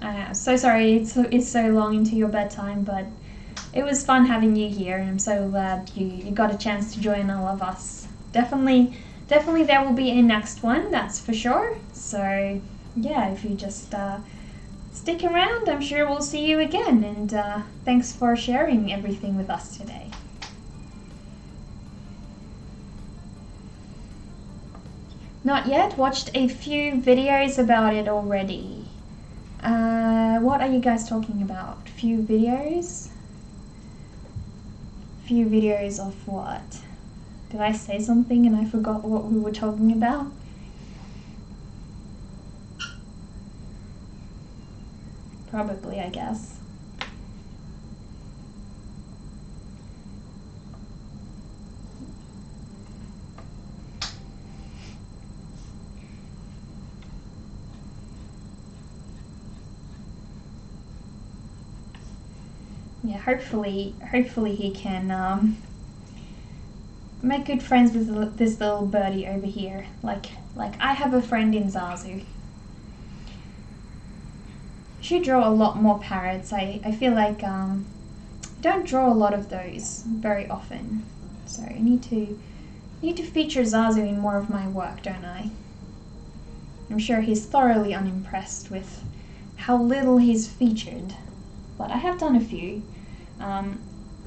I'm so sorry it's so long into your bedtime, but it was fun having you here, and I'm so glad you got a chance to join all of us. Definitely there will be a next one, that's for sure. So yeah, if you just stick around, I'm sure we'll see you again, and thanks for sharing everything with us today. Not yet, watched a few videos about it already. What are you guys talking about? Few videos? Few videos of what? Did I say something and I forgot what we were talking about? Probably, I guess. Yeah, hopefully he can make good friends with this little birdie over here. Like I have a friend in Zazu. Should draw a lot more parrots. I feel like don't draw a lot of those very often. So I need to feature Zazu in more of my work, don't I? I'm sure he's thoroughly unimpressed with how little he's featured, but I have done a few.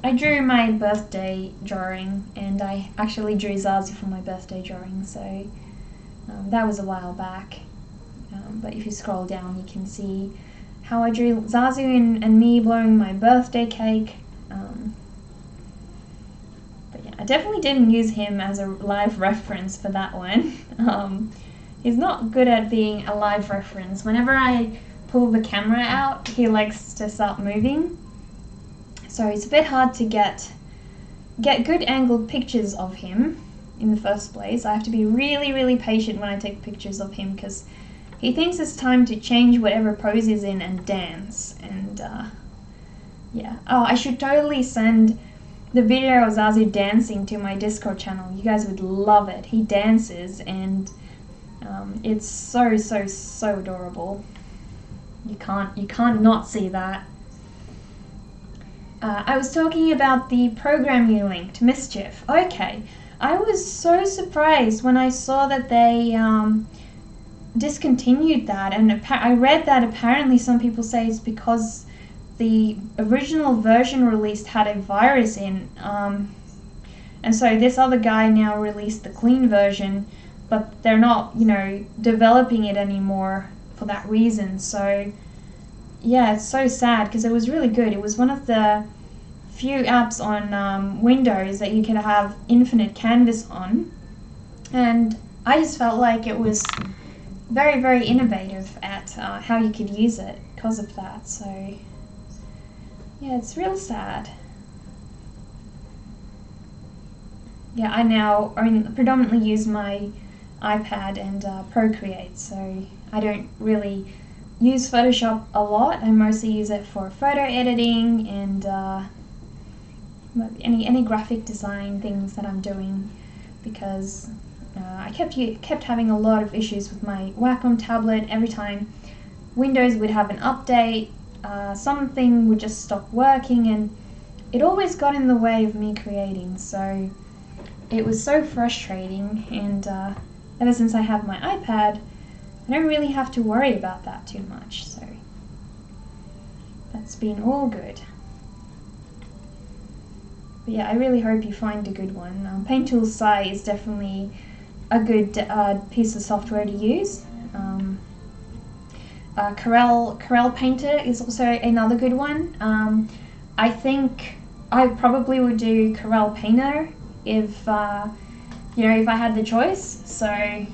I drew my birthday drawing, and I actually drew Zazu for my birthday drawing, so that was a while back. But if you scroll down, you can see how I drew Zazu and me blowing my birthday cake. But yeah, I definitely didn't use him as a live reference for that one. He's not good at being a live reference. Whenever I pull the camera out, he likes to start moving. So it's a bit hard to get good angled pictures of him in the first place. I have to be really, really patient when I take pictures of him, because he thinks it's time to change whatever pose he's in and dance. And yeah. Oh, I should totally send the video of Zazu dancing to my Discord channel. You guys would love it. He dances, and it's so adorable. You can't not see that. I was talking about the program you linked, Mischief. Okay, I was so surprised when I saw that they discontinued that, and I read that apparently some people say it's because the original version released had a virus in, and so this other guy now released the clean version, but they're not, developing it anymore for that reason. So yeah, it's so sad, because it was really good. It was one of the few apps on Windows that you could have infinite canvas on, and I just felt like it was very, very innovative at how you could use it because of that. So yeah, it's real sad. Yeah, I predominantly use my iPad and Procreate, so I don't really use Photoshop a lot. I mostly use it for photo editing and any graphic design things that I'm doing, because I kept having a lot of issues with my Wacom tablet. Every time Windows would have an update, something would just stop working, and it always got in the way of me creating. So it was so frustrating, and ever since I have my iPad, I don't really have to worry about that too much, so that's been all good. But yeah, I really hope you find a good one. Paint Tool Sai is definitely a good piece of software to use. Corel Painter is also another good one. I think I probably would do Corel Painter if if I had the choice. So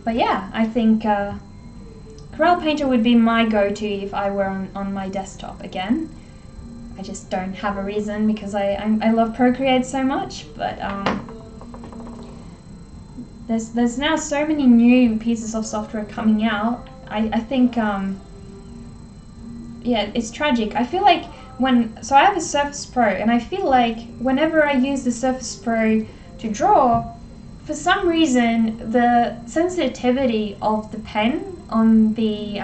but yeah, I think Corel Painter would be my go-to if I were on my desktop again. I just don't have a reason, because I love Procreate so much, but there's now so many new pieces of software coming out. I think yeah, it's tragic. I feel like so I have a Surface Pro, and I feel like whenever I use the Surface Pro to draw, for some reason the sensitivity of the pen on the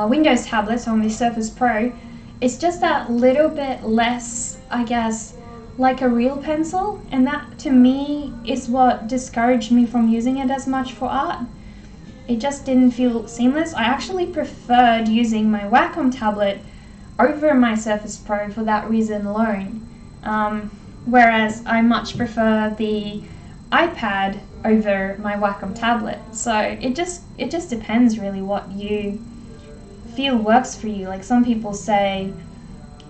Windows tablets on the Surface Pro is just that little bit less, I guess, like a real pencil, and that to me is what discouraged me from using it as much for art. It just didn't feel seamless. I actually preferred using my Wacom tablet over my Surface Pro for that reason alone. Whereas I much prefer the iPad over my Wacom tablet. So it just depends really what you feel works for you. Like some people say,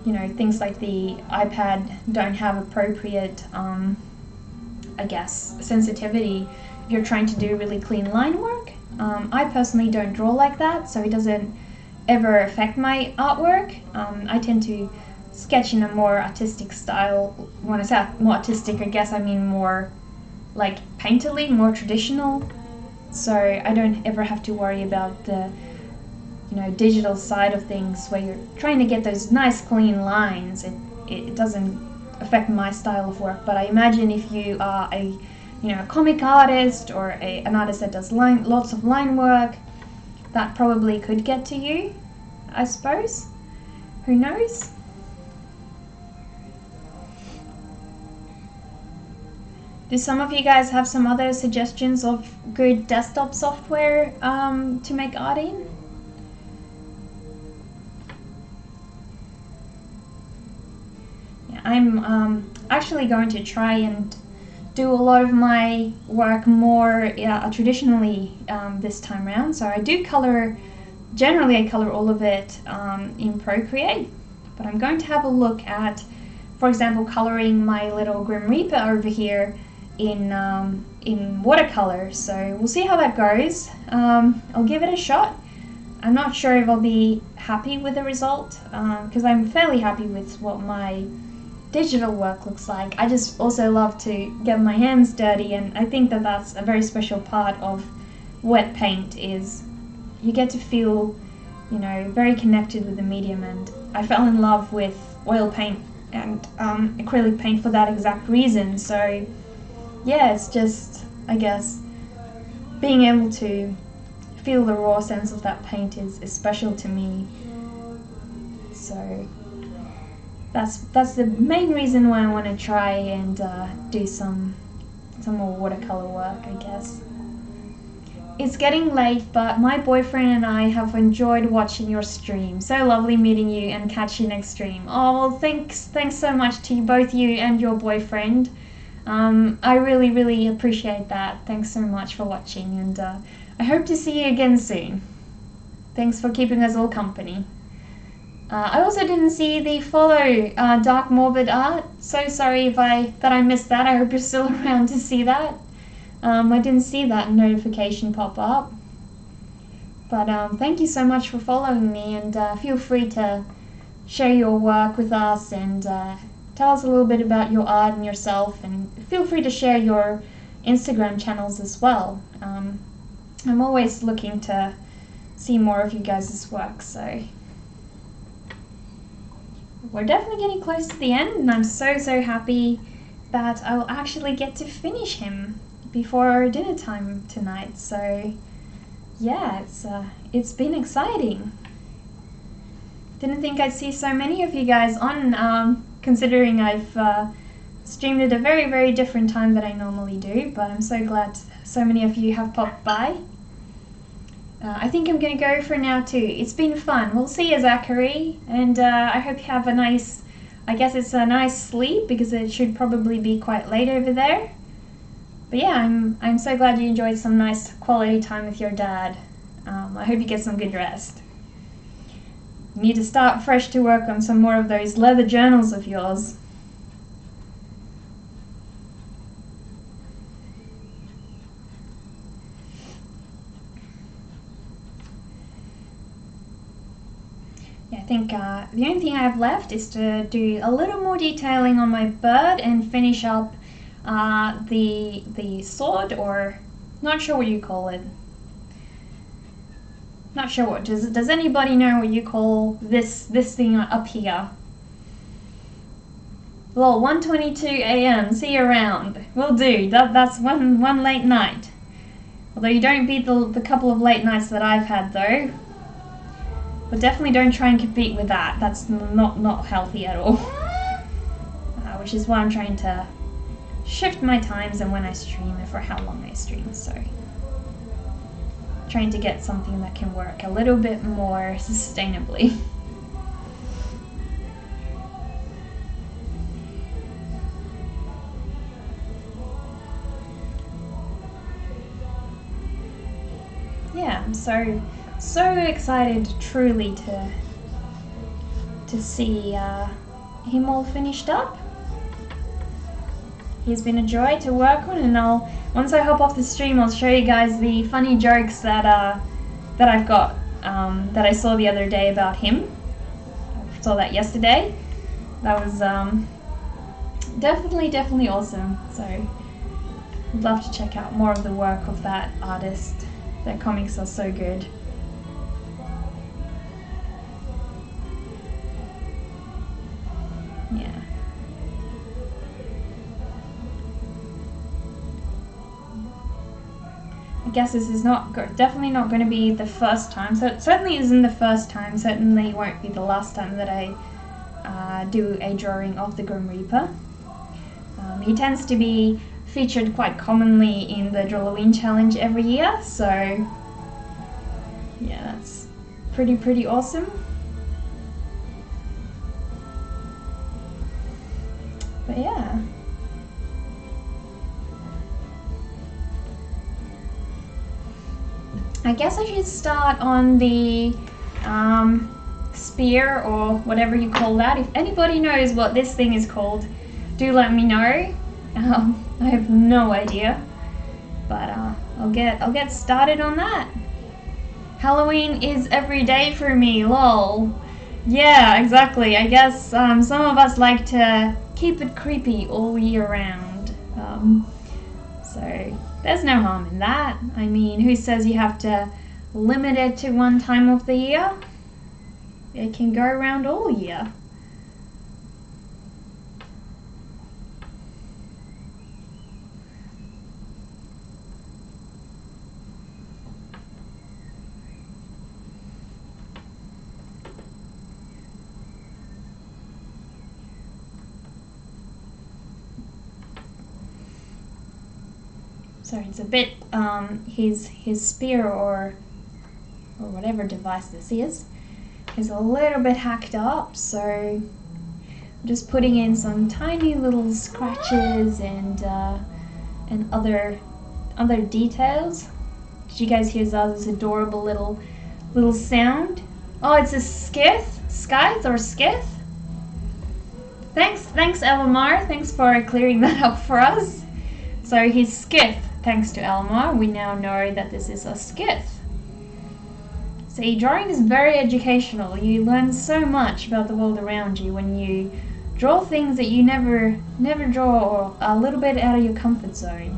you know, things like the iPad don't have appropriate, I guess, sensitivity if you're trying to do really clean line work. I personally don't draw like that, so it doesn't ever affect my artwork. I tend to sketch in a more artistic style. When I say more artistic, I guess I mean more like painterly, more traditional. So I don't ever have to worry about the, you know, digital side of things where you're trying to get those nice clean lines. It doesn't affect my style of work. But I imagine if you are a comic artist or an artist that does lots of line work, that probably could get to you, I suppose. Who knows? Do some of you guys have some other suggestions of good desktop software to make art in? Yeah, I'm actually going to try and do a lot of my work more traditionally this time around. So I do color, generally I color all of it in Procreate, but I'm going to have a look at, for example, coloring my little Grim Reaper over here in watercolor. So we'll see how that goes. I'll give it a shot. I'm not sure if I'll be happy with the result, because I'm fairly happy with what my digital work looks like. I just also love to get my hands dirty, and I think that that's a very special part of wet paint, is you get to feel, you know, very connected with the medium. And I fell in love with oil paint and acrylic paint for that exact reason. So yeah, it's just, I guess, being able to feel the raw sense of that paint is special to me. So that's the main reason why I want to try and do some more watercolor work, I guess. It's getting late, but my boyfriend and I have enjoyed watching your stream. So lovely meeting you, and catch you next stream. Oh, well, thanks so much to both you and your boyfriend. I really appreciate that. Thanks so much for watching, and I hope to see you again soon. Thanks for keeping us all company. I also didn't see the follow Dark Morbid Art. So sorry that I missed that. I hope you're still around to see that. I didn't see that notification pop up. But thank you so much for following me, and feel free to share your work with us, and tell us a little bit about your art and yourself, and feel free to share your Instagram channels as well. I'm always looking to see more of you guys' work, so we're definitely getting close to the end, and I'm so happy that I'll actually get to finish him before dinner time tonight. So yeah, it's been exciting. Didn't think I'd see so many of you guys on, considering I've streamed at a very different time that I normally do, but I'm so glad so many of you have popped by. I think I'm going to go for now too. It's been fun. We'll see you, Zachary, and I hope you have a nice, I guess it's a nice sleep, because it should probably be quite late over there. But yeah, I'm so glad you enjoyed some nice quality time with your dad. I hope you get some good rest. You need to start fresh to work on some more of those leather journals of yours. Yeah, I think the only thing I have left is to do a little more detailing on my bird and finish up the sword, or not sure what you call it. Not sure what. Does anybody know what you call this thing up here? Well, 1:22 a.m. See you around. Will do. That's one late night. Although you don't beat the couple of late nights that I've had though. But definitely don't try and compete with that. That's not healthy at all. Which is why I'm trying to shift my times and when I stream and for how long I stream. So trying to get something that can work a little bit more sustainably. Yeah, I'm so excited truly to see him all finished up. He's been a joy to work on, and once I hop off the stream, I'll show you guys the funny jokes that I've got that I saw the other day about him. I saw that yesterday. That was definitely awesome. So I'd love to check out more of the work of that artist. Their comics are so good. Yeah. I guess this is definitely not going to be the first time. So it certainly isn't the first time. Certainly won't be the last time that I do a drawing of the Grim Reaper. He tends to be featured quite commonly in the Drawlloween challenge every year. So yeah, that's pretty awesome. But yeah. I guess I should start on the spear, or whatever you call that. If anybody knows what this thing is called, do let me know. I have no idea, but I'll get started on that. Halloween is every day for me, lol. Yeah, exactly. I guess some of us like to keep it creepy all year round. So there's no harm in that. I mean, who says you have to limit it to one time of the year? It can go around all year. So it's a bit, his spear or whatever device this is a little bit hacked up, so I'm just putting in some tiny little scratches and other details. Did you guys hear Zaza's adorable little sound? Oh, it's a scythe or skith? Thanks Elamar, thanks for clearing that up for us. So his skith, thanks to Elamar, we now know that this is a skith. See, drawing is very educational. You learn so much about the world around you when you draw things that you never draw, or a little bit out of your comfort zone.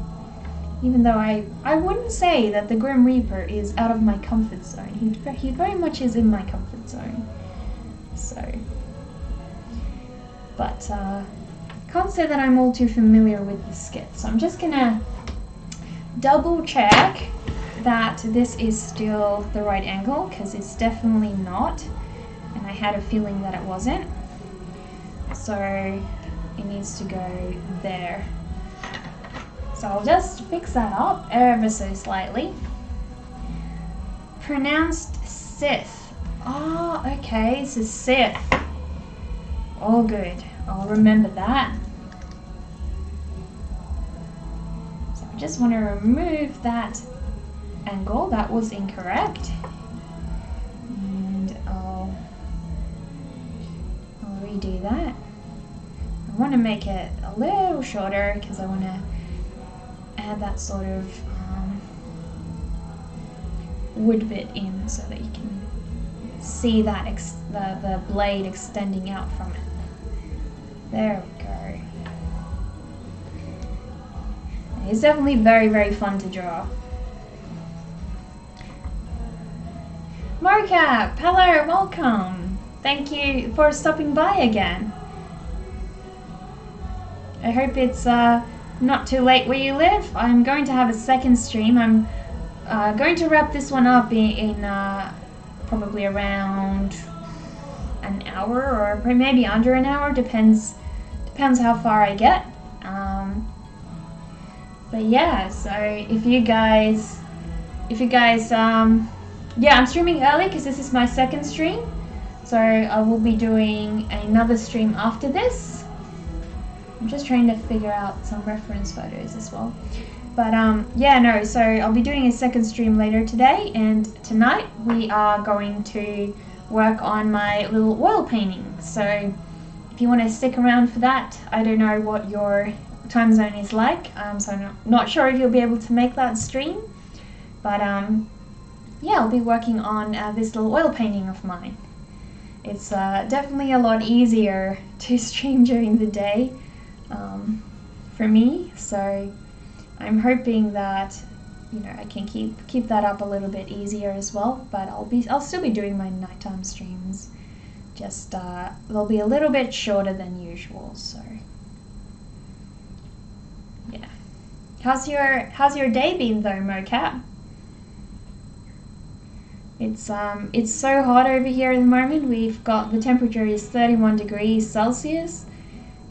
Even though I wouldn't say that the Grim Reaper is out of my comfort zone. He very much is in my comfort zone. So, but can't say that I'm all too familiar with the skit. So I'm just gonna double check that this is still the right angle, because it's definitely not, and I had a feeling that it wasn't. So it needs to go there. So I'll just fix that up ever so slightly. Pronounced Sith. Oh, okay, so Sith. All good. I'll remember that. So I just want to remove that angle. That was incorrect. And I'll redo that. I want to make it a little shorter because I want to add that sort of wood bit in so that you can see that the blade extending out from it. There we go. He's definitely very, very fun to draw. Mocap, hello, welcome. Thank you for stopping by again. I hope it's not too late where you live. I'm going to have a second stream. I'm going to wrap this one up in probably around an hour or maybe under an hour. Depends how far I get. But yeah, so if you guys, yeah, I'm streaming early because this is my second stream. So I will be doing another stream after this. I'm just trying to figure out some reference photos as well. But yeah, no, so I'll be doing a second stream later today, and tonight we are going to work on my little oil painting. So if you want to stick around for that, I don't know what your time zone is like, so I'm not sure if you'll be able to make that stream. But yeah, I'll be working on this little oil painting of mine. It's definitely a lot easier to stream during the day for me, so I'm hoping that, you know, I can keep that up a little bit easier as well. But I'll still be doing my nighttime streams, just they'll be a little bit shorter than usual. So yeah, how's your day been though, Mocap? It's so hot over here at the moment. We've got, the temperature is 31 degrees Celsius,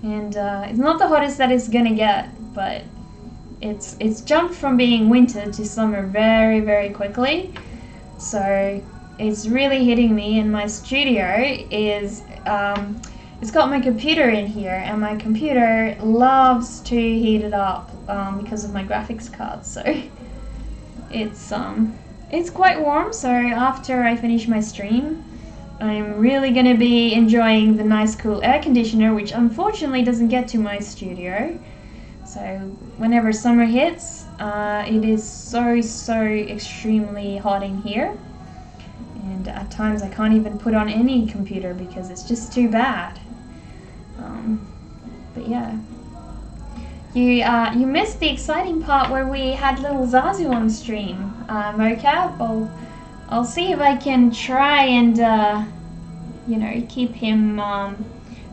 and it's not the hottest that it's gonna get, but it's jumped from being winter to summer very, very quickly. So it's really hitting me, and my studio is it's got my computer in here, and my computer loves to heat it up because of my graphics card. So it's quite warm, so after I finish my stream, I'm really going to be enjoying the nice cool air conditioner, which unfortunately doesn't get to my studio. So whenever summer hits, it is so extremely hot in here. And at times I can't even put on any computer because it's just too bad. But yeah. You missed the exciting part where we had little Zazu on stream, Mocap. I'll see if I can try and you know, keep him,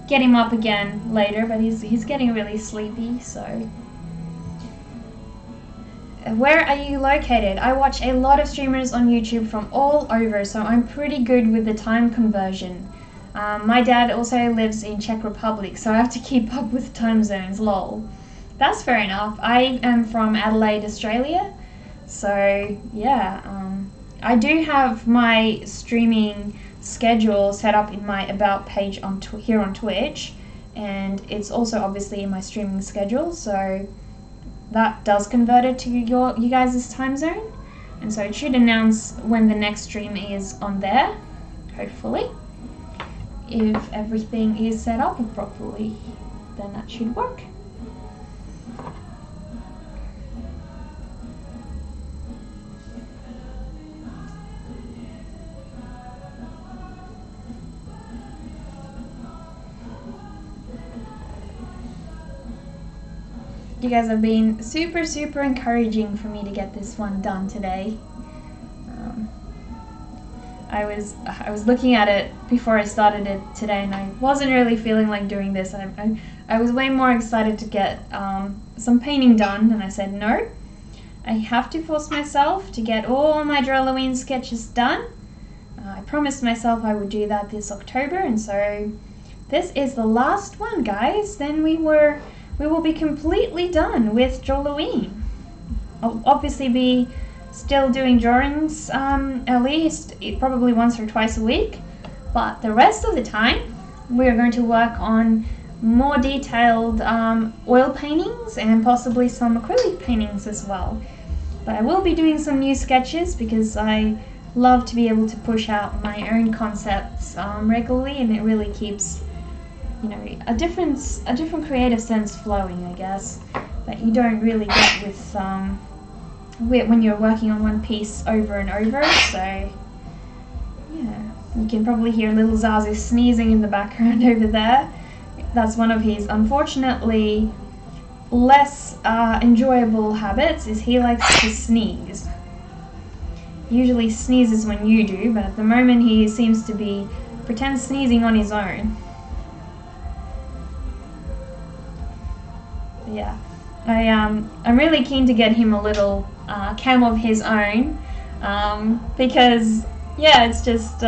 get him up again later. But he's getting really sleepy. So, where are you located? I watch a lot of streamers on YouTube from all over, so I'm pretty good with the time conversion. My dad also lives in Czech Republic, so I have to keep up with time zones. Lol. That's fair enough. I am from Adelaide, Australia, so yeah, I do have my streaming schedule set up in my About page on here on Twitch, and it's also obviously in my streaming schedule, so that does convert it to you guys' time zone, and so it should announce when the next stream is on there, hopefully. If everything is set up properly, then that should work. You guys have been super encouraging for me to get this one done today. I was looking at it before I started it today, and I wasn't really feeling like doing this. I was way more excited to get some painting done, and I said no, I have to force myself to get all my Drawlloween sketches done. I promised myself I would do that this October, and so this is the last one, guys. Then we will be completely done with Drawlloween. I'll obviously be still doing drawings at least probably once or twice a week, but the rest of the time we're going to work on more detailed oil paintings and possibly some acrylic paintings as well. But I will be doing some new sketches because I love to be able to push out my own concepts regularly, and it really keeps, you know, a different creative sense flowing, I guess, that you don't really get with when you're working on one piece over and over. So yeah, you can probably hear little Zazu sneezing in the background over there. That's one of his, unfortunately, less enjoyable habits is he likes to sneeze. Usually sneezes when you do, but at the moment he seems to be pretend sneezing on his own. Yeah, I'm really keen to get him a little cam of his own, because yeah, it's just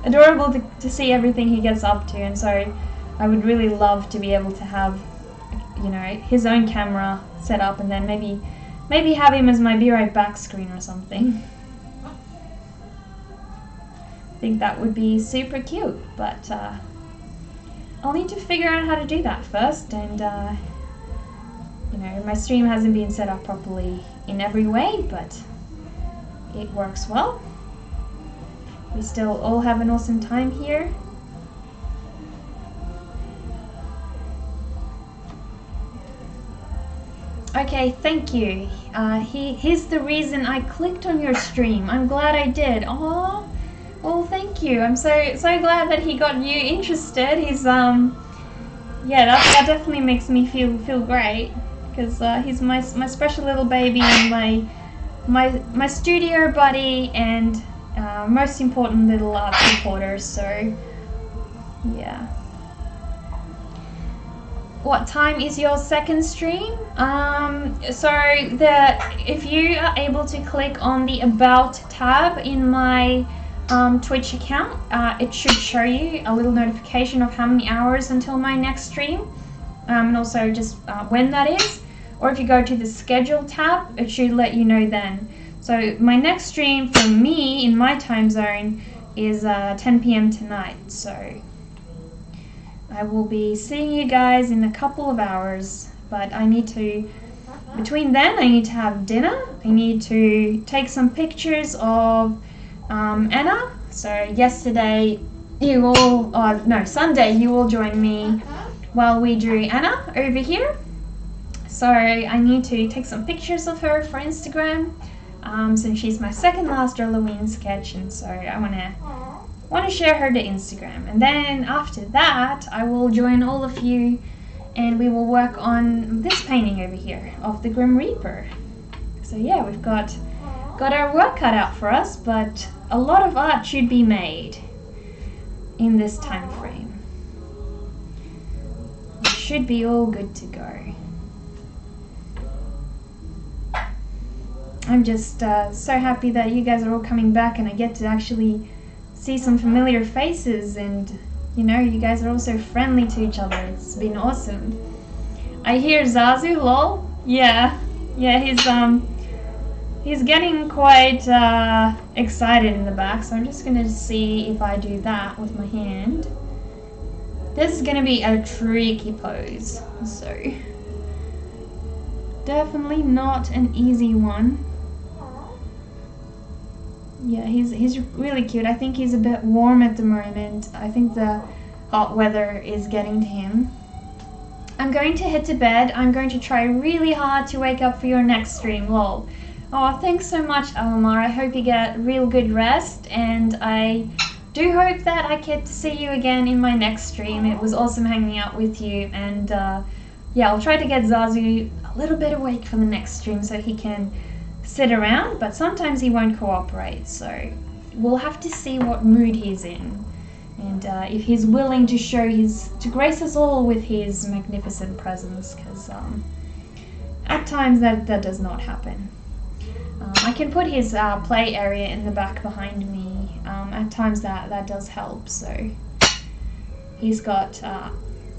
adorable to see everything he gets up to, and so I would really love to be able to have, you know, his own camera set up, and then maybe have him as my Be Right Back screen or something. I think that would be super cute, but I'll need to figure out how to do that first, and you know, my stream hasn't been set up properly in every way, but it works well. We still all have an awesome time here. Okay, thank you. He's the reason I clicked on your stream. I'm glad I did. Oh, well, thank you. I'm so glad that he got you interested. He's yeah, that definitely makes me feel great, because he's my special little baby and my studio buddy and most important little art supporter. So yeah. What time is your second stream? So if you are able to click on the About tab in my Twitch account, it should show you a little notification of how many hours until my next stream, and also just when that is. Or if you go to the Schedule tab, it should let you know then. So my next stream for me in my time zone is 10 p.m. tonight. So I will be seeing you guys in a couple of hours, but I need to, between then, I need to have dinner. I need to take some pictures of Anna. So yesterday, Sunday, you all joined me while we drew Anna over here. So I need to take some pictures of her for Instagram, since she's my second last Drawlloween sketch, and so I want to share her to Instagram. And then after that, I will join all of you and we will work on this painting over here of the Grim Reaper. So yeah, we've got our work cut out for us, but a lot of art should be made in this time frame. It should be all good to go. I'm just so happy that you guys are all coming back and I get to actually see some familiar faces, and you know, you guys are all so friendly to each other. It's been awesome. I hear Zazu, lol. Yeah, he's getting quite excited in the back, so I'm just gonna see if I do that with my hand. This is gonna be a tricky pose, so definitely not an easy one. Yeah, he's really cute. I think he's a bit warm at the moment. I think the hot weather is getting to him. I'm going to head to bed. I'm going to try really hard to wake up for your next stream, lol. Oh, thanks so much, Almar. I hope you get real good rest, and I do hope that I get to see you again in my next stream. It was awesome hanging out with you, and yeah, I'll try to get Zazu a little bit awake for the next stream so he can sit around, but sometimes he won't cooperate, so we'll have to see what mood he's in, and if he's willing to to grace us all with his magnificent presence, because at times that does not happen. I can put his play area in the back behind me. At times that does help, so he's got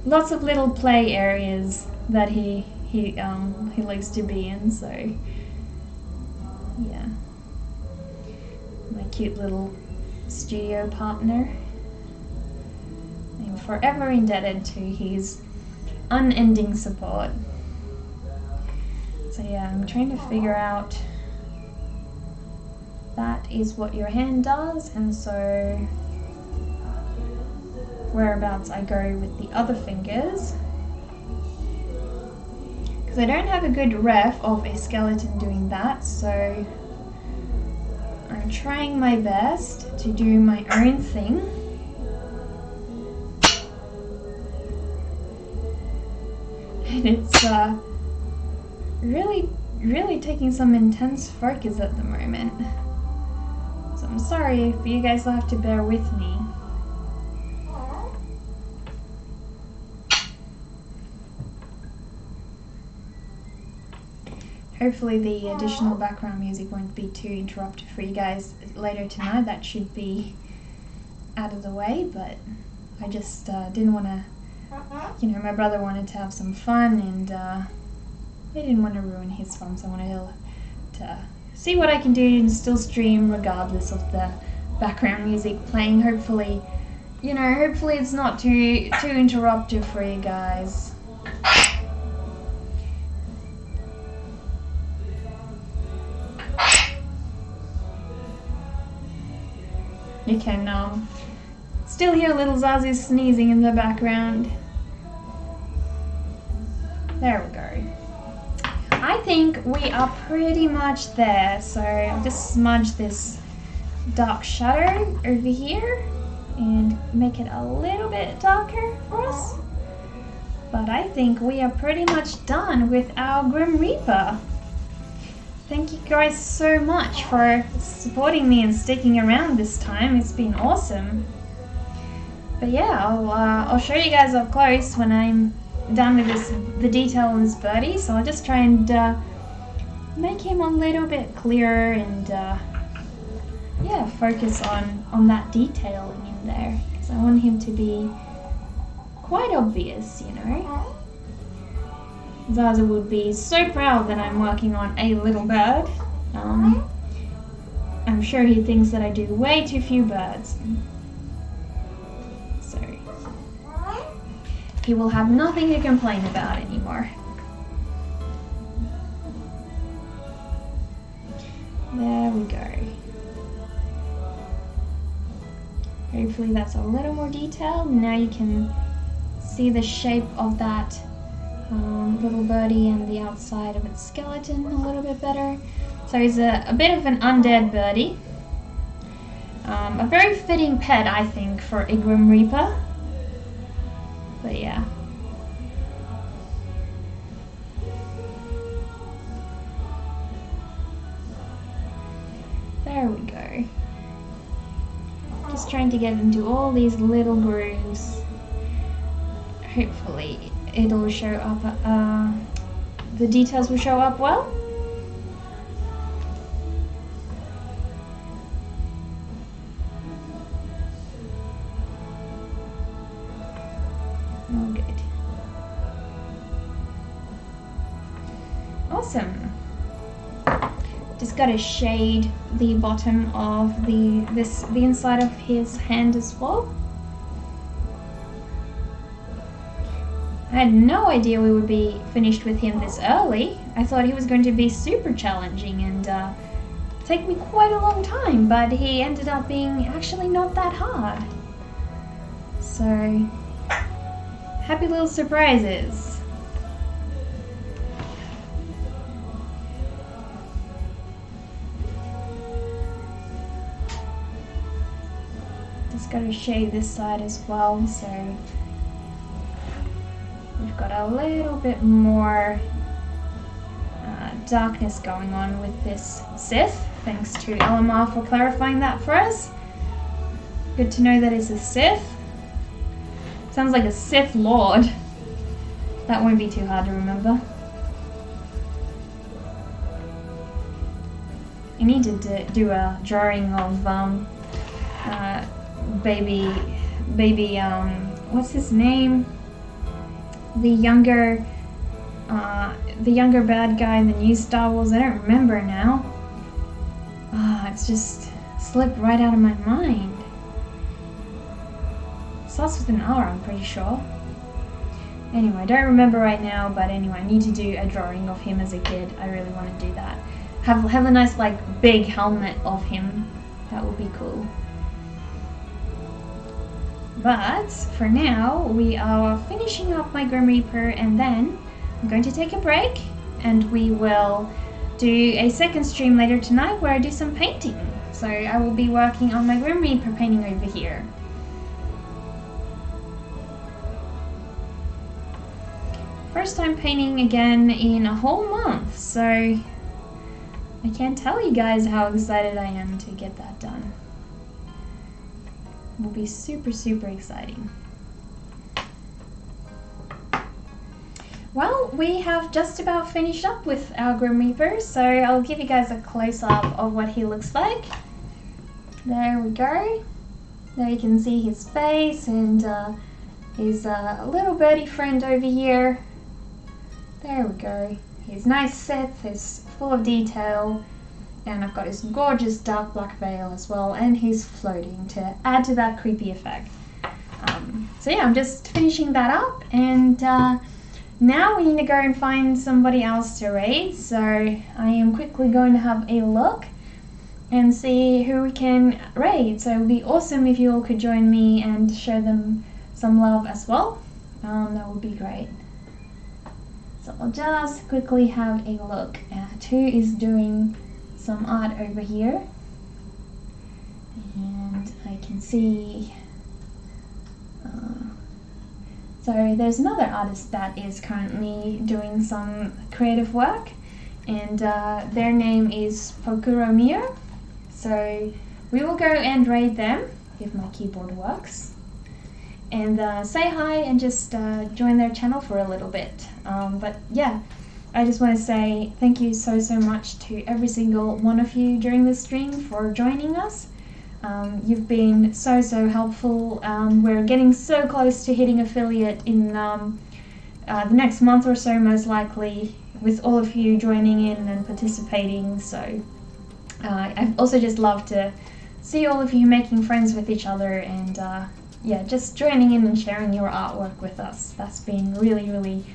lots of little play areas that he likes to be in, so yeah, my cute little studio partner. I'm forever indebted to his unending support. So yeah, I'm trying to figure out, that is what your hand does, and so whereabouts I go with the other fingers, because I don't have a good ref of a skeleton doing that, so I'm trying my best to do my own thing. And it's really taking some intense focus at the moment. So I'm sorry, but you guys will have to bear with me. Hopefully the additional background music won't be too interruptive for you guys later tonight. That should be out of the way, but I just didn't want to, you know, my brother wanted to have some fun, and I didn't want to ruin his fun, so I wanted to see what I can do and still stream regardless of the background music playing. Hopefully, you know, hopefully it's not too interruptive for you guys. You can still hear little Zazie sneezing in the background. There we go. I think we are pretty much there, so I'll just smudge this dark shadow over here and make it a little bit darker for us. But I think we are pretty much done with our Grim Reaper. Thank you guys so much for supporting me and sticking around this time. It's been awesome. But yeah, I'll show you guys up close when I'm done with the detail on this birdie. So I'll just try and make him a little bit clearer and yeah, focus on that detailing in there, because I want him to be quite obvious, you know. Zaza would be so proud that I'm working on a little bird. I'm sure he thinks that I do way too few birds. So he will have nothing to complain about anymore. There we go. Hopefully that's a little more detailed. Now you can see the shape of that little birdie and the outside of its skeleton a little bit better. So he's a bit of an undead birdie. A very fitting pet, I think, for a Grim Reaper. But yeah. There we go. Just trying to get into all these little grooves. Hopefully it'll show up, the details will show up well. Oh, good. Awesome. Just gotta shade the bottom of the inside of his hand as well. I had no idea we would be finished with him this early. I thought he was going to be super challenging and take me quite a long time, but he ended up being actually not that hard. So, happy little surprises. Just gotta shade this side as well, so we've got a little bit more darkness going on with this Sith. Thanks to LMR for clarifying that for us. Good to know that it's a Sith. Sounds like a Sith Lord. That won't be too hard to remember. I need to do a drawing of baby, what's his name? The younger bad guy in the new Star Wars. I don't remember now. It's just slipped right out of my mind. Starts with an R, I'm pretty sure. Anyway, I don't remember right now, but anyway, I need to do a drawing of him as a kid. I really want to do that. Have a nice, like, big helmet of him. That would be cool. But for now, we are finishing up my Grim Reaper, and then I'm going to take a break, and we will do a second stream later tonight where I do some painting. So I will be working on my Grim Reaper painting over here. first time painting again in a whole month, so I can't tell you guys how excited I am to get that done. It will be super, super exciting. Well, we have just about finished up with our Grim Reaper, so I'll give you guys a close-up of what he looks like. There we go. There you can see his face and his little birdie friend over here. There we go. His nice Sith is full of detail, and I've got his gorgeous dark black veil as well, and he's floating to add to that creepy effect. So yeah, I'm just finishing that up, and now we need to go and find somebody else to raid, so I am quickly going to have a look and see who we can raid. So it would be awesome if you all could join me and show them some love as well. That would be great. So I'll just quickly have a look at who is doing some art over here. And I can see so there's another artist that is currently doing some creative work, and their name is Pokuromir. So we will go and raid them if my keyboard works, and say hi and just join their channel for a little bit. But yeah, I just want to say thank you so much to every single one of you during this stream for joining us. You've been so helpful. We're getting so close to hitting affiliate in the next month or so, most likely, with all of you joining in and participating. So I've also just love to see all of you making friends with each other, and yeah, just joining in and sharing your artwork with us. That's been really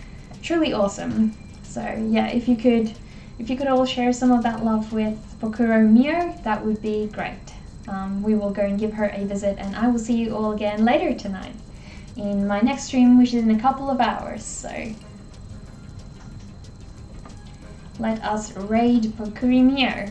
truly awesome. So yeah, if you could all share some of that love with Pokuromir, that would be great. We will go and give her a visit, and I will see you all again later tonight in my next stream, which is in a couple of hours. So let us raid Pokuromir.